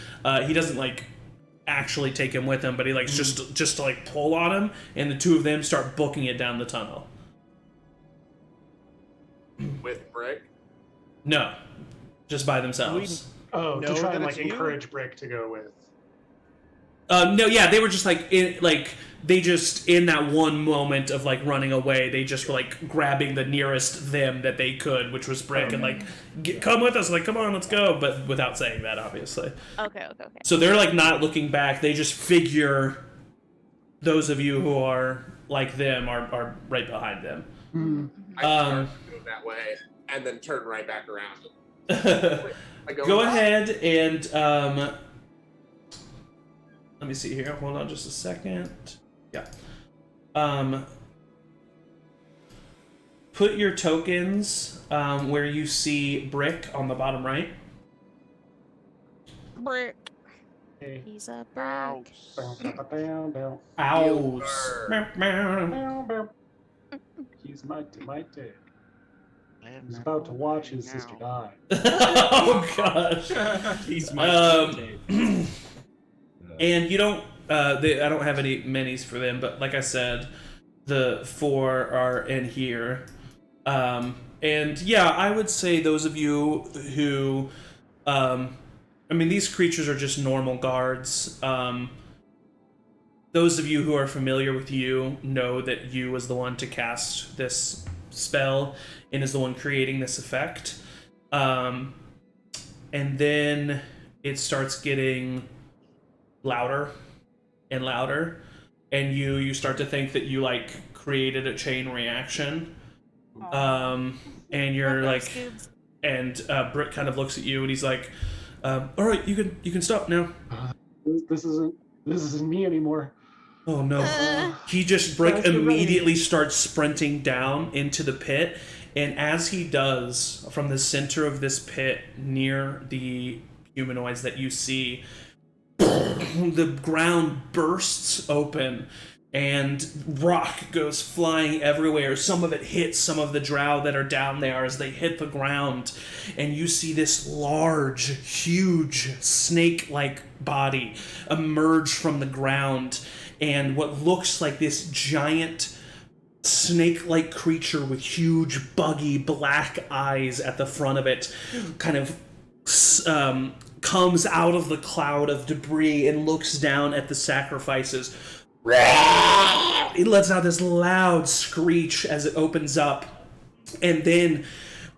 He doesn't, like, actually take him with him, but he, like, just to, like, pull on him. And the 2 of them start booking it down the tunnel. With Brick? No. Just by themselves. Oh, to know try that and it's like you? encourage Brick to go with. No, yeah, they were just they just, in that one moment of like running away, they just were like grabbing the nearest them that they could, which was Brick, and like, come with us, like, come on, let's go, but without saying that, obviously. Okay. So they're like not looking back, they just figure those of you who are like them are right behind them. Mm-hmm. I start going that way and then turn right back around. Go ahead and let me see here. Hold on just a second. Yeah. Put your tokens where you see Brick on the bottom right. Brick. Okay. He's a brick. Owls. He's mighty. He's about to watch his sister die. Oh gosh. He's my And you don't. I don't have any minis for them, but like I said, the 4 are in here. And yeah, I would say those of you who, I mean, these creatures are just normal guards. those of you who are familiar with you know that you was the one to cast this spell and is the one creating this effect. And then it starts getting louder and louder, and you start to think that you like created a chain reaction. And you're like, and Britt kind of looks at you and he's like, all right, you can stop now. This isn't me anymore. Oh no. Brick immediately starts sprinting down into the pit, and as he does, from the center of this pit near the humanoids that you see, the ground bursts open and rock goes flying everywhere. Some of it hits some of the drow that are down there as they hit the ground, and you see this large, huge snake-like body emerge from the ground, and what looks like this giant snake-like creature with huge, buggy black eyes at the front of it kind of comes out of the cloud of debris and looks down at the sacrifices. It lets out this loud screech as it opens up, and then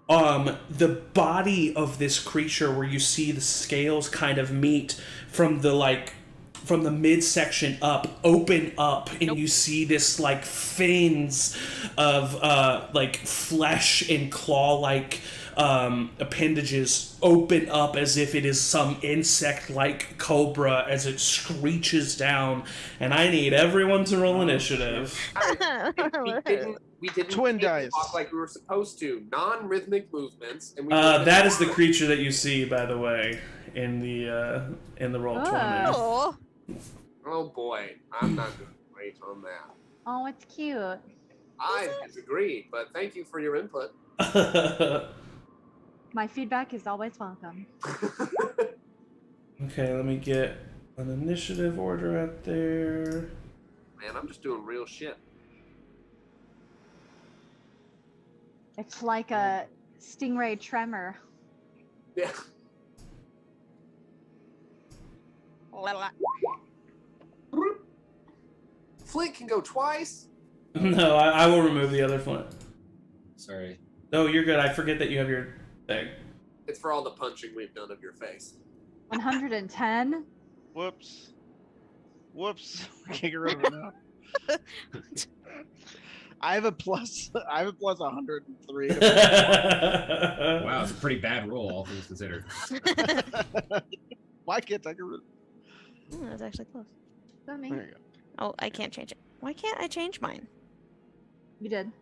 the body of this creature, where you see the scales kind of meet from the midsection up, open up, and you see this like fins of like flesh and claw-like appendages open up as if it is some insect-like cobra as it screeches down. And I need everyone to roll initiative. We didn't Twin dice. walk like we were supposed to. Non-rhythmic movements. And we That is the creature that you see, by the way, in the roll 20. Oh boy, I'm not doing great on that. Oh, it's cute. I disagree, but thank you for your input. My feedback is always welcome. Okay, let me get an initiative order out there. Man, I'm just doing real shit. It's like a stingray tremor. Yeah. Flint can go twice. No, I will remove the other Flint. Sorry. No, you're good. I forget that you have your thing. It's for all the punching we've done of your face. 110? Whoops. I can't get rid of it now. I have a plus 103. Wow, it's a pretty bad roll, all things considered. Why can't I get rid of it? That was actually close. That me? There you go. Oh, I can't change it. Why can't I change mine? You did.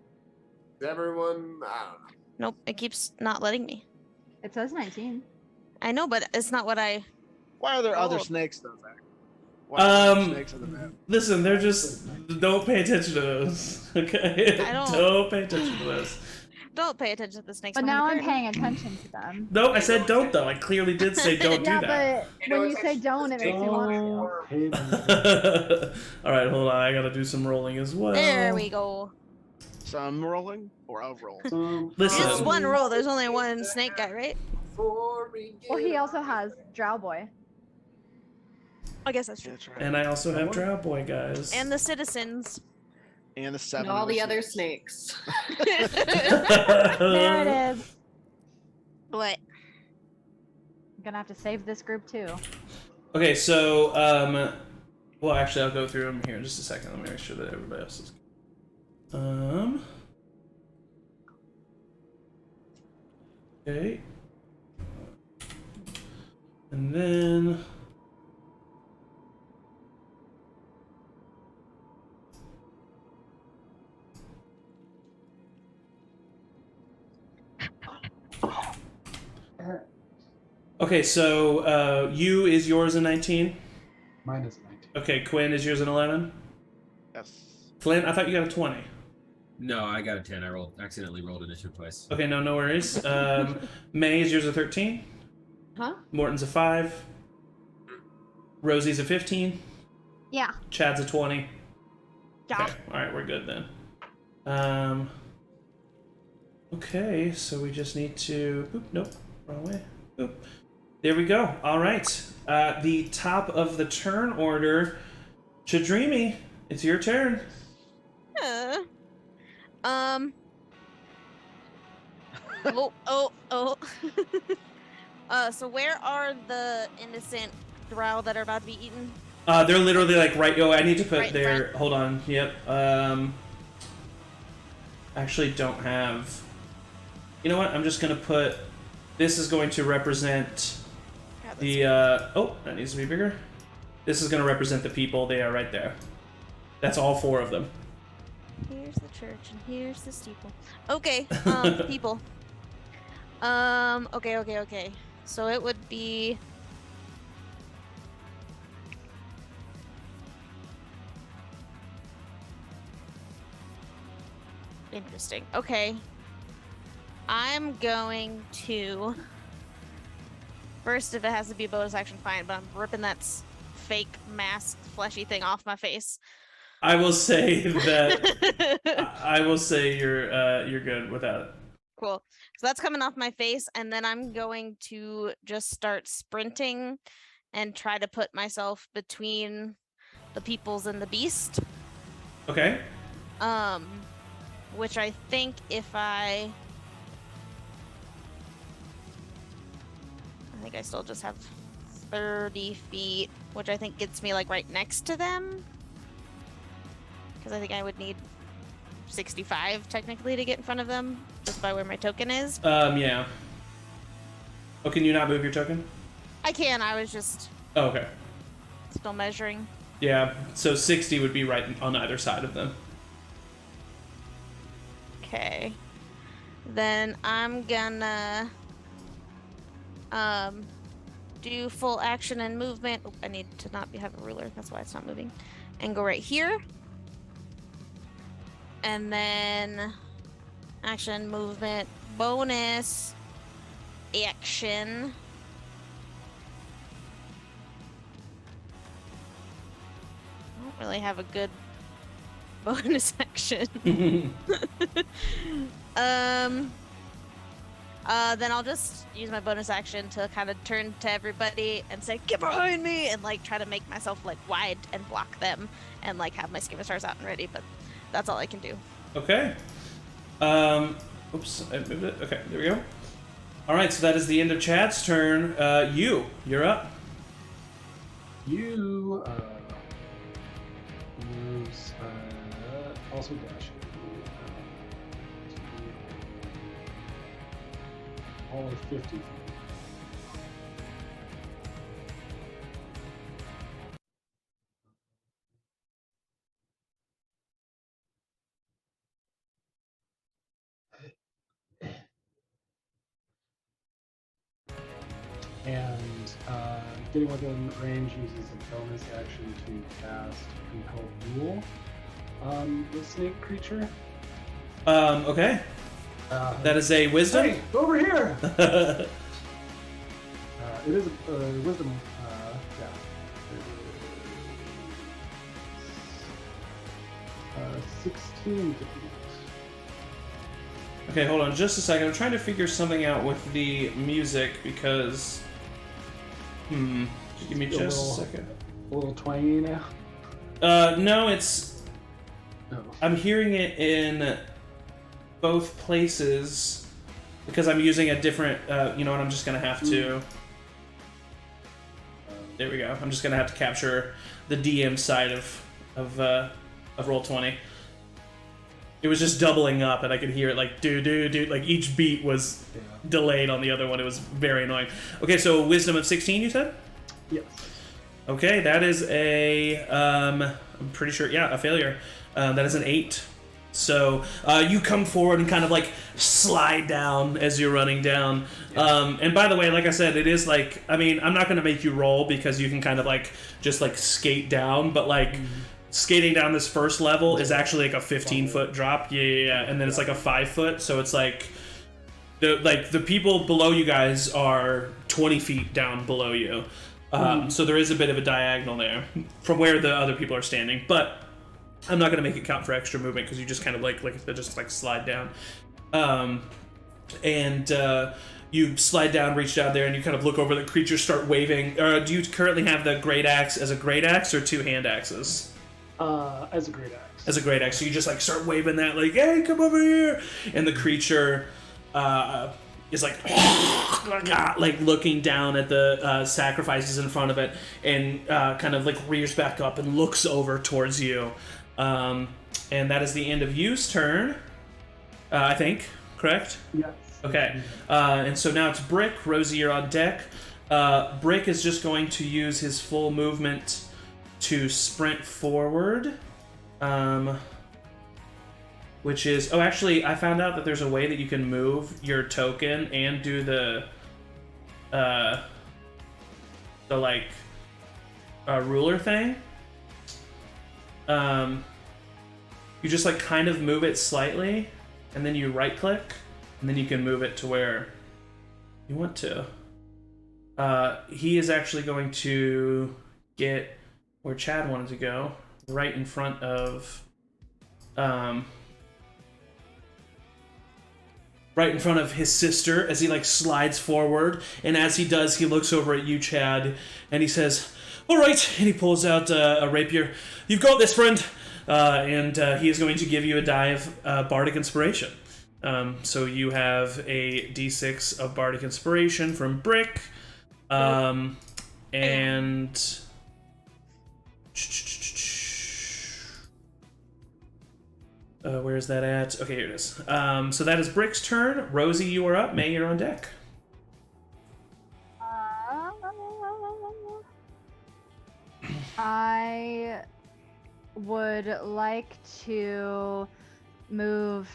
Everyone, I don't know. Nope, it keeps not letting me. It says 19. I know, but it's not what I... Why are there other Oh. snakes though, Zach? Why are there snakes on the map? Listen, they're just... Don't pay attention to those, okay? I don't- Don't pay attention to those. Don't pay attention to the snakes. But behind now the I'm curtain. paying attention to them. No, I said don't, though. I clearly did say don't do Yeah, that. but You know, when you it's say actually don't, it makes me want to. Oh, hey, man. Alright, hold on. I gotta do some rolling as well. There we go. Some rolling or of roll? Listen. It's one roll. There's only one snake guy, right? Well, he also has Drow Boy. I guess that's true. That's right. And I also have Drow Boy, guys. And the citizens. And the And 7. all the other snakes. There it is. What? I'm gonna have to save this group too. Okay, so, well, actually, I'll go through them here in just a second. Let me make sure that everybody else is... Okay. And then... Okay, so, you is yours in 19? Mine is 19. Okay, Quinn is yours in 11? Yes. Flint, I thought you got a 20. No, I got a 10. I accidentally rolled initiative twice. Okay, no worries. May is yours a 13? Huh? Morton's a 5. Rosie's a 15. Yeah. Chad's a 20. Yeah. Okay, alright, we're good then. Okay, so we just need to... Oop, nope, wrong way. Oop. There we go. Alright. The top of the turn order Chadreamy, it's your turn. Oh. So where are the innocent drow that are about to be eaten? They're literally like right. Oh, I need to put Right in their. front? Hold on. Yep. Actually, don't have. You know what? I'm just gonna put. This is going to represent the. Oh, that needs to be bigger. This is gonna represent the people. They are right there. That's all 4 of them. Here's the church and here's the steeple. Okay, people. Okay. So it would be. Interesting. Okay. I'm going to. First, if it has to be a bonus action, fine, but I'm ripping that fake masked fleshy thing off my face. I will say that. I will say you're good without it. Cool. So that's coming off my face, and then I'm going to just start sprinting and try to put myself between the peoples and the beast. Okay. Which I think if I think I still just have 30 feet, which I think gets me like right next to them. Because I think I would need 65 technically to get in front of them, just by where my token is. Yeah. Oh, can you not move your token? I can, I was just Oh, okay. still measuring. Yeah, so 60 would be right on either side of them. Okay. Then I'm gonna do full action and movement. Oh, I need to not have a ruler, that's why it's not moving. And go right here. And then action, movement, bonus, action. I don't really have a good bonus action. Then I'll just use my bonus action to kind of turn to everybody and say, "Get behind me!" and like try to make myself like wide and block them and like have my scimitars out and ready, but that's all I can do. Okay. Oops, I moved it. Okay, there we go. All right, so that is the end of Chad's turn. You're up. You moves also dashing all of 50 feet. And getting within range uses a bonus action to cast Compel Duel on the snake creature. Okay. That is a wisdom? Hey, over here! It is a wisdom, yeah. 16 to beat. Okay, hold on just a second. I'm trying to figure something out with the music because... Give me just a second. A little twangy now? No, it's... No. I'm hearing it in both places because I'm using a different... you know what, I'm just going to have to... There we go. I'm just going to have to capture the DM side of Roll20. It was just doubling up, and I could hear it like do. Like each beat was delayed on the other one. It was very annoying. Okay, so wisdom of 16, you said? Yes. Okay, that is a I'm pretty sure, a failure. That is an 8. So you come forward and kind of like slide down as you're running down. And by the way, like I said, it is like, I mean, I'm not going to make you roll because you can kind of like just like skate down, but like. Skating down this first level is actually like a 15-foot drop. Yeah. And then it's like a 5-foot. So it's like the people below you guys are 20 feet down below you. So there is a bit of a diagonal there from where the other people are standing. But I'm not going to make it count for extra movement because you just kind of like just like slide down. And you slide down, reach down there, and you kind of look over the creature, start waving. Do you currently have the great axe as a great axe or 2 hand axes? As a great axe. As a great axe. So you just like start waving that, like, hey, come over here. And the creature is like looking down at the sacrifices in front of it and kind of like rears back up and looks over towards you. And that is the end of Yu's turn, I think, correct? Yes. Okay. And so now it's Brick. Rosie, you're on deck. Brick is just going to use his full movement to sprint forward. Which is... Oh, actually, I found out that there's a way that you can move your token and do the ruler thing. You just, like, kind of move it slightly, and then you right-click, and then you can move it to where you want to. He is actually going to get where Chad wanted to go, right in front of... right in front of his sister as he like slides forward, and as he does, he looks over at you, Chad, and he says, "All right," and he pulls out a rapier. "You've got this, friend," and he is going to give you a die of bardic inspiration. So you have a d6 of bardic inspiration from Brick, and where's that at? Okay, here it is. So that is Brick's turn. Rosie, you are up. May, you're on deck. I would like to move.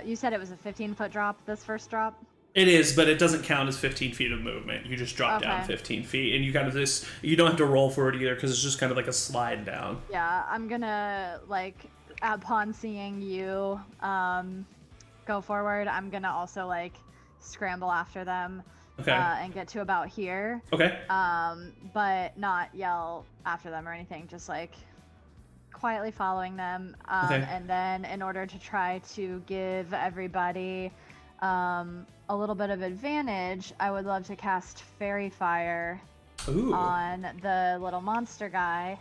You said it was a 15-foot drop, this first drop? It is, but it doesn't count as 15 feet of movement. You just drop down 15 feet, and you kind of just... You don't have to roll for it either, because it's just kind of like a slide down. Yeah, I'm gonna, like... Upon seeing you go forward, I'm gonna also like scramble after them and get to about here. Okay. But not yell after them or anything, just like quietly following them. And then in order to try to give everybody a little bit of advantage, I would love to cast Fairy Fire on the little monster guy.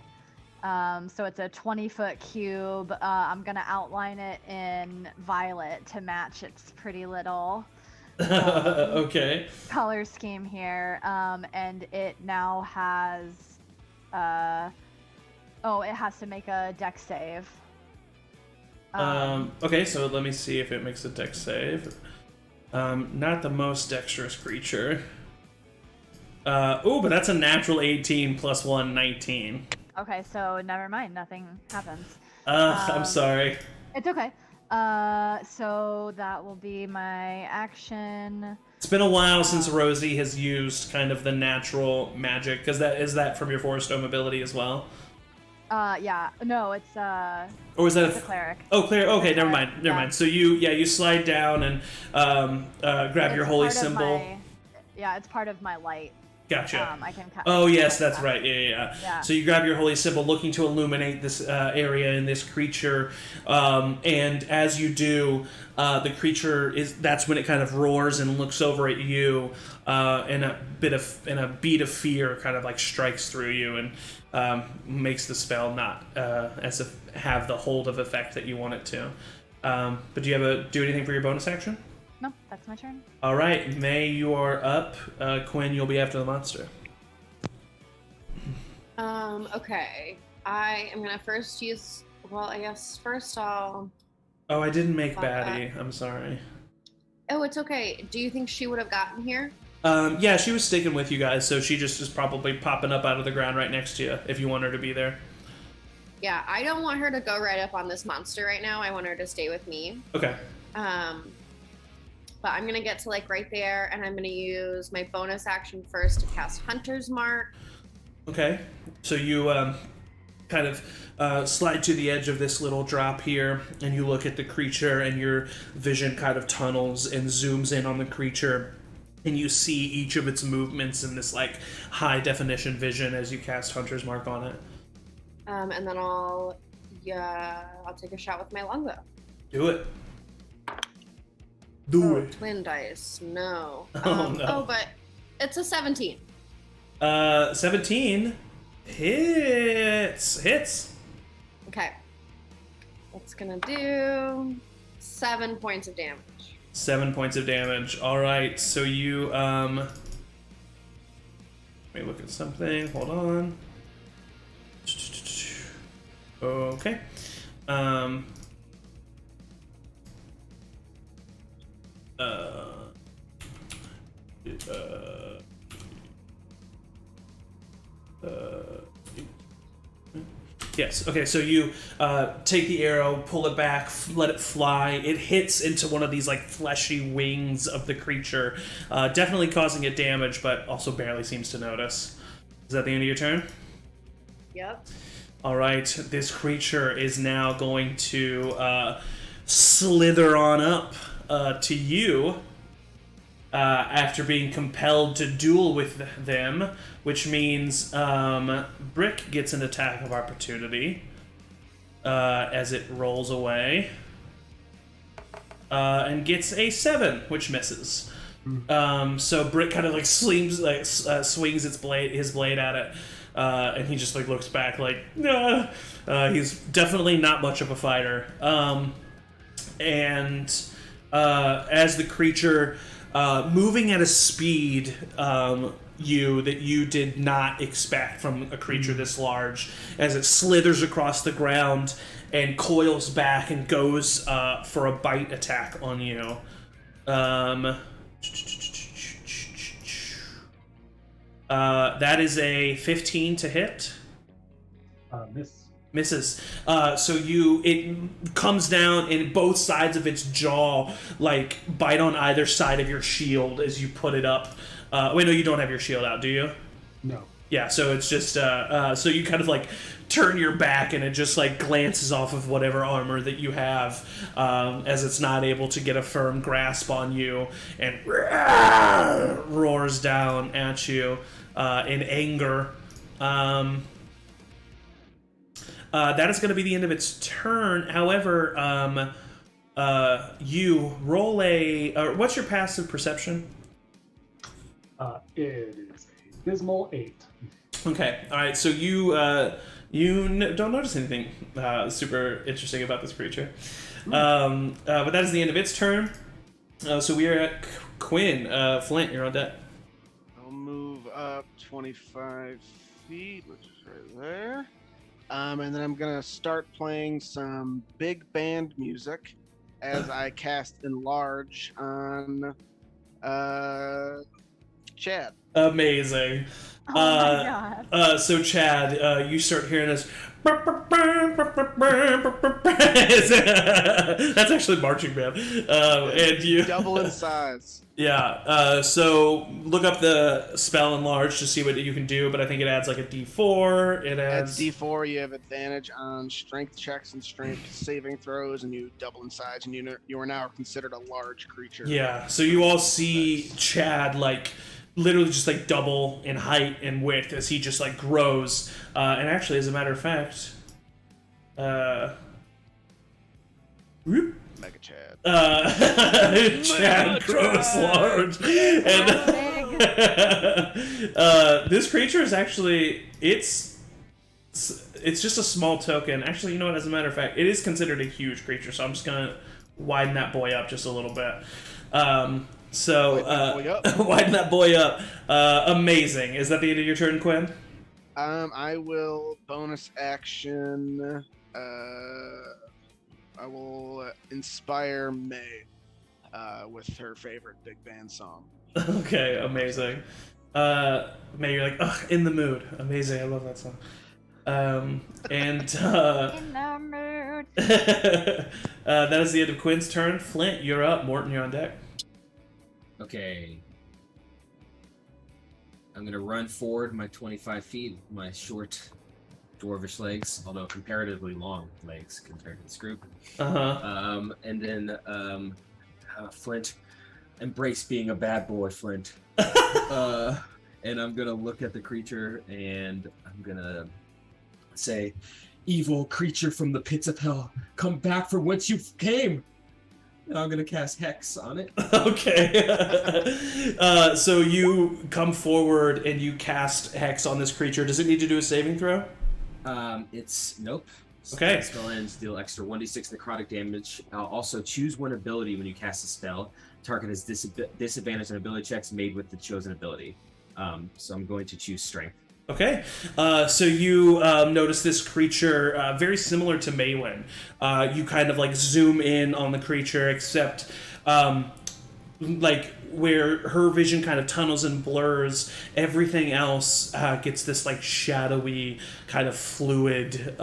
So it's a 20-foot cube. I'm going to outline it in violet to match its pretty little color scheme here. And it now has... it has to make a dex save. Okay, so let me see if it makes a dex save. Not the most dexterous creature. But that's a natural 18 plus 1, 19. Okay, so never mind. Nothing happens. I'm sorry. It's okay. So that will be my action. It's been a while since Rosie has used kind of the natural magic, because is that from your Forest Dome ability as well? Yeah. No, it's or is that a cleric? Oh, cleric. Okay, never mind. So you slide down and grab your holy symbol. It's part of my light. Gotcha. I can oh, yes, that's right. Yeah. So you grab your holy symbol, looking to illuminate this area and this creature, and as you do, the creature that's when it kind of roars and looks over at you, and a beat of fear kind of like strikes through you and makes the spell not have the hold of effect that you want it to. But do you do anything for your bonus action? No, that's my turn. All right, May, you are up. Cuinn, you'll be after the monster. Okay. I am gonna first use. Well, I guess first I'll. Oh, I didn't make baddie. I'm sorry. Oh, it's okay. Do you think she would have gotten here? Yeah, she was sticking with you guys, so she just is probably popping up out of the ground right next to you if you want her to be there. Yeah, I don't want her to go right up on this monster right now. I want her to stay with me. Okay. But I'm gonna get to like right there, and I'm gonna use my bonus action first to cast Hunter's Mark. Okay, so you kind of slide to the edge of this little drop here, and you look at the creature, and your vision kind of tunnels and zooms in on the creature, and you see each of its movements in this like high definition vision as you cast Hunter's Mark on it. And then I'll take a shot with my longbow. Do it. Do it. Twin dice. No. Oh, no. Oh, but it's a 17. 17 hits. Okay. That's gonna do 7 points of damage. 7 points of damage. All right, so you let me look at something. Hold on. Okay. Yes. Okay. So you take the arrow, pull it back, let it fly. It hits into one of these like fleshy wings of the creature, definitely causing it damage, but also barely seems to notice. Is that the end of your turn? Yep. All right. This creature is now going to slither on up to you. After being compelled to duel with them, which means Brick gets an attack of opportunity as it rolls away, and gets a 7, which misses. So Brick kind of like swings his blade at it, and he just like looks back like, nah. He's definitely not much of a fighter. And as the creature moving at a speed that you did not expect from a creature this large, as it slithers across the ground and coils back and goes for a bite attack on you. That is a 15 to hit. Miss. Misses. So it comes down and both sides of its jaw like bite on either side of your shield as you put it up. Wait, no, you don't have your shield out, do you? No. Yeah, so it's just so you kind of like turn your back and it just like glances off of whatever armor that you have, as it's not able to get a firm grasp on you, and roars down at you in anger. That is going to be the end of its turn. However, you roll what's your passive perception? It is a dismal 8. Okay, all right. So you don't notice anything super interesting about this creature, but that is the end of its turn. So we are at Cuinn. Flint, you're on deck. I'll move up 25 feet, which is right there. And then I'm gonna start playing some big band music as I cast Enlarge on Chad. Amazing. Oh my god. So Chad, you start hearing this. That's actually marching band. And you double in size. Yeah. So look up the spell Enlarge to see what you can do, but I think it adds like a D4. It adds D4. You have advantage on strength checks and strength saving throws, and you double in size, and you are now considered a large creature. Yeah. So you all see Chad like literally just like double in height and width as he just like grows. And actually, as a matter of fact, whoop. Mega Chad. Chad grows large, and this creature is actually it's just a small token. Actually, you know what? As a matter of fact, it is considered a huge creature, so I'm just gonna widen that boy up just a little bit. Widen that boy up. Amazing. Is that the end of your turn, Cuinn? I will bonus action. I will inspire May with her favorite big band song. Okay, amazing. May, you're like, ugh, in the mood. Amazing, I love that song. In the mood. That is the end of Quinn's turn. Flint, you're up. Morton, you're on deck. Okay. I'm gonna run forward my 25 feet, my short dwarvish legs, although comparatively long legs compared to this group. And then Flint, embrace being a bad boy, Flint. And I'm gonna look at the creature and I'm gonna say, evil creature from the pits of hell, come back from whence you came. I'm gonna cast Hex on it. Okay. So you come forward and you cast Hex on this creature. Does it need to do a saving throw? It's nope. Okay. Spell ends, deal extra 1d6 necrotic damage. Also, choose one ability when you cast a spell. Target has disadvantage on ability checks made with the chosen ability. So I'm going to choose Strength. Okay, so you notice this creature very similar to Maewyn. You kind of like zoom in on the creature, except like where her vision kind of tunnels and blurs, everything else gets this like shadowy kind of fluid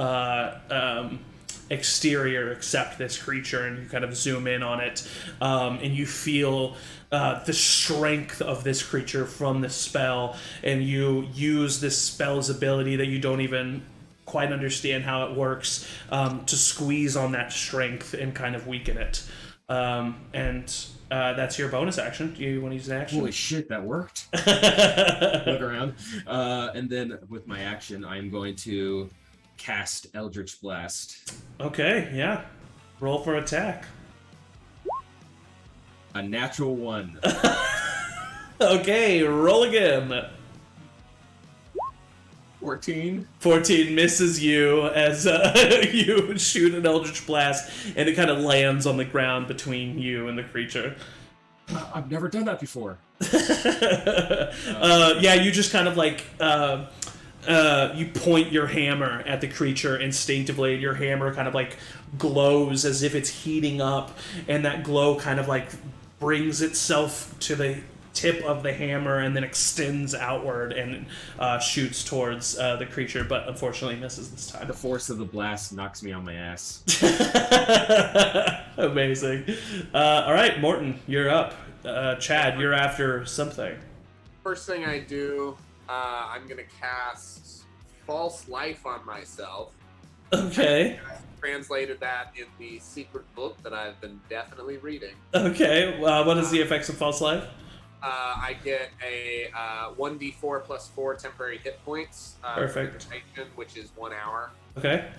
exterior except this creature, and you kind of zoom in on it, and you feel the strength of this creature from the spell, and you use this spell's ability that you don't even quite understand how it works to squeeze on that strength and kind of weaken it. And that's your bonus action. Do you want to use an action? Holy shit, that worked. Look around. And then with my action, I'm going to cast Eldritch Blast. Okay, yeah. Roll for attack. A natural 1. Okay, roll again. 14. 14 misses you as you shoot an Eldritch Blast, and it kind of lands on the ground between you and the creature. I've never done that before. Yeah, you just kind of like you point your hammer at the creature instinctively, and your hammer kind of like glows as if it's heating up, and that glow kind of like brings itself to the tip of the hammer and then extends outward and shoots towards the creature, but unfortunately misses this time. The force of the blast knocks me on my ass. Amazing. All right, Morton, you're up. Chad, you're after something. First thing I do, I'm gonna cast False Life on myself. Okay. I translated that in the secret book that I've been definitely reading. Okay. What is the effects of False Life? I get a 1d4 plus 4 temporary hit points. Perfect. Which is 1 hour. Okay.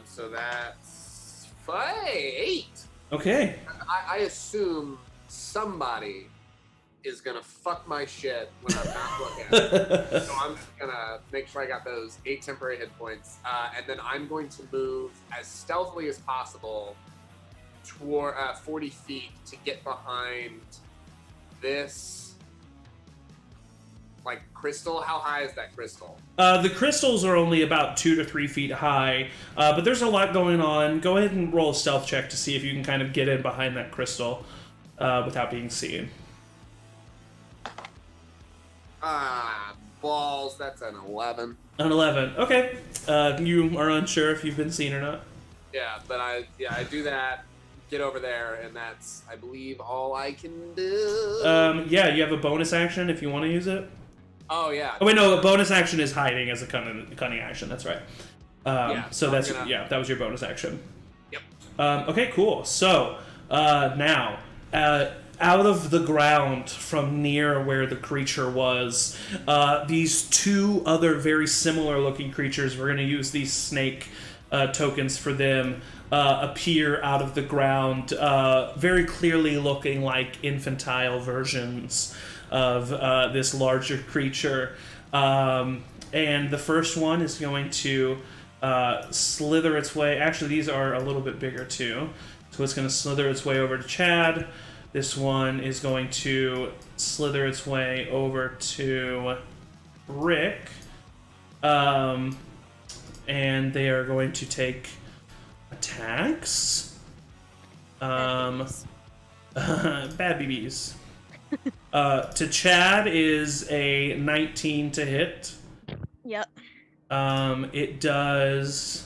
So that's 8. Okay. I assume somebody is gonna fuck my shit when I'm not looking. So I'm just gonna make sure I got those 8 temporary hit points, and then I'm going to move as stealthily as possible toward 40 feet to get behind this like crystal. How high is that crystal? The crystals are only about 2 to 3 feet high, but there's a lot going on. Go ahead and roll a stealth check to see if you can kind of get in behind that crystal without being seen. Balls. That's an 11. An 11. Okay. You are unsure if you've been seen or not. Yeah, but I do that. Get over there, and that's, I believe, all I can do. Yeah, you have a bonus action if you want to use it. Oh, yeah. Oh, wait, no, a bonus action is hiding as a cunning action. That's right. So that's, yeah, that was your bonus action. Yep. Okay, cool. So, now, out of the ground from near where the creature was, these 2 other very similar looking creatures, we're going to use these snake tokens for them, appear out of the ground, very clearly looking like infantile versions of this larger creature. And the first one is going to slither its way. Actually, these are a little bit bigger too. So it's going to slither its way over to Chad. This one is going to slither its way over to Rick. And they are going to take attacks. Bad BBs. To Chad is a 19 to hit. Yep. It does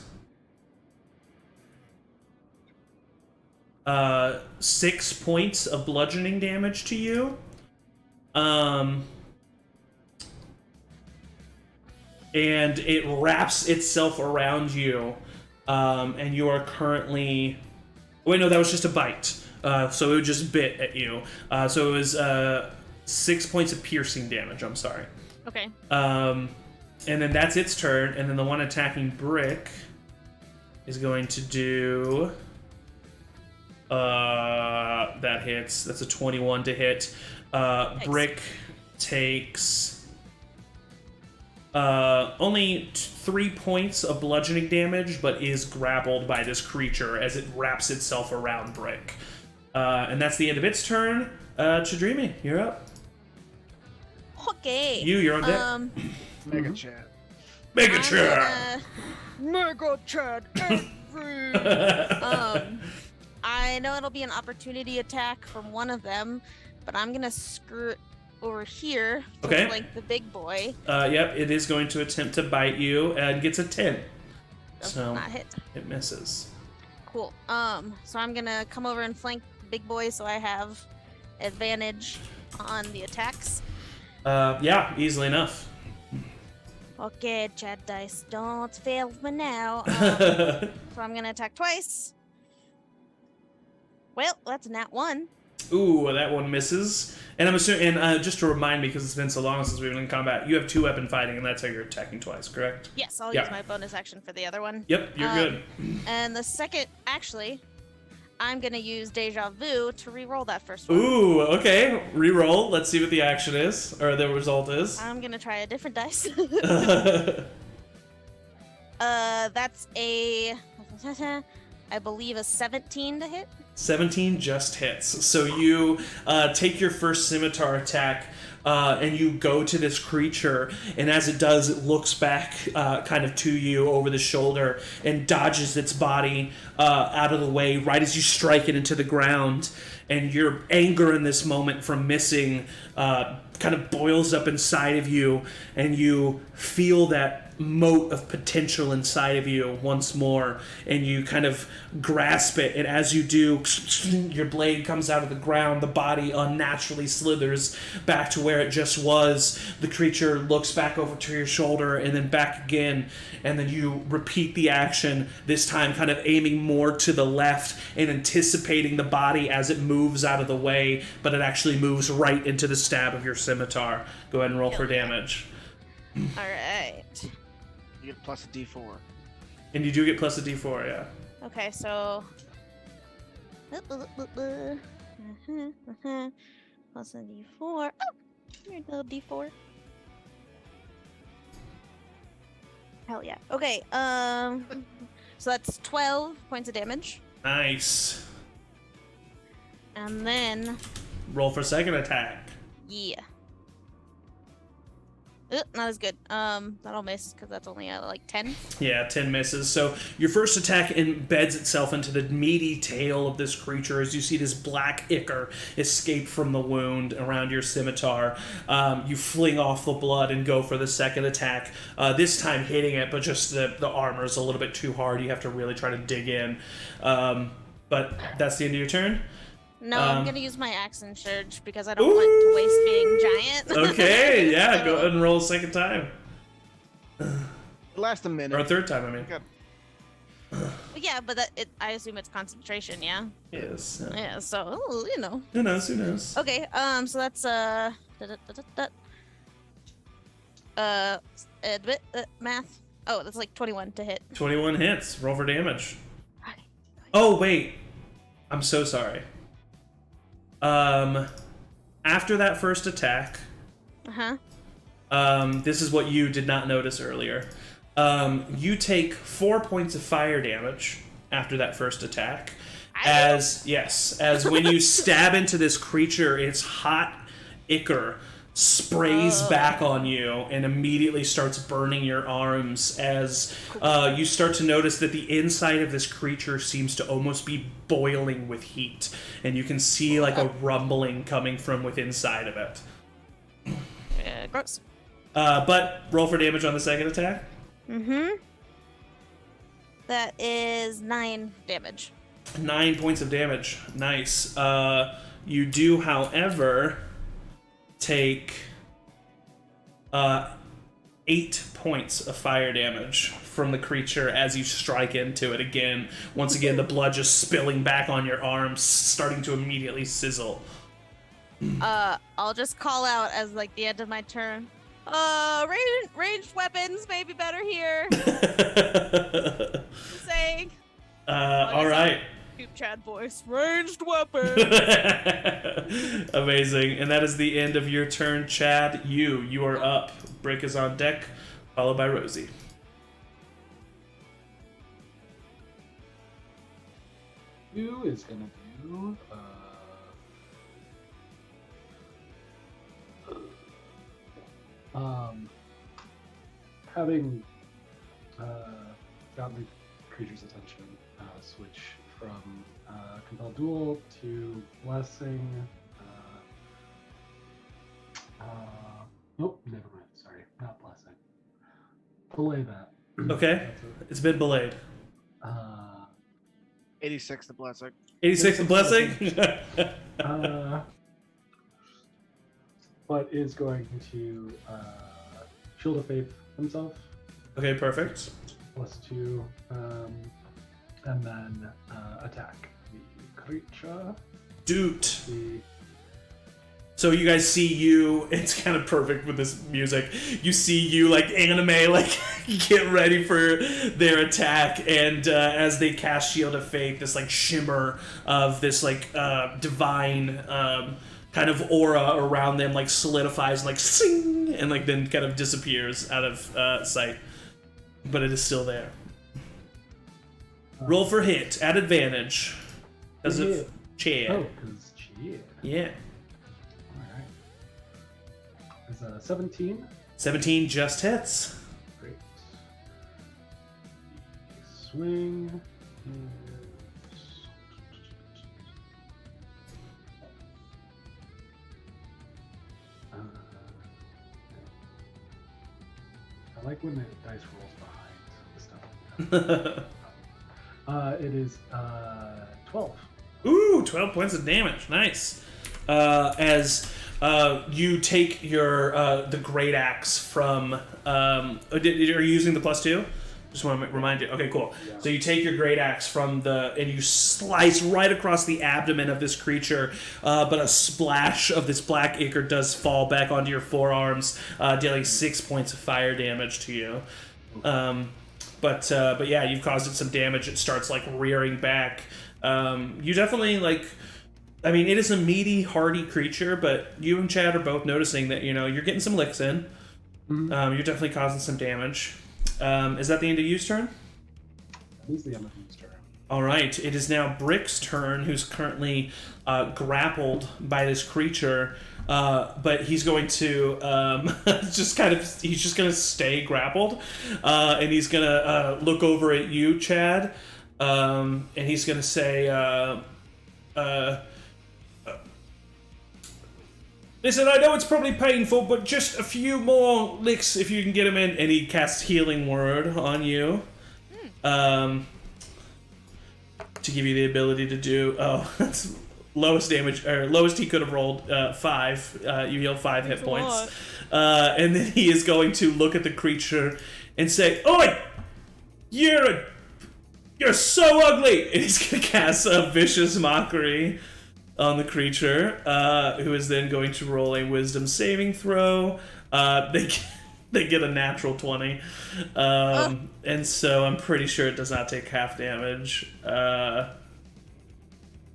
6 points of bludgeoning damage to you. And it wraps itself around you. And you are currently... Wait, no, that was just a bite. So it just bit at you. So it was 6 points of piercing damage, I'm sorry. Okay. And then that's its turn, and then the one attacking Brick is going to do That hits. That's a 21 to hit. Brick takes only 3 points of bludgeoning damage, but is grappled by this creature as it wraps itself around Brick. And that's the end of its turn. Chadrimi, you're up. Okay. You're on deck. Mega chat. Make a chair. Mega Chad. I know it'll be an opportunity attack from one of them, but I'm gonna skirt over here to Okay. flank the big boy. Yep, it is going to attempt to bite you and gets a 10. Does So not hit. it misses. Cool. So I'm gonna come over and flank the big boy so I have advantage on the attacks. Yeah, easily enough. Okay, Chad dice, don't fail me now. So I'm gonna attack twice. Well, that's a nat 1. Ooh, that one misses. And I'm assuming, and just to remind me, because it's been so long since we've been in combat, you have 2-weapon fighting, and that's how you're attacking twice, correct? Yes, I'll Yeah. use my bonus action for the other one. Yep, you're good. And the second, actually, I'm gonna use Deja Vu to re-roll that first one. Ooh, okay. Reroll. Let's see what the action is, or the result is. I'm gonna try a different dice. That's a, I believe, a 17 to hit. 17 just hits. So you take your first scimitar attack, and you go to this creature, and as it does, it looks back kind of to you over the shoulder and dodges its body out of the way right as you strike it into the ground. And your anger in this moment from missing kind of boils up inside of you, and you feel that mote of potential inside of you once more, and you kind of grasp it, and as you do, your blade comes out of the ground, the body unnaturally slithers back to where it just was. The creature looks back over to your shoulder and then back again, and then you repeat the action, this time kind of aiming more to the left and anticipating the body as it moves out of the way, but it actually moves right into the stab of your scimitar. Go ahead and roll for damage. Alright. You get plus a D4. And you do get plus a D4, yeah. Okay, so... Plus a D4. Oh! Here's a little D4. Hell yeah. Okay, so that's 12 points of damage. Nice. And then... Roll for second attack. Yeah. Not as good. That'll miss because that's only like 10. Yeah, 10 misses. So your first attack embeds itself into the meaty tail of this creature as you see this black ichor escape from the wound around your scimitar. You fling off the blood and go for the second attack. This time hitting it, but just the armor is a little bit too hard. You have to really try to dig in. But that's the end of your turn. No, I'm gonna use my action surge because I don't want to waste being giant. Okay, yeah, go ahead and roll a second time. Last a minute. Or a third time, I mean. Yeah, but I assume it's concentration, yeah? Yes. Yeah, so, you know. Who knows, who knows? Okay, so that's, math. Oh, that's like 21 to hit. 21 hits. Roll for damage. Okay. Oh, wait. I'm so sorry. After that first attack, this is what you did not notice earlier. You take 4 points of fire damage after that first attack. As when you stab into this creature, its hot ichor sprays back on you and immediately starts burning your arms as you start to notice that the inside of this creature seems to almost be boiling with heat, and you can see like a rumbling coming from within inside of it. Gross. But roll for damage on the second attack. That is 9 damage. 9 points of damage. Nice. You do, however, take 8 points of fire damage from the creature as you strike into it again. Once again, the blood just spilling back on your arms, starting to immediately sizzle. I'll just call out as like the end of my turn. Ranged weapons may be better here. Just saying. All right. Chad voice. Ranged weapon. Amazing. And that is the end of your turn, Chad. You are up. Brick is on deck, followed by Rosie. You is gonna do having gotten the creature's attention, switch from Compel Duel to Blessing. Nope, never mind. Sorry, not Blessing. Belay that. Okay, it's been belayed. 86 the blessing. 86 the blessing? But is going to Shield of Faith himself. Okay, perfect. +2, and then attack the creature. Doot. The So you guys see you, it's kind of perfect with this music. You see you like anime, like get ready for their attack, and as they cast Shield of Faith, this like shimmer of this like divine kind of aura around them like solidifies, like sing, and like then kind of disappears out of sight. But it is still there. Roll for hit at advantage. Because of Chad. Oh, because Chad. Yeah. Alright. Is 17? 17 just hits. Great. Swing. I like when the dice rolls behind the stuff. It is 12. Ooh, 12 points of damage. Nice. As you take your the great axe from are you using the +2? Just want to remind you. Okay, cool. Yeah. So you take your great axe from and you slice right across the abdomen of this creature, but a splash of this black ichor does fall back onto your forearms, dealing 6 points of fire damage to you. But yeah, you've caused it some damage. It starts like rearing back. You definitely like. I mean, it is a meaty, hardy creature, but you and Chad are both noticing that you're getting some licks in. Mm-hmm. You're definitely causing some damage. Is that the end of You's turn? That is the end of You's turn. All right. It is now Brick's turn, who's currently grappled by this creature, but he's going to he's just going to stay grappled, and he's going to look over at you, Chad, and he's going to say, listen, I know it's probably painful, but just a few more licks if you can get him in. And he casts Healing Word on you. To give you the ability to do... Oh, that's lowest damage, or lowest he could have rolled, 5. You heal 5 hit points. And then he is going to look at the creature and say, Oi! You're so ugly! And he's going to cast a Vicious Mockery on the creature, who is then going to roll a Wisdom saving throw. They get a natural 20, and so I'm pretty sure it does not take half damage.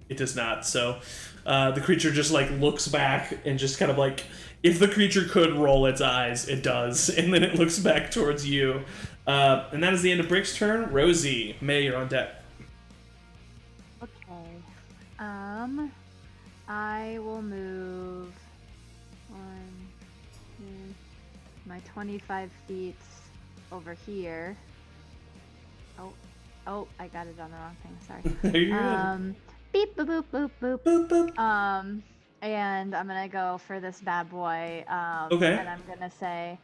It does not. So the creature just like looks back and just kind of like, if the creature could roll its eyes, it does, and then it looks back towards you. And that is the end of Brick's turn. Rosie, May, you're on deck. Okay. I will move 1, 2, my 25 feet over here. Oh, I got it on the wrong thing. Sorry. Beep, boop, boop, boop, boop. Boop, boop. And I'm gonna go for this bad boy. Okay. And I'm gonna say,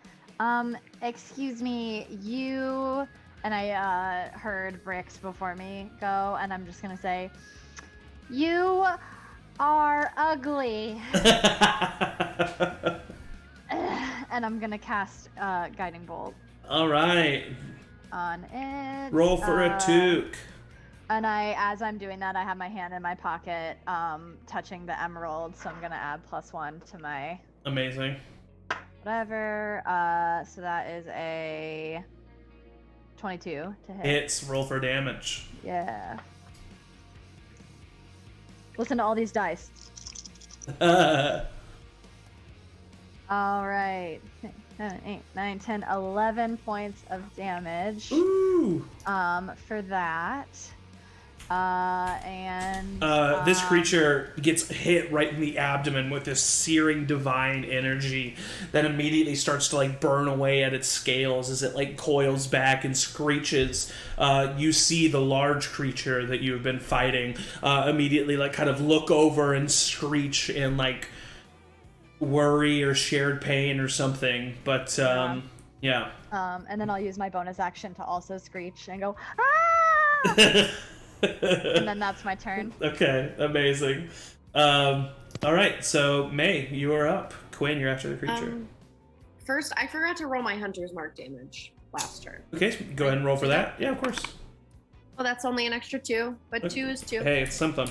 excuse me, you. And I heard Bricks before me go, and I'm just gonna say, you are ugly. And I'm gonna cast Guiding Bolt. All right. On it. Roll for a toque. And as I'm doing that, I have my hand in my pocket, touching the emerald, so I'm gonna add +1 to my Amazing. whatever. So that is a 22 to hit. Hits. Roll for damage. Yeah. Listen to all these dice. All right. 7, 8, 9, 10, 11 points of damage. Ooh. For that. This creature gets hit right in the abdomen with this searing divine energy that immediately starts to like burn away at its scales as it like coils back and screeches. You see the large creature that you have been fighting immediately like kind of look over and screech in like worry or shared pain or something. But yeah. And then I'll use my bonus action to also screech and go, ah! And then that's my turn. Okay, amazing. All right, so May, you are up. Cuinn, you're after the creature. First, I forgot to roll my Hunter's Mark damage last turn. Okay, go ahead and roll for that. Yeah, of course. Well, that's only an extra 2, but Okay. 2 is 2. Hey, it's something.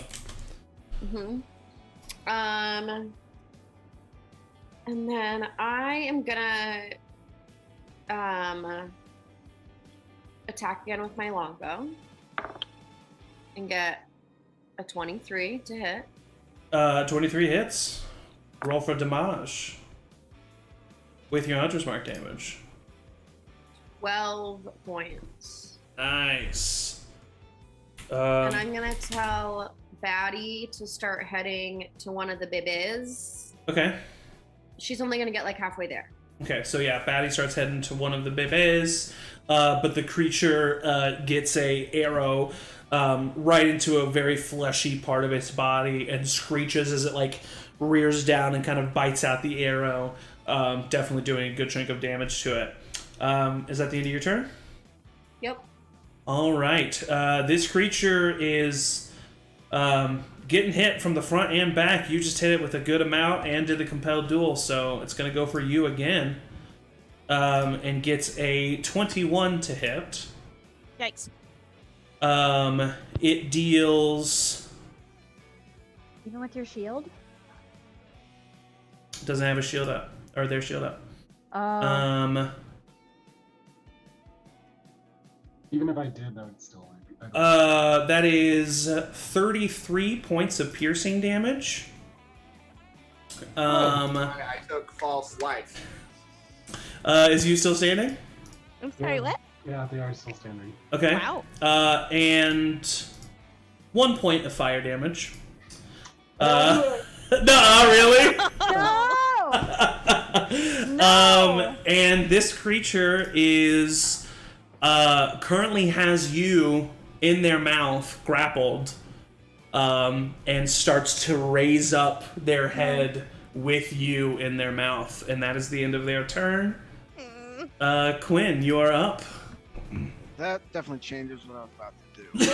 And then I am gonna attack again with my longbow and get a 23 to hit. 23 hits. Roll for damage with your Hunter's Mark damage. 12 points. Nice. And I'm gonna tell Batty to start heading to one of the bibis. Okay. She's only gonna get like halfway there. Okay, so yeah, Batty starts heading to one of the bebes, but the creature gets a arrow right into a very fleshy part of its body and screeches as it like rears down and kind of bites out the arrow, definitely doing a good chunk of damage to it. Is that the end of your turn? Yep. All right. This creature is getting hit from the front and back. You just hit it with a good amount and did the compelled duel, so it's going to go for you again. And gets a 21 to hit. Yikes. It deals... Even with your shield? Doesn't have a shield up. Or their shield up. Even if I did, that would still... That is 33 points of piercing damage. I took false life. Is you still standing? I'm sorry, what? Yeah, they are still standing. Okay. Wow. And 1 point of fire damage. No, really? No! And this creature is currently has you in their mouth, grappled, and starts to raise up their head with you in their mouth, and that is the end of their turn. Cuinn, you are up. That definitely changes what I was about to do.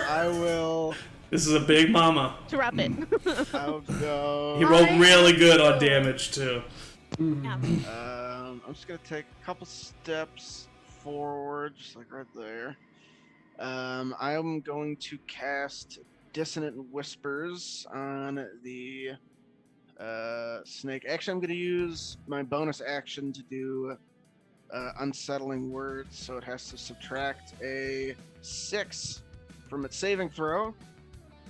I will. This is a big mama. Drop it. I'll go. He rolled really good on damage too. Yeah. I'm just gonna take a couple steps forward, just like right there. I am going to cast Dissonant Whispers on the snake. Actually, I'm going to use my bonus action to do Unsettling Words, so it has to subtract a 6 from its saving throw,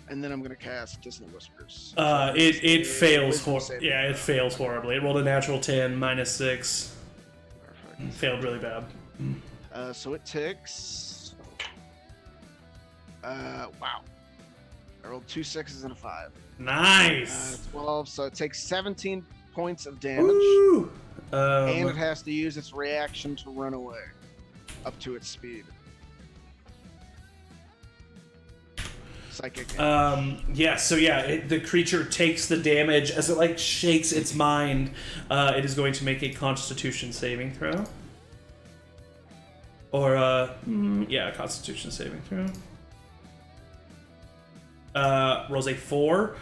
and then I'm going to cast Dissonant Whispers. It fails. Wisdom It fails horribly. It rolled a natural 10 minus 6. Perfect. Failed really bad. So it takes. Wow. I rolled 2 6s and a 5. Nice. 12, so it takes 17 points of damage. Woo! And it has to use its reaction to run away up to its speed. Psychic damage. The creature takes the damage as it like shakes its mind. It is going to make a Constitution saving throw. Or a Constitution saving throw. Rolls a 4.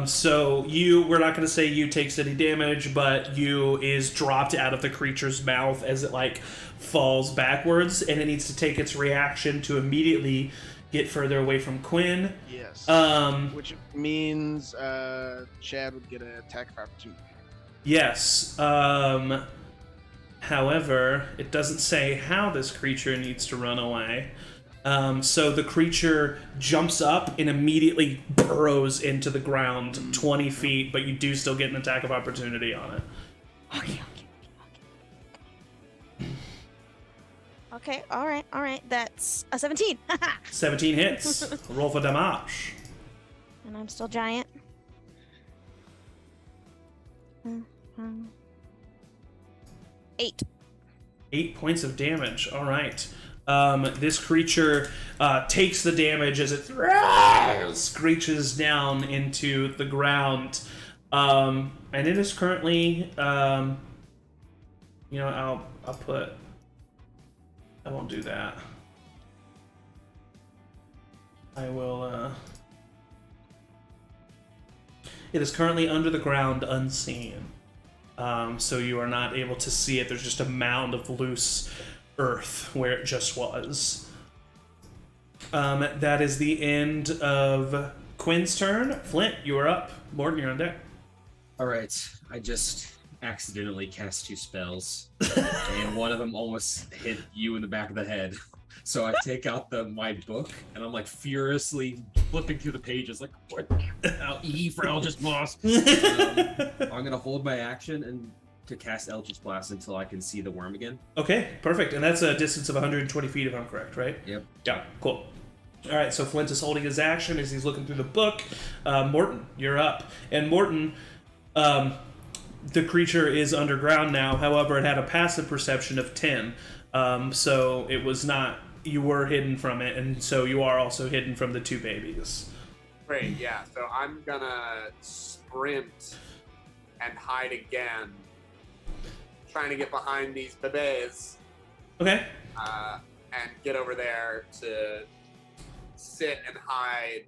So we're not going to say you takes any damage, but you is dropped out of the creature's mouth as it like falls backwards, and it needs to take its reaction to immediately get further away from Cuinn. Yes. Which means Chad would get an attack of opportunity. Yes. However, it doesn't say how this creature needs to run away. So the creature jumps up and immediately burrows into the ground 20 feet, but you do still get an attack of opportunity on it. Okay, all right. That's a 17. 17 hits. Roll for damage. And I'm still giant. 8. 8 points of damage. All right. This creature takes the damage as it screeches down into the ground. And it is currently, I'll put... I won't do that. I will, It is currently under the ground, unseen. So you are not able to see it. There's just a mound of loose earth where it just was. That is the end of Quinn's turn. Flint, you are up. Morton, you're on deck. Alright, I just accidentally cast 2 spells, and one of them almost hit you in the back of the head. So I take out my book, and I'm like furiously flipping through the pages, like, what? E for Eldritch Blast. I'm gonna hold my action and to cast Eldritch Blast until I can see the worm again. Okay, perfect. And that's a distance of 120 feet, if I'm correct, right? Yep. Yeah, cool. All right, so Flint is holding his action as he's looking through the book. Morton, you're up. And Morton, the creature is underground now. However, it had a passive perception of 10. So it was not... You were hidden from it, and so you are also hidden from the 2 babies. Great, yeah. So I'm gonna sprint and hide again, trying to get behind these bebés. Okay. And get over there to sit and hide,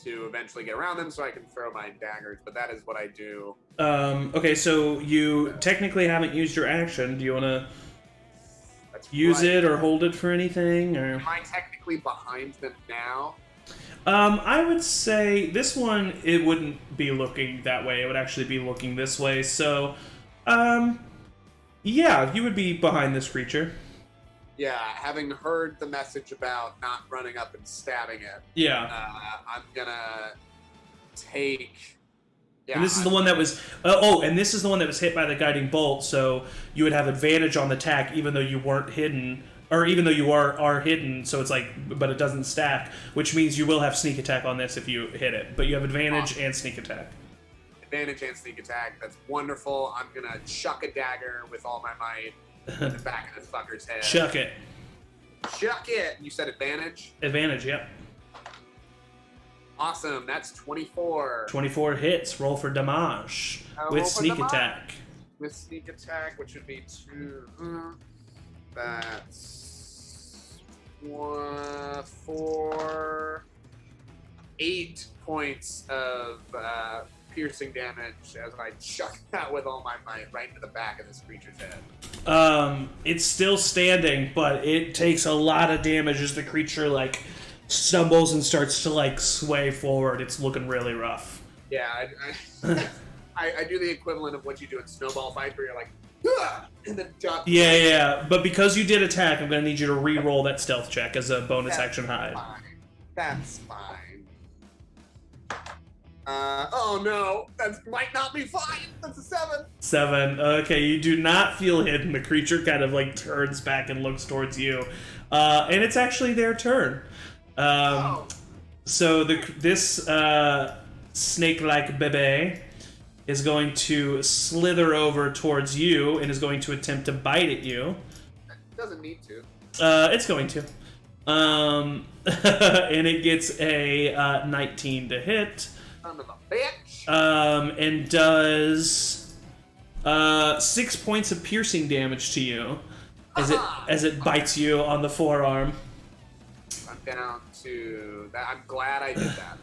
to eventually get around them so I can throw my daggers. But that is what I do. Okay, so you technically haven't used your action. Do you want to use it or hold it for anything? Or am I technically behind them now? I would say this one, it wouldn't be looking that way. It would actually be looking this way. So, yeah, you would be behind this creature. Yeah, having heard the message about not running up and stabbing it. Yeah. I'm gonna take... Yeah, and this is the one that was... and this is the one that was hit by the guiding bolt, so you would have advantage on the attack even though you weren't hidden, or even though you are hidden, so it's like, but it doesn't stack, which means you will have sneak attack on this if you hit it, but you have advantage and sneak attack. Advantage and sneak attack, that's wonderful. I'm gonna chuck a dagger with all my might in the back of this fucker's head. Chuck it. Chuck it! You said advantage? Advantage, yep. Awesome, that's 24. 24 hits, roll for damage with sneak attack. With sneak attack, which would be 2. That's 4, 8 points of piercing damage as I chuck that with all my might right into the back of this creature's head. It's still standing, but it takes a lot of damage as the creature like stumbles and starts to like sway forward. It's looking really rough. Yeah, I do the equivalent of what you do in Snowball Fight, where you're like, and then duck. Yeah. But because you did attack, I'm gonna need you to re-roll that stealth check as a bonus action hide. That's fine. Oh no, that might not be fine. That's a 7. 7. Okay, you do not feel hidden. The creature kind of like turns back and looks towards you, and it's actually their turn. So this snake-like bebe is going to slither over towards you and is going to attempt to bite at you. It doesn't need to. It's going to. And it gets a 19 to hit. Son of a bitch. And does 6 points of piercing damage to you as it bites you on the forearm. I'm down to that. I'm glad I did that.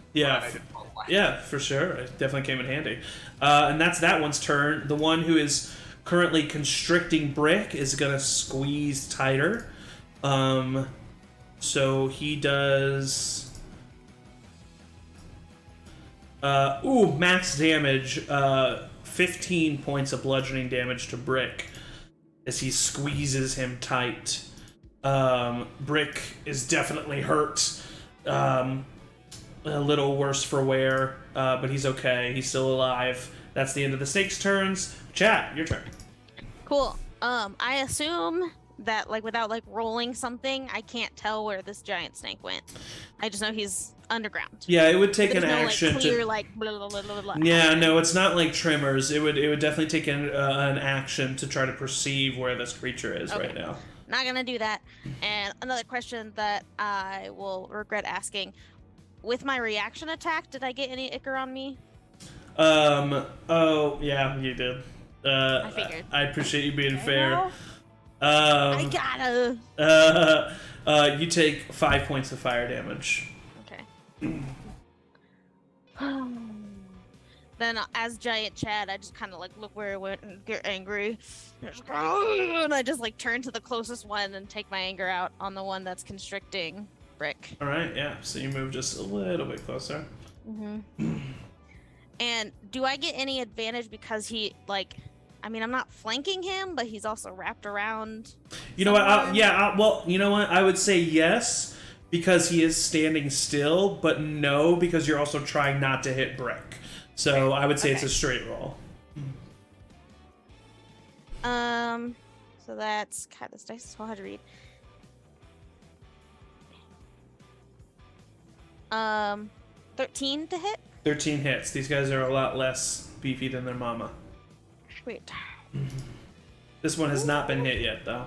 Yeah, for sure. It definitely came in handy. And that's that one's turn. The one who is currently constricting Brick is gonna squeeze tighter. So he does max damage, 15 points of bludgeoning damage to Brick as he squeezes him tight. Brick is definitely hurt. A little worse for wear, but he's okay. He's still alive. That's the end of the snake's turns. Chat, your turn. Cool. I assume that without rolling something, I can't tell where this giant snake went. I just know he's underground. Yeah, it would take an There's no, action clear, to. blah, blah, blah, blah, Yeah, no, it's not like Tremors. It would definitely take an action to try to perceive where this creature is right now. Not gonna do that. And another question that I will regret asking: with my reaction attack, did I get any ichor on me? Oh yeah, you did. I figured. I appreciate you being fair. I gotta. You take 5 points of fire damage. Okay. Then, as Giant Chad, I just kind of look where it went and get angry, and I just turn to the closest one and take my anger out on the one that's constricting Brick. All right, yeah. So you move just a little bit closer. Mm-hmm. And do I get any advantage because he I'm not flanking him, but he's also wrapped around. You know what? Well, you know what? I would say yes because he is standing still, but no because you're also trying not to hit Brick. So I would say it's a straight roll. So that's this dice is so hard to read. 13 to hit. 13 hits. These guys are a lot less beefy than their mama. Sweet. This one has not been hit yet, though.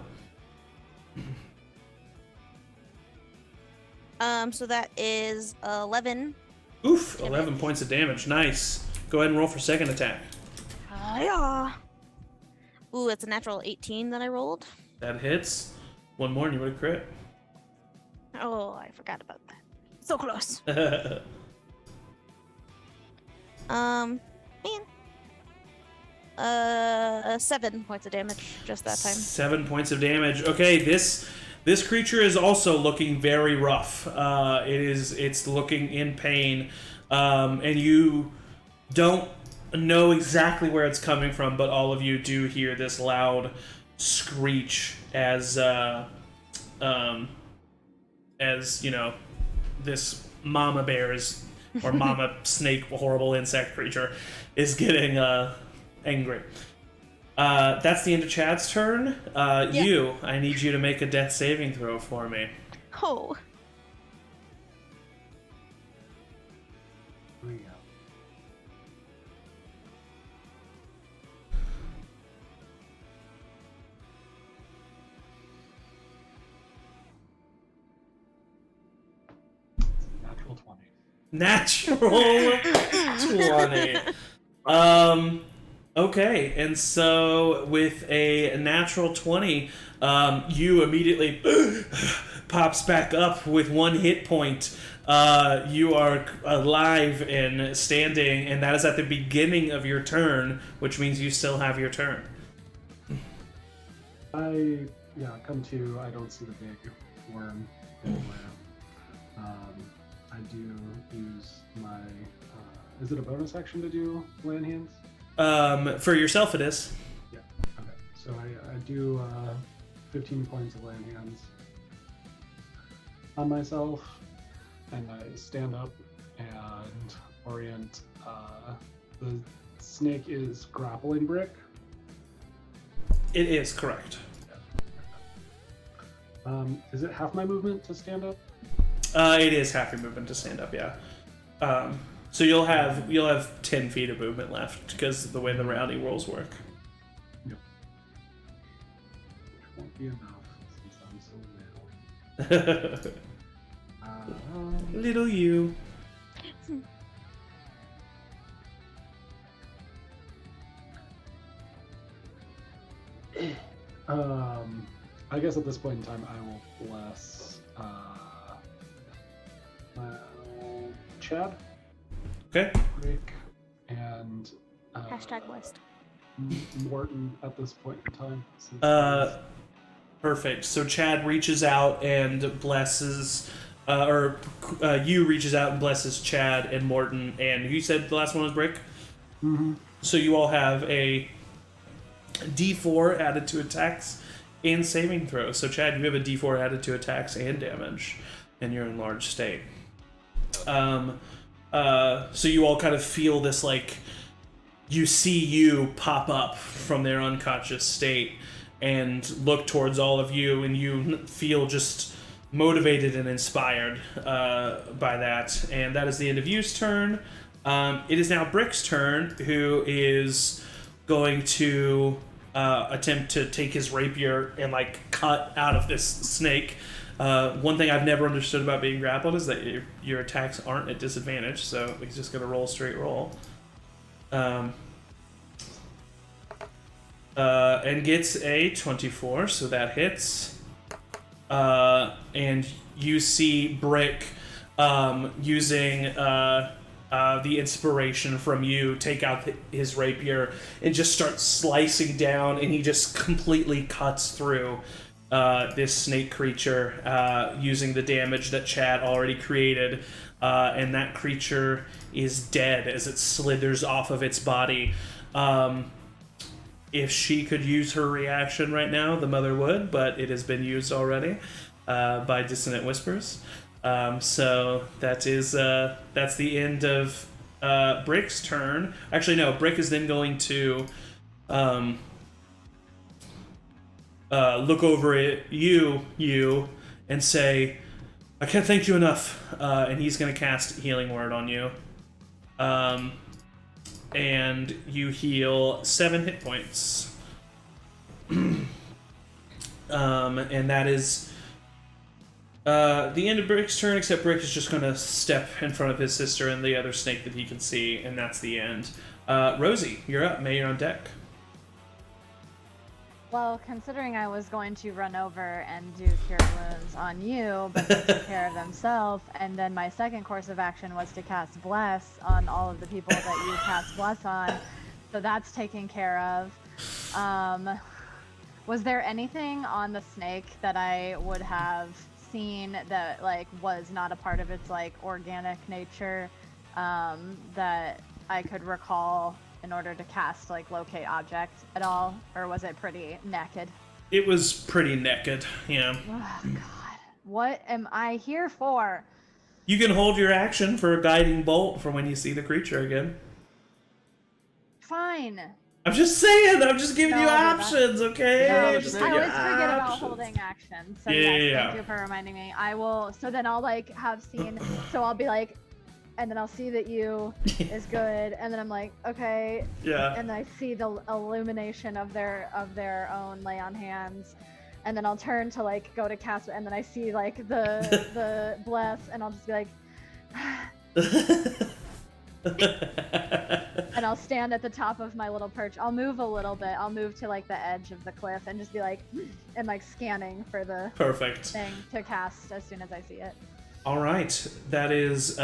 So that is 11. Oof, 11 points of damage. Nice. Go ahead and roll for second attack. Yeah. Ooh, it's a natural 18 that I rolled. That hits. One more and you would have crit. Oh, I forgot about that. So close. Man. 7 points of damage just that time. 7 points of damage. Okay, this creature is also looking very rough. It's looking in pain, and you don't know exactly where it's coming from, but all of you do hear this loud screech as this mama bear or mama snake, horrible insect creature, is getting angry. That's the end of Chad's turn. You, I need you to make a death saving throw for me. Oh. Here we go. Natural 20. Okay, and so with a natural 20, you immediately pops back up with 1 hit point. You are alive and standing, and that is at the beginning of your turn, which means you still have your turn. Come to. I don't see the big worm anywhere. I do use my. Is it a bonus action to do land hands? For yourself, it is. Yeah. Okay. So I do 15 points of land hands on myself, and I stand up and orient. The snake is grappling Brick. It is correct. Is it half my movement to stand up? It is half your movement to stand up. Yeah. So you'll have 10 feet of movement left because of the way the rounding rolls work. Yep. Which won't be enough since I'm so little. Little you. I guess at this point in time, I will bless Chad. Okay. Rick, and #blessed. Morton at this point in time. Perfect. So Chad reaches out and blesses, you reaches out and blesses Chad and Morton, and you said the last one was Brick? Mm-hmm. So you all have a D4 added to attacks and saving throws. So Chad, you have a D4 added to attacks and damage in your enlarged state. So you all kind of feel this, like, you see you pop up from their unconscious state and look towards all of you, and you feel just motivated and inspired by that. And that is the end of you's turn. It is now Brick's turn, who is going to attempt to take his rapier and, like, cut out of this snake. One thing I've never understood about being grappled is that your attacks aren't at disadvantage, so he's just going to roll a straight roll. And gets a 24, so that hits. And you see Brick using the inspiration from you take out his rapier and just start slicing down, and he just completely cuts through this snake creature using the damage that Chad already created, and that creature is dead as it slithers off of its body. If she could use her reaction right now, the mother would, but it has been used already by Dissonant Whispers. So that's the end of Brick's turn. Actually, no, Brick is then going to look over at you, and say, I can't thank you enough. And he's going to cast Healing Word on you. And you heal 7 hit points. And that is the end of Brick's turn, except Brick is just going to step in front of his sister and the other snake that he can see, and that's the end. Rosie, you're up. May, you're on deck. Well, considering I was going to run over and do Cure Wounds on you, but they took care of themselves, and then my second course of action was to cast Bless on all of the people that you cast Bless on, so that's taken care of. Was there anything on the snake that I would have seen that, like, was not a part of its, like, organic nature, that I could recall in order to cast, like, locate object at all, or was it pretty naked? It was pretty naked, yeah. Oh, God. What am I here for? You can hold your action for a guiding bolt for when you see the creature again. Fine. I'm just saying, I'm just giving you No, options, okay? No, Just I give you always forget about options. holding action. So Yeah, yes, yeah. thank you for reminding me. I will, so then I'll, like, have seen, so I'll be like, and then I'll see that you is good, and then I'm like, okay. Yeah. And I see the illumination of their own lay on hands, and then I'll turn to, like, go to cast, and then I see, like, the bless, and I'll just be like, and I'll stand at the top of my little perch. I'll move a little bit. I'll move to, like, the edge of the cliff and just be like, and, like, scanning for the Perfect thing to cast as soon as I see it. All right, that is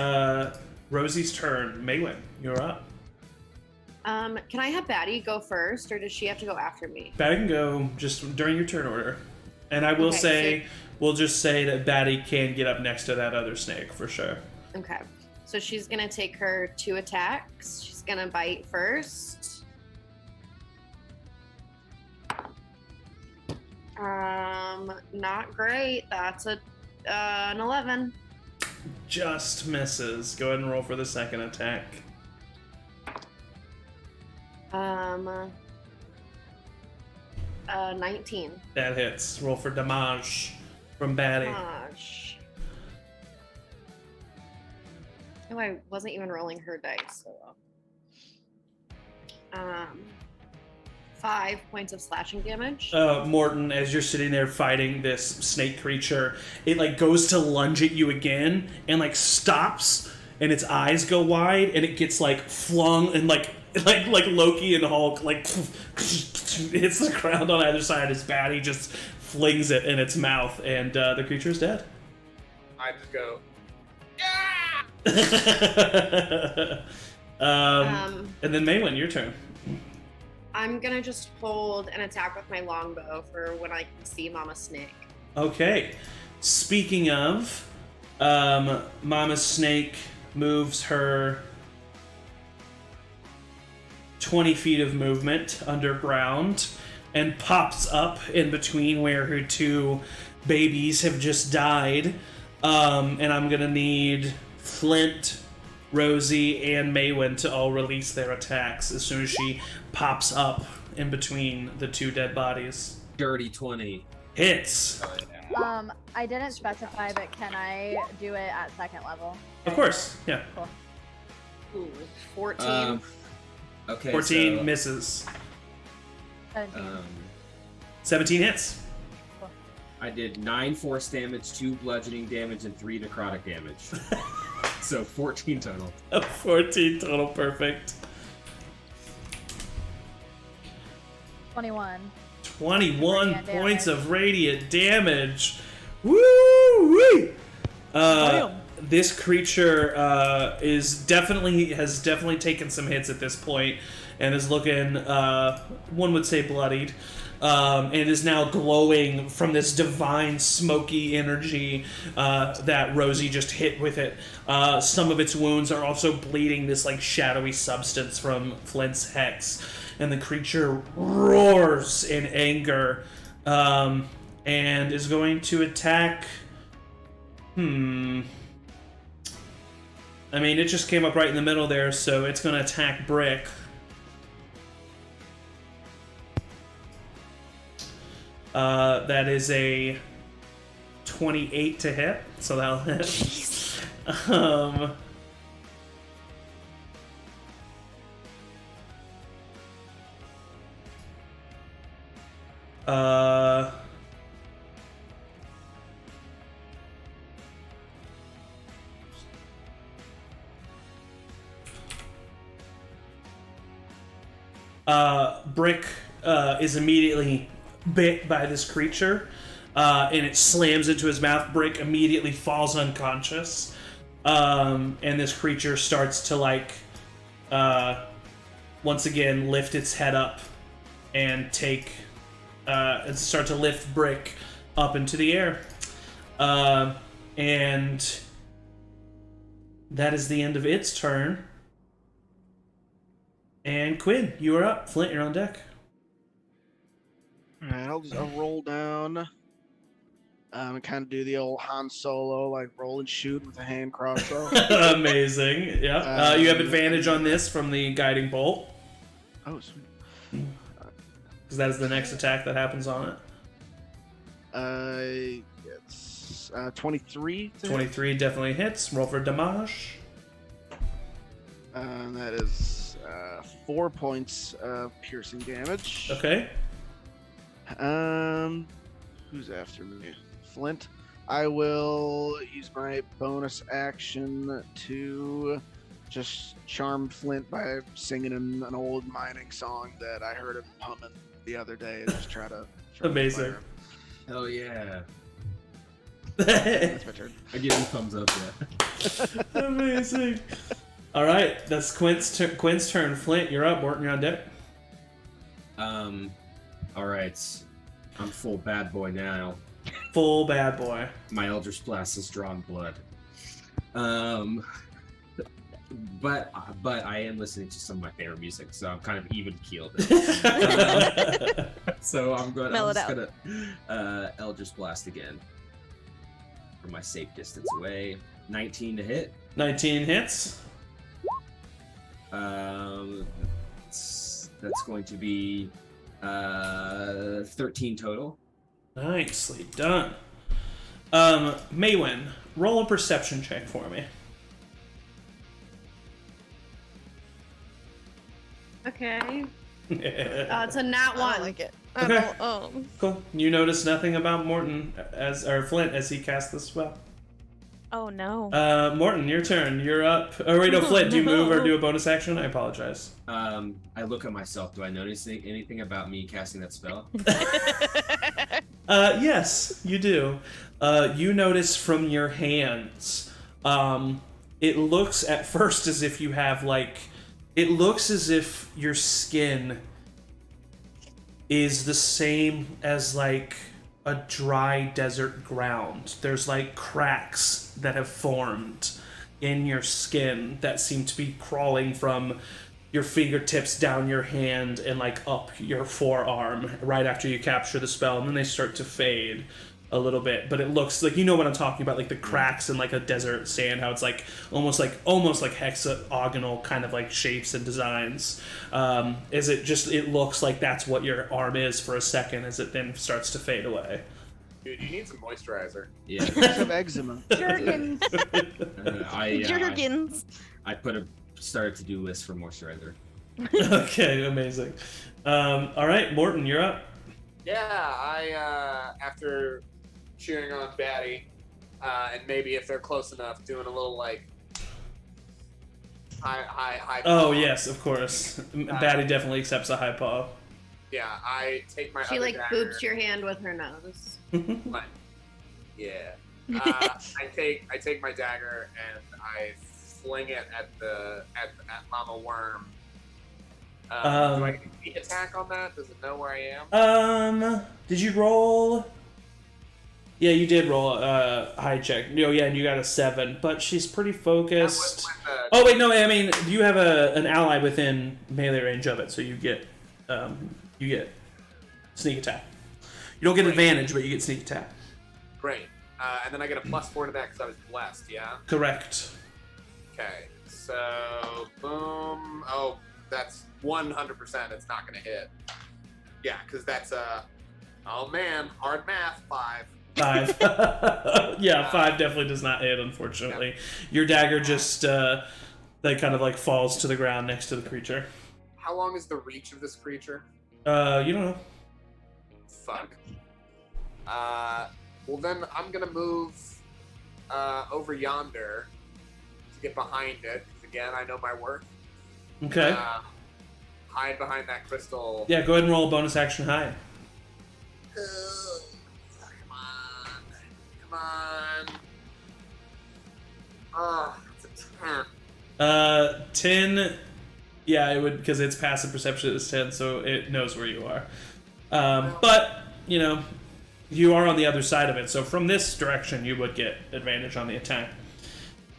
Rosie's turn. Maewyn, you're up. Can I have Batty go first, or does she have to go after me? Batty can go just during your turn order. And I will Okay, we'll just say that Batty can get up next to that other snake for sure. Okay. So she's gonna take her 2 attacks. She's gonna bite first. Not great. That's an 11. Just misses. Go ahead and roll for the second attack. 19. That hits. Roll for damage from Batty. Gosh. Oh, I wasn't even rolling her dice. So, 5 points of slashing damage. Morton, as you're sitting there fighting this snake creature, it, like, goes to lunge at you again and, like, stops, and its eyes go wide, and it gets, like, flung, and, like Loki and Hulk, like, hits the ground on either side. His Batty just flings it in its mouth, and the creature is dead. I just go, And then Maewyn, your turn. I'm gonna just hold an attack with my longbow for when I can see Mama Snake. Okay. Speaking of, Mama Snake moves her 20 feet of movement underground and pops up in between where her two babies have just died. And I'm gonna need Flint, Rosie, and Maewyn to all release their attacks as soon as she pops up in between the two dead bodies. Dirty 20. Hits. I didn't specify, but can I do it at second level? Of course, yeah. Cool. Ooh, 14. Okay. 14 so, misses. 17. 17 hits. I did 9 force damage, 2 bludgeoning damage, and 3 necrotic damage. So 14 total. 14 total, perfect. 21. 21 Radiant points damage. of radiant damage. Woo! This creature has definitely taken some hits at this point, and is looking, one would say, bloodied. And is now glowing from this divine smoky energy that Rosie just hit with it. Some of its wounds are also bleeding this like shadowy substance from Flint's hex, and the creature roars in anger and is going to attack. I mean, it just came up right in the middle there, so it's going to attack Brick. That is a 28 to hit, so that'll hit. Brick is immediately bit by this creature, and it slams into his mouth. Brick immediately falls unconscious, and this creature starts to once again lift its head up and start to lift Brick up into the air, and that is the end of its turn. And Cuinn, you are up. Flint, you're on deck. Alright, I'll roll down. And kind of do the old Han Solo, like roll and shoot with a hand crossbow. Amazing. Yeah. You have advantage on this from the guiding bolt, Oh, sweet. because that is the next attack that happens on it. It's 23. 23 definitely hits. Roll for damage. And that is 4 points of piercing damage. Okay. Who's after me? Flint. I will use my bonus action to just charm Flint by singing him an old mining song that I heard him humming the other day, and just try to Amazing. fire him. Hell yeah. That's my turn. I give you thumbs up, yeah. Amazing. All right, that's Quinn's turn. Flint, you're up. Morton, you're on deck. All right. I'm full bad boy now. Full bad boy. My Eldritch Blast has drawn blood. But I am listening to some of my favorite music, so I'm kind of even keeled. So I'm just gonna Eldritch Blast again for my safe distance away. 19 to hit. 19 hits. That's going to be 13 total. Nicely done. Maewyn, roll a perception check for me. Okay. It's a nat I one. don't like it. Okay. Oh. Cool. You notice nothing about Morton or Flint as he casts the spell. Oh no. Morton, your turn. You're up. Oh wait, no, Flint. Do you move or do a bonus action? I apologize. I look at myself. Do I notice anything about me casting that spell? Yes, you do. You notice from your hands, it looks at first as if you have it looks as if your skin is the same as a dry desert ground. There's cracks that have formed in your skin that seem to be crawling from your fingertips down your hand and like up your forearm right after you capture the spell, and then they start to fade a little bit. But it looks like, you know what I'm talking about, like the cracks in like a desert sand, how it's like almost like hexagonal kind of like shapes and designs. It looks like that's what your arm is for a second as it then starts to fade away. Dude, you need some moisturizer. Yeah. I have eczema. Jergens. Jergens. I started to do list for moisturizer. Okay, amazing. All right, Morton, you're up. Yeah, I after cheering on Batty, and maybe if they're close enough, doing a little like high. Oh paw. yes, of course. Batty definitely accepts a high paw. Yeah, I take my. She other like dagger, boops your hand with her nose. Like, yeah. I take my dagger and I fling it at Mama Worm. Do I get the attack on that? Does it know where I am? Did you roll? Yeah, you did roll a high check. No, yeah, and you got a 7, but she's pretty focused. Oh wait, no, I mean you have an ally within melee range of it, so you get sneak attack. You don't get advantage, but you get sneak attack. Great. And then I get a +4 to that because I was blessed. Yeah. Correct. Okay. So boom. Oh, that's 100%. It's not gonna hit. Yeah, because that's oh man, hard math. 5. 5. Yeah, 5 definitely does not hit, unfortunately. Yeah. Your dagger just like kind of like falls to the ground next to the creature. How long is the reach of this creature? You don't know. Fuck. Well then I'm gonna move over yonder to get behind it. Because again, I know my work. Okay. Hide behind that crystal. Yeah, go ahead and roll a bonus action hide. Come on. Oh, it's a 10. 10. Yeah, it would, because its passive perception is 10, so it knows where you are. But, you know, you are on the other side of it, so from this direction you would get advantage on the attack.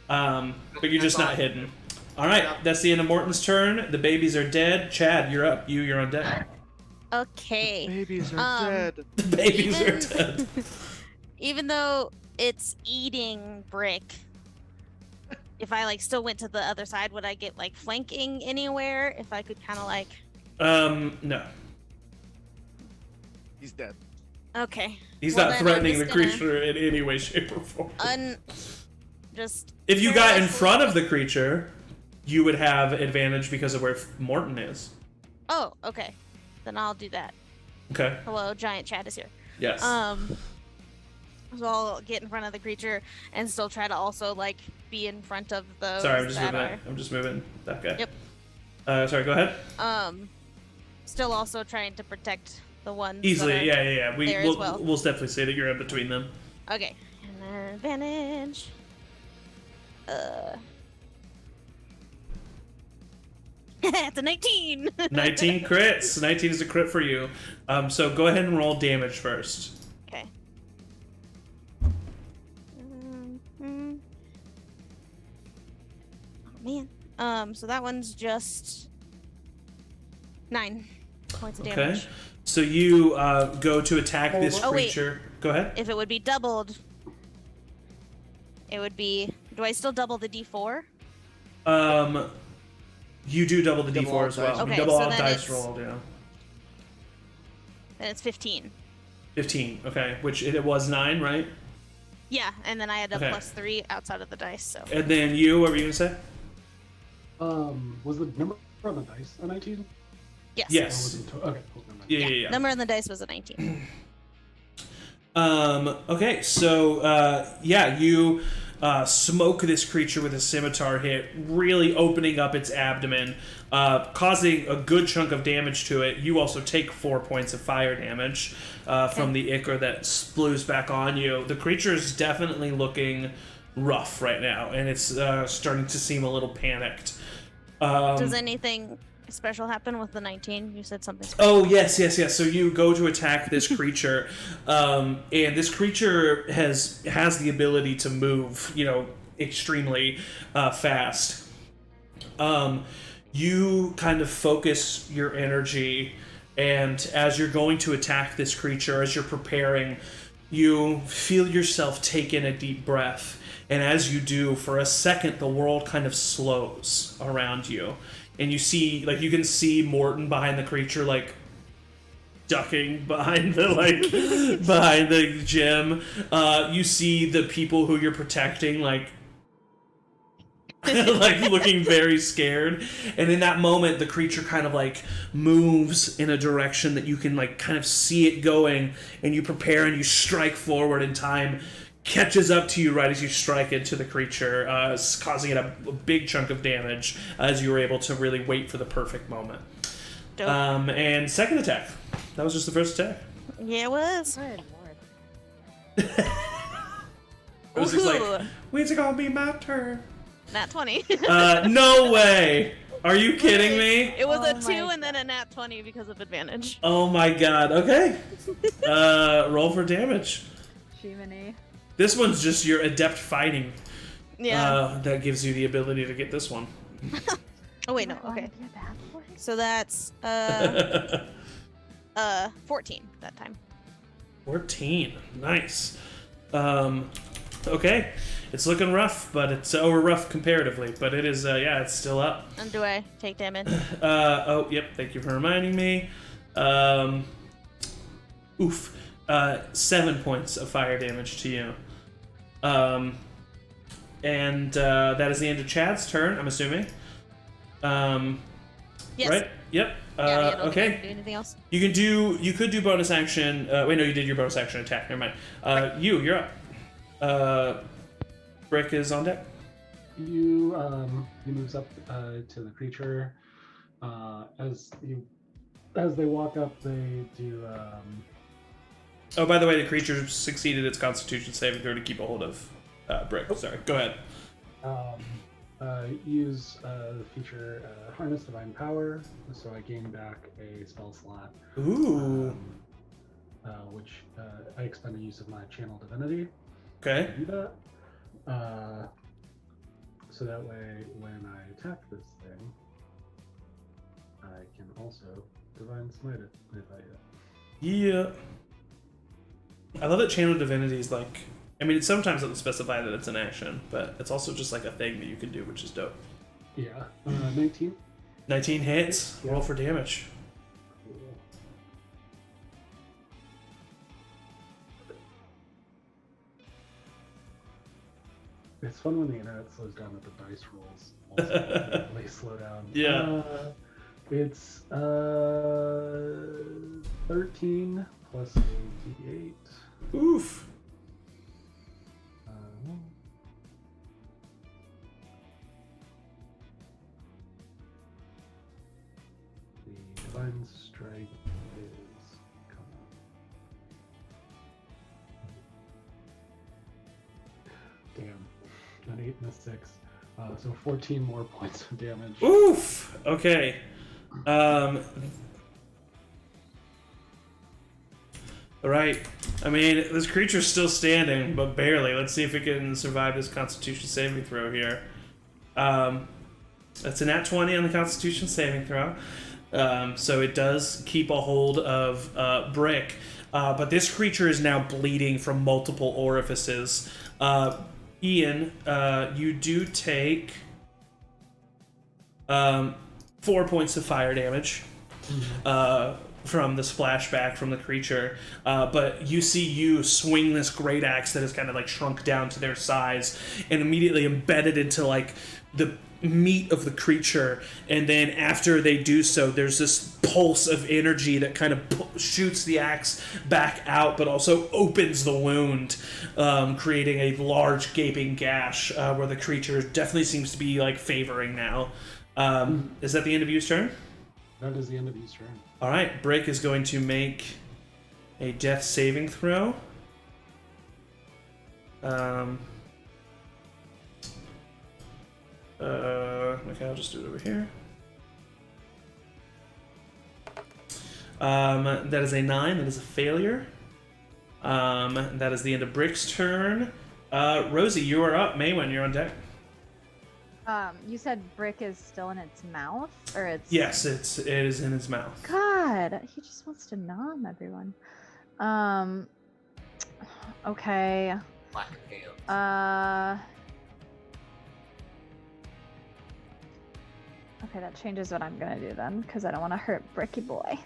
But you're just not hidden. Alright, that's the end of Morton's turn. The babies are dead. Chad, you're up. You're on deck. Okay. Babies are dead. The babies are dead. Even though it's eating Brick, if I like still went to the other side, would I get like flanking anywhere? If I could kind of like. No. He's dead. Okay. He's Well, not then threatening I'm the just gonna creature in any way, shape, or form. Just. If you got in carelessly- front of the creature, you would have advantage because of where Morton is. Oh, okay. Then I'll do that. Okay. Hello, giant Chad is here. Yes. So I'll get in front of the creature and still try to also like be in front of those. Sorry, I'm just that moving. are... I'm just moving that guy. Yep. Sorry, go ahead. Still also trying to protect the ones Easily, that are yeah. there as well. We'll definitely say that you're in between them. Okay. And then advantage. It's a 19. 19 crits. 19 is a crit for you. So go ahead and roll damage first. Okay. Oh man. So that one's just 9 points of damage. Okay. So you go to attack this Oh, wait. creature. Go ahead. If it would be doubled, it would be. Do I still double the D4? You do double the Double d4 all as well. dice. Okay, double so all then dice it's- rolled, yeah. Then it's 15. 15, okay. Which it was 9, right? Yeah, and then I had a Okay. +3 outside of the dice, so. And then you, what were you gonna say? Was the number on the dice a 19? Yes. Or Yes. was it okay, cool. Never mind. Yeah. Number on the dice was a 19. Okay, so you smoke this creature with a scimitar hit, really opening up its abdomen, causing a good chunk of damage to it. You also take 4 points of fire damage from the ichor that sploos back on you. The creature is definitely looking rough right now, and it's starting to seem a little panicked. Does anything special happen with the 19? You said something special. Oh, yes. So you go to attack this creature, and this creature has the ability to move, extremely fast. you kind of focus your energy, and as you're going to attack this creature, as you're preparing, you feel yourself take in a deep breath. And as you do, for a second, the world kind of slows around you. And you see, like, you can see Morton behind the creature, like, ducking behind the, like, behind the gym. You see the people who you're protecting, like, like, looking very scared. And in that moment, the creature kind of, like, moves in a direction that you can, like, kind of see it going. And you prepare and you strike forward in time. Catches up to you right as you strike into the creature, causing it a big chunk of damage as you were able to really wait for the perfect moment. Dope. And second attack. That was just the first attack. Yeah, it was. Good lord. Rosie's like, Ooh. when's it gonna be my turn? Nat 20. No way! Are you kidding me? It was Oh a my 2 and then a nat 20 because of advantage. Oh my god, okay. Roll for damage. Jiminy. This one's just your adept fighting. Yeah. That gives you the ability to get this one. Oh wait, no. Do I wanna Okay. be a bad boy? So that's 14 that time. 14. Nice. Okay. It's looking rough, but it's rough comparatively, but it is, yeah, it's still up. And do I take damage? Oh, yep, thank you for reminding me. Oof. 7 points of fire damage to you. And that is the end of Chad's turn, I'm assuming. Yes. Right? Yep. Yeah, I don't okay. think I can do anything else. You could do bonus action. Wait, no, you did your bonus action attack. Never mind. You're up. Brick is on deck. He moves up to the creature. As they walk up, they do. Oh, by the way, the creature succeeded its Constitution saving throw to keep a hold of Brick. Sorry, go ahead. Use the feature Harness Divine Power, so I gain back a spell slot. Ooh. Which I expend the use of my Channel Divinity. Okay. To do that. So that way, when I attack this thing, I can also Divine Smite it if I hit. Yeah. I love that Channel Divinity is like. I mean, sometimes it'll specify that it's an action, but it's also just like a thing that you can do, which is dope. Yeah. 19. 19 hits. Yeah. Roll for damage. Cool. It's fun when the internet slows down that the dice rolls also really slow down. Yeah. It's 13 plus a d8. Oof. The Divine Strike is coming. Damn. An 8 and a 6. So 14 more points of damage. Oof. Okay. All right. I mean, this creature's still standing, but barely. Let's see if it can survive this Constitution saving throw here. That's a nat 20 on the Constitution saving throw. So it does keep a hold of Brick. But this creature is now bleeding from multiple orifices. Ian, you do take 4 points of fire damage. From the splashback from the creature, but you see you swing this great axe that is kind of like shrunk down to their size and immediately embedded into like the meat of the creature, and then after they do so, there's this pulse of energy that kind of shoots the axe back out, but also opens the wound, creating a large gaping gash where the creature definitely seems to be like favoring now. Is that the end of Yu's turn? That is the end of Yu's turn. All right, Brick is going to make a death saving throw. Okay, I'll just do it over here. That is a 9. That is a failure. That is the end of Brick's turn. Rosie, you are up. Maewyn, you're on deck. You said brick is still in its mouth, or it's? Yes, it is in its mouth. God, he just wants to nom everyone. Okay. Black hands. Okay, that changes what I'm gonna do then, because I don't want to hurt Bricky Boy.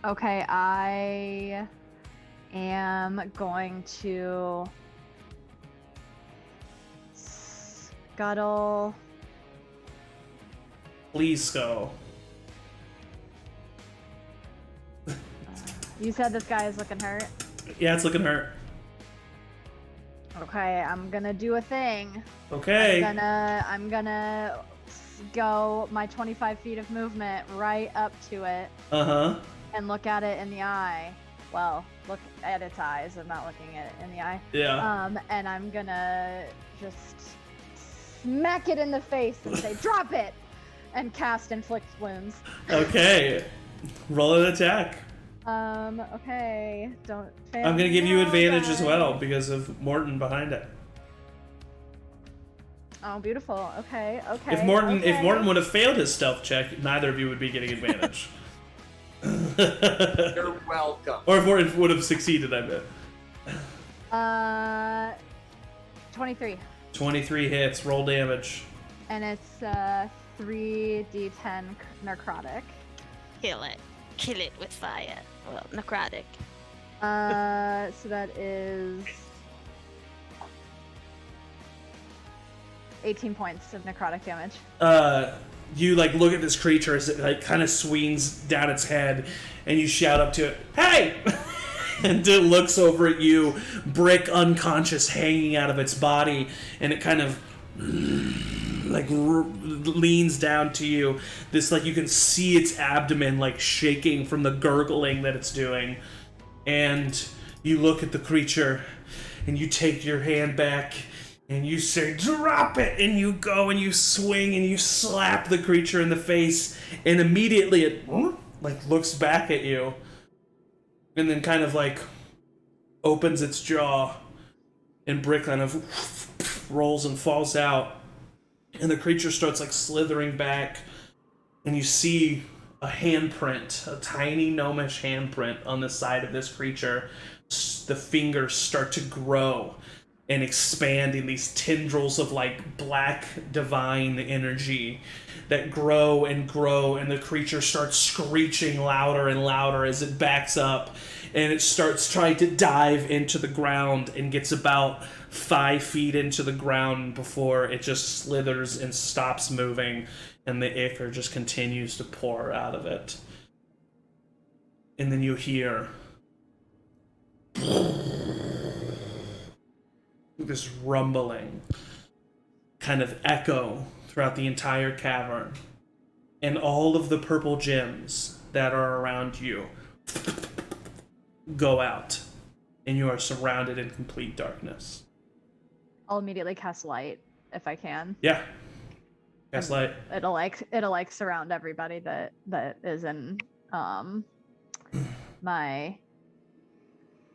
Okay, I am going to scuttle. Please go. You said this guy is looking hurt? Yeah, it's looking hurt. Okay, I'm gonna do a thing. Okay. I'm gonna go my 25 feet of movement right up to it. Uh-huh. And look at it in the eye. Well, look at its eyes. I'm not looking at it in the eye. Yeah. And I'm gonna just smack it in the face and say, "Drop it!" and cast Inflict Wounds. Okay. Roll an attack. Okay. Don't fail. I'm gonna give you advantage as guys. well because of Morton behind it. Oh, beautiful. Okay. Okay. If Morton okay. would have failed his stealth check, neither of you would be getting advantage. You're welcome. Or if Morton would have succeeded, I bet. 23. 23 hits. Roll damage. And it's 3d10 necrotic. Kill it. Kill it with fire. Well, necrotic. So that is 18 points of necrotic damage. You look at this creature as it kind of swings down its head, and you shout up to it, "Hey!" And it looks over at you, brick unconscious hanging out of its body, and it kind of leans down to you. This you can see its abdomen shaking from the gurgling that it's doing, and you look at the creature, and you take your hand back. And you say, "Drop it!" And you go and you swing and you slap the creature in the face. And immediately it looks back at you. And then kind of opens its jaw. And Brick kind of rolls and falls out. And the creature starts slithering back. And you see a handprint, a tiny gnomish handprint on the side of this creature. The fingers start to grow and expand in these tendrils of black divine energy that grow, and the creature starts screeching louder and louder as it backs up, and it starts trying to dive into the ground and gets about 5 feet into the ground before it just slithers and stops moving, and the ichor just continues to pour out of it. And then you hear this rumbling kind of echo throughout the entire cavern, and all of the purple gems that are around you go out, and you are surrounded in complete darkness. I'll immediately cast light if I can. Yeah. Cast light. It'll surround everybody that is in my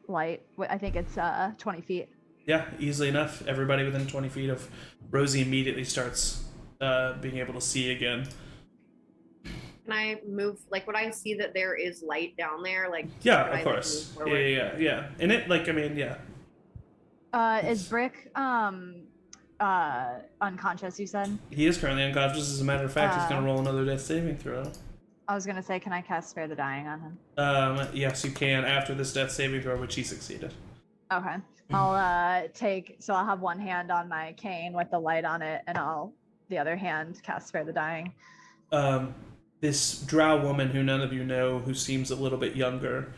light. I think it's 20 feet. Yeah, easily enough. Everybody within 20 feet of Rosie immediately starts being able to see again. Can I move? Would I see that there is light down there? Yeah, of course. Yeah. And it, yeah. Is Brick unconscious, you said? He is currently unconscious. As a matter of fact, he's going to roll another death saving throw. I was going to say, can I cast Spare the Dying on him? Yes, you can after this death saving throw, which he succeeded. Okay. I'll I'll have one hand on my cane with the light on it, and the other hand cast Spare the Dying. This drow woman who none of you know, who seems a little bit younger,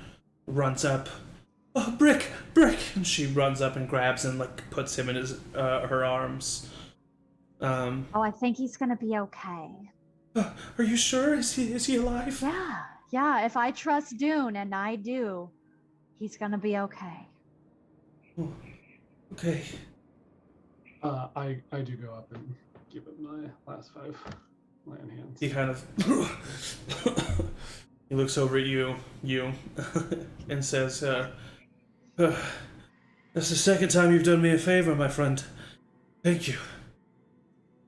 runs up. "Oh, Brick! And she runs up and grabs and puts him in his her arms. I think he's gonna be okay. Are you sure? Is he alive? Yeah. If I trust Dune, and I do, he's gonna be okay. Oh, okay. I do go up and give it my last 5 land hands. He kind of he looks over at you, and says, "That's the second time you've done me a favor, my friend. Thank you.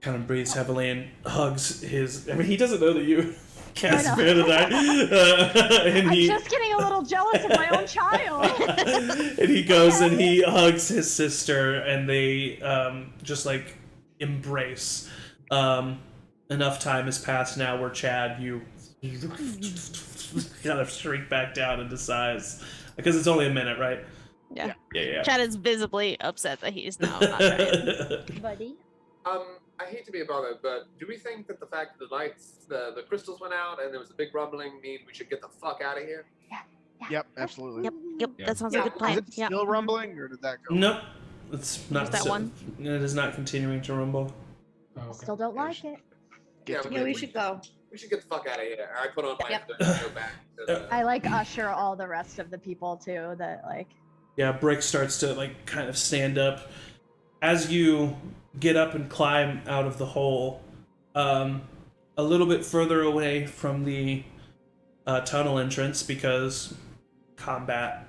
Kind of breathes heavily and hugs his. I mean, he doesn't know that you cast I know. Spare the Die. And I'm he just getting a little jealous of my own child. and he goes and he hugs his sister, and they just like embrace. Enough time has passed now where Chad, you kind of shrink back down into size because it's only a minute, right? Yeah. Yeah. Chad is visibly upset that he's now not right. Buddy. I hate to be a bother, but do we think that the fact that the lights, the crystals went out and there was a big rumbling mean we should get the fuck out of here? Yep, absolutely. Yep, Yeah. that sounds Yeah. like a good plan. Is it Yep. still rumbling, or did that go? Nope. It's not Just that so- one? It is not continuing to rumble. Oh, I okay. still don't like it. Yeah, to Yeah, we should go. We should get the fuck out of here. I put on my Yep. and go back to the... I like usher all the rest of the people too. That like. Yeah, Brick starts to like kind of stand up. As you get up and climb out of the hole, a little bit further away from the tunnel entrance, because combat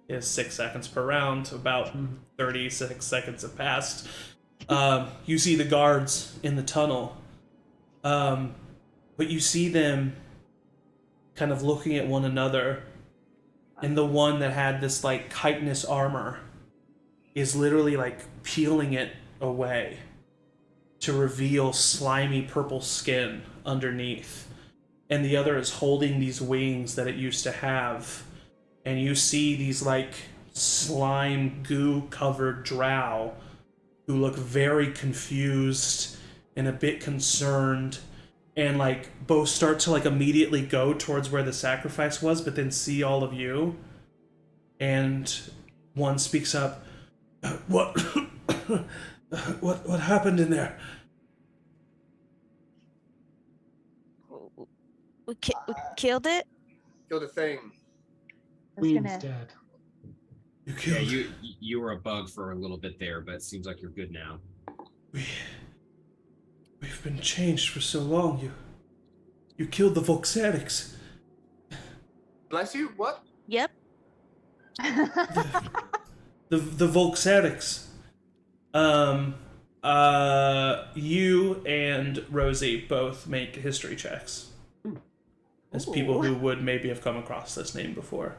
is 6 seconds per round, about 36 seconds have passed. You see the guards in the tunnel, but you see them kind of looking at one another, and the one that had this like chitinous armor is literally like peeling it away to reveal slimy purple skin underneath, and the other is holding these wings that it used to have, and you see these like slime goo covered drow who look very confused and a bit concerned, and like both start to like immediately go towards where the sacrifice was, but then see all of you, and one speaks up. What happened in there? We killed it? Kill the thing. I was Queen's gonna. dead. You Yeah, killed. you were a bug for a little bit there, but it seems like you're good now. We've been changed for so long. You killed the Volxerics. Bless you? What? Yep. The Volxerics. You and Rosie both make history checks. As people who would maybe have come across this name before.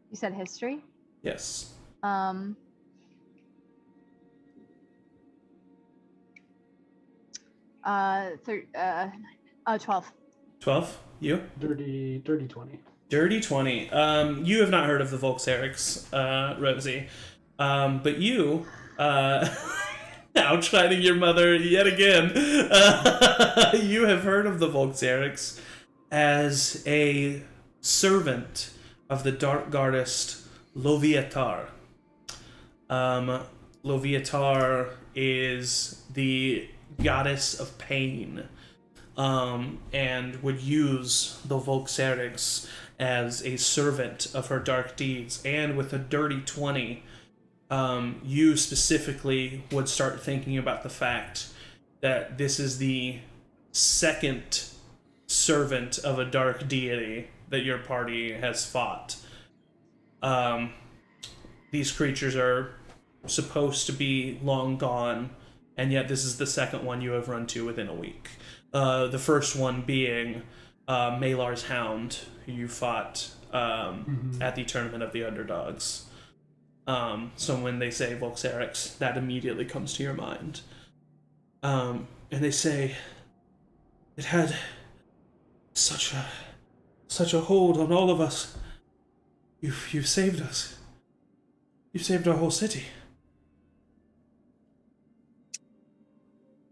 You said history. Yes. 12. 12? You? Dirty 20. Dirty 20. You have not heard of the Volxerics, Rosie. But you, outshining your mother yet again, you have heard of the Volxerics as a servant of the dark goddess Loviatar. Loviatar is the goddess of pain, and would use the Volxerics as a servant of her dark deeds. And with a dirty 20, you specifically would start thinking about the fact that this is the second servant of a dark deity that your party has fought. These creatures are supposed to be long gone, and yet this is the second one you have run to within a week. The first one being Malar's Hound, who you fought at the Tournament of the Underdogs. So when they say Volxerics, that immediately comes to your mind. And they say it had such a hold on all of us. You've saved us. You've saved our whole city.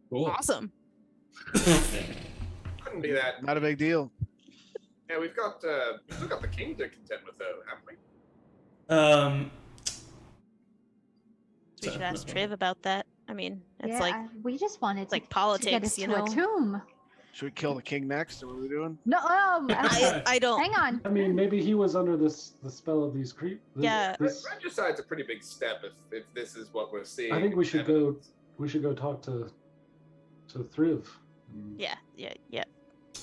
Cool. Awesome. Couldn't be that. Not a big deal. Yeah, we've still got the king to contend with, though, haven't we? We should ask Triv about that. I mean, it's yeah, like we just wanted like to politics, get us you to know. a tomb. Should we kill the king next? Or what are we doing? No, I don't. hang on. I mean, maybe he was under the spell of these Yeah. Regicide's a pretty big step if this is what we're seeing. I think we should go. We should go talk to Thriv. Yeah.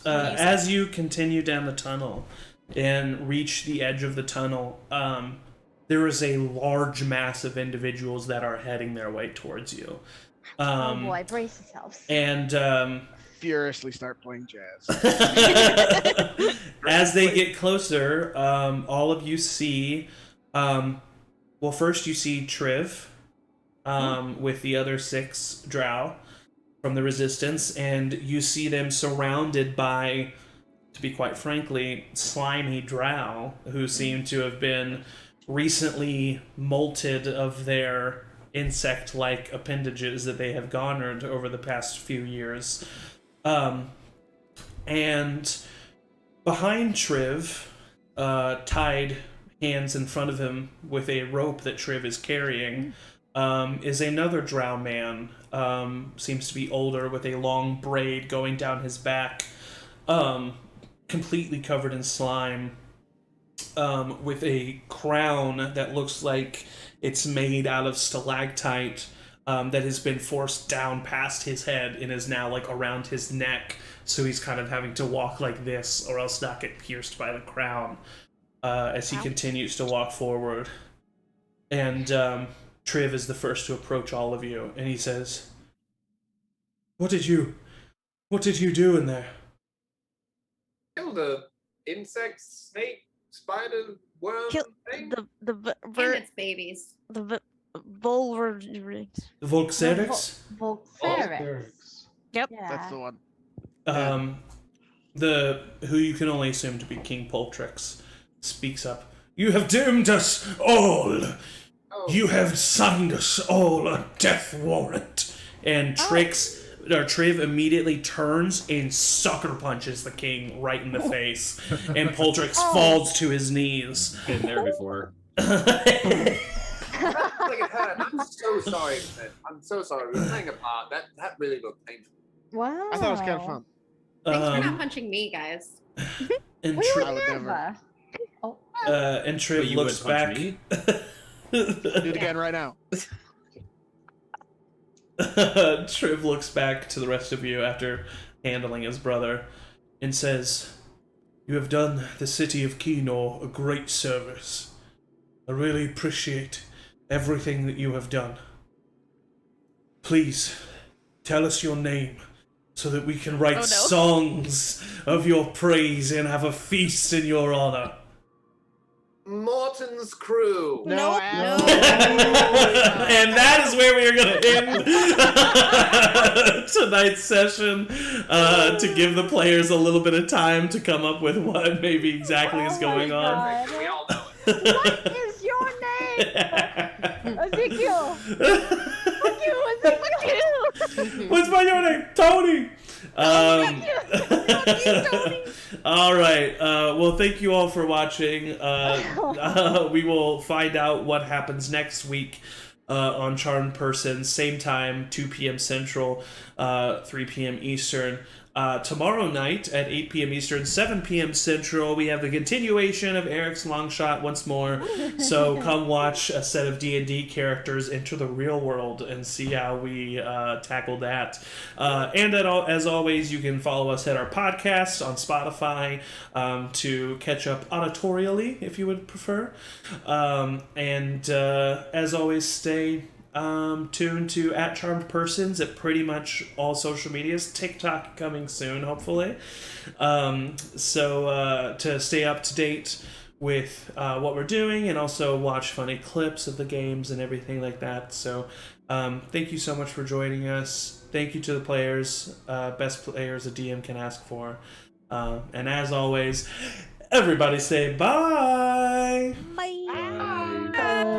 As you continue down the tunnel and reach the edge of the tunnel, there is a large mass of individuals that are heading their way towards you. Oh boy, brace yourselves. And Furiously start playing jazz. as they get closer, all of you see, well, first you see Triv with the other 6 drow from the Resistance, and you see them surrounded by, to be quite frankly, slimy drow who seem to have been recently molted of their insect-like appendages that they have garnered over the past few years. And behind Triv, tied hands in front of him with a rope that Triv is carrying, is another drow man. Seems to be older, with a long braid going down his back, completely covered in slime, with a crown that looks like it's made out of stalactite, that has been forced down past his head and is now like around his neck, so he's kind of having to walk like this or else not get pierced by the crown as he continues to walk forward. And Triv is the first to approach all of you, and he says, What did you do in there? Kill the insect, snake, spider, worm thing? The And its babies. the Volver. The Volxerix? Volxerix. Yep. Yeah. That's the one. Who you can only assume to be King Poltrix, speaks up. You have doomed us all! Oh. You have signed us all a death warrant! And Triv immediately turns and sucker punches the king right in the face. And Poltrix falls to his knees. Been there before. Like it hurt. I'm so sorry, man. I'm so sorry. We were playing a part. That really looked painful. Wow. I thought it was kind of fun. Thanks for not punching me, guys. And We Triv, would would never. never. Oh. and But Triv you looks would punch back. me? Do it again right now. Triv looks back to the rest of you after handling his brother and says, You have done the city of Keynoor a great service. I really appreciate everything that you have done. Please, tell us your name so that we can write songs of your praise and have a feast in your honor. Morton's crew. No. And that is where we are going to end tonight's session, to give the players a little bit of time to come up with what maybe exactly is going on. We all know it. What is your name? Ezekiel. Fuck you, Ezekiel. What's my name? Tony. All right. Well, thank you all for watching. We will find out what happens next week on Charmed Person. Same time, 2 p.m. Central, 3 p.m. Eastern. Tomorrow night at 8 p.m. Eastern, 7 p.m. Central, we have the continuation of Eric's LongShot once more. So come watch a set of D&D characters enter the real world and see how we tackle that. And as always, you can follow us at our podcast on Spotify to catch up auditorially, if you would prefer. And as always, stay tuned to @CharmedPersons at pretty much all social medias. TikTok coming soon, hopefully. So to stay up to date with what we're doing and also watch funny clips of the games and everything like that. So thank you so much for joining us. Thank you to the players, best players a DM can ask for. And as always, everybody say bye! Bye.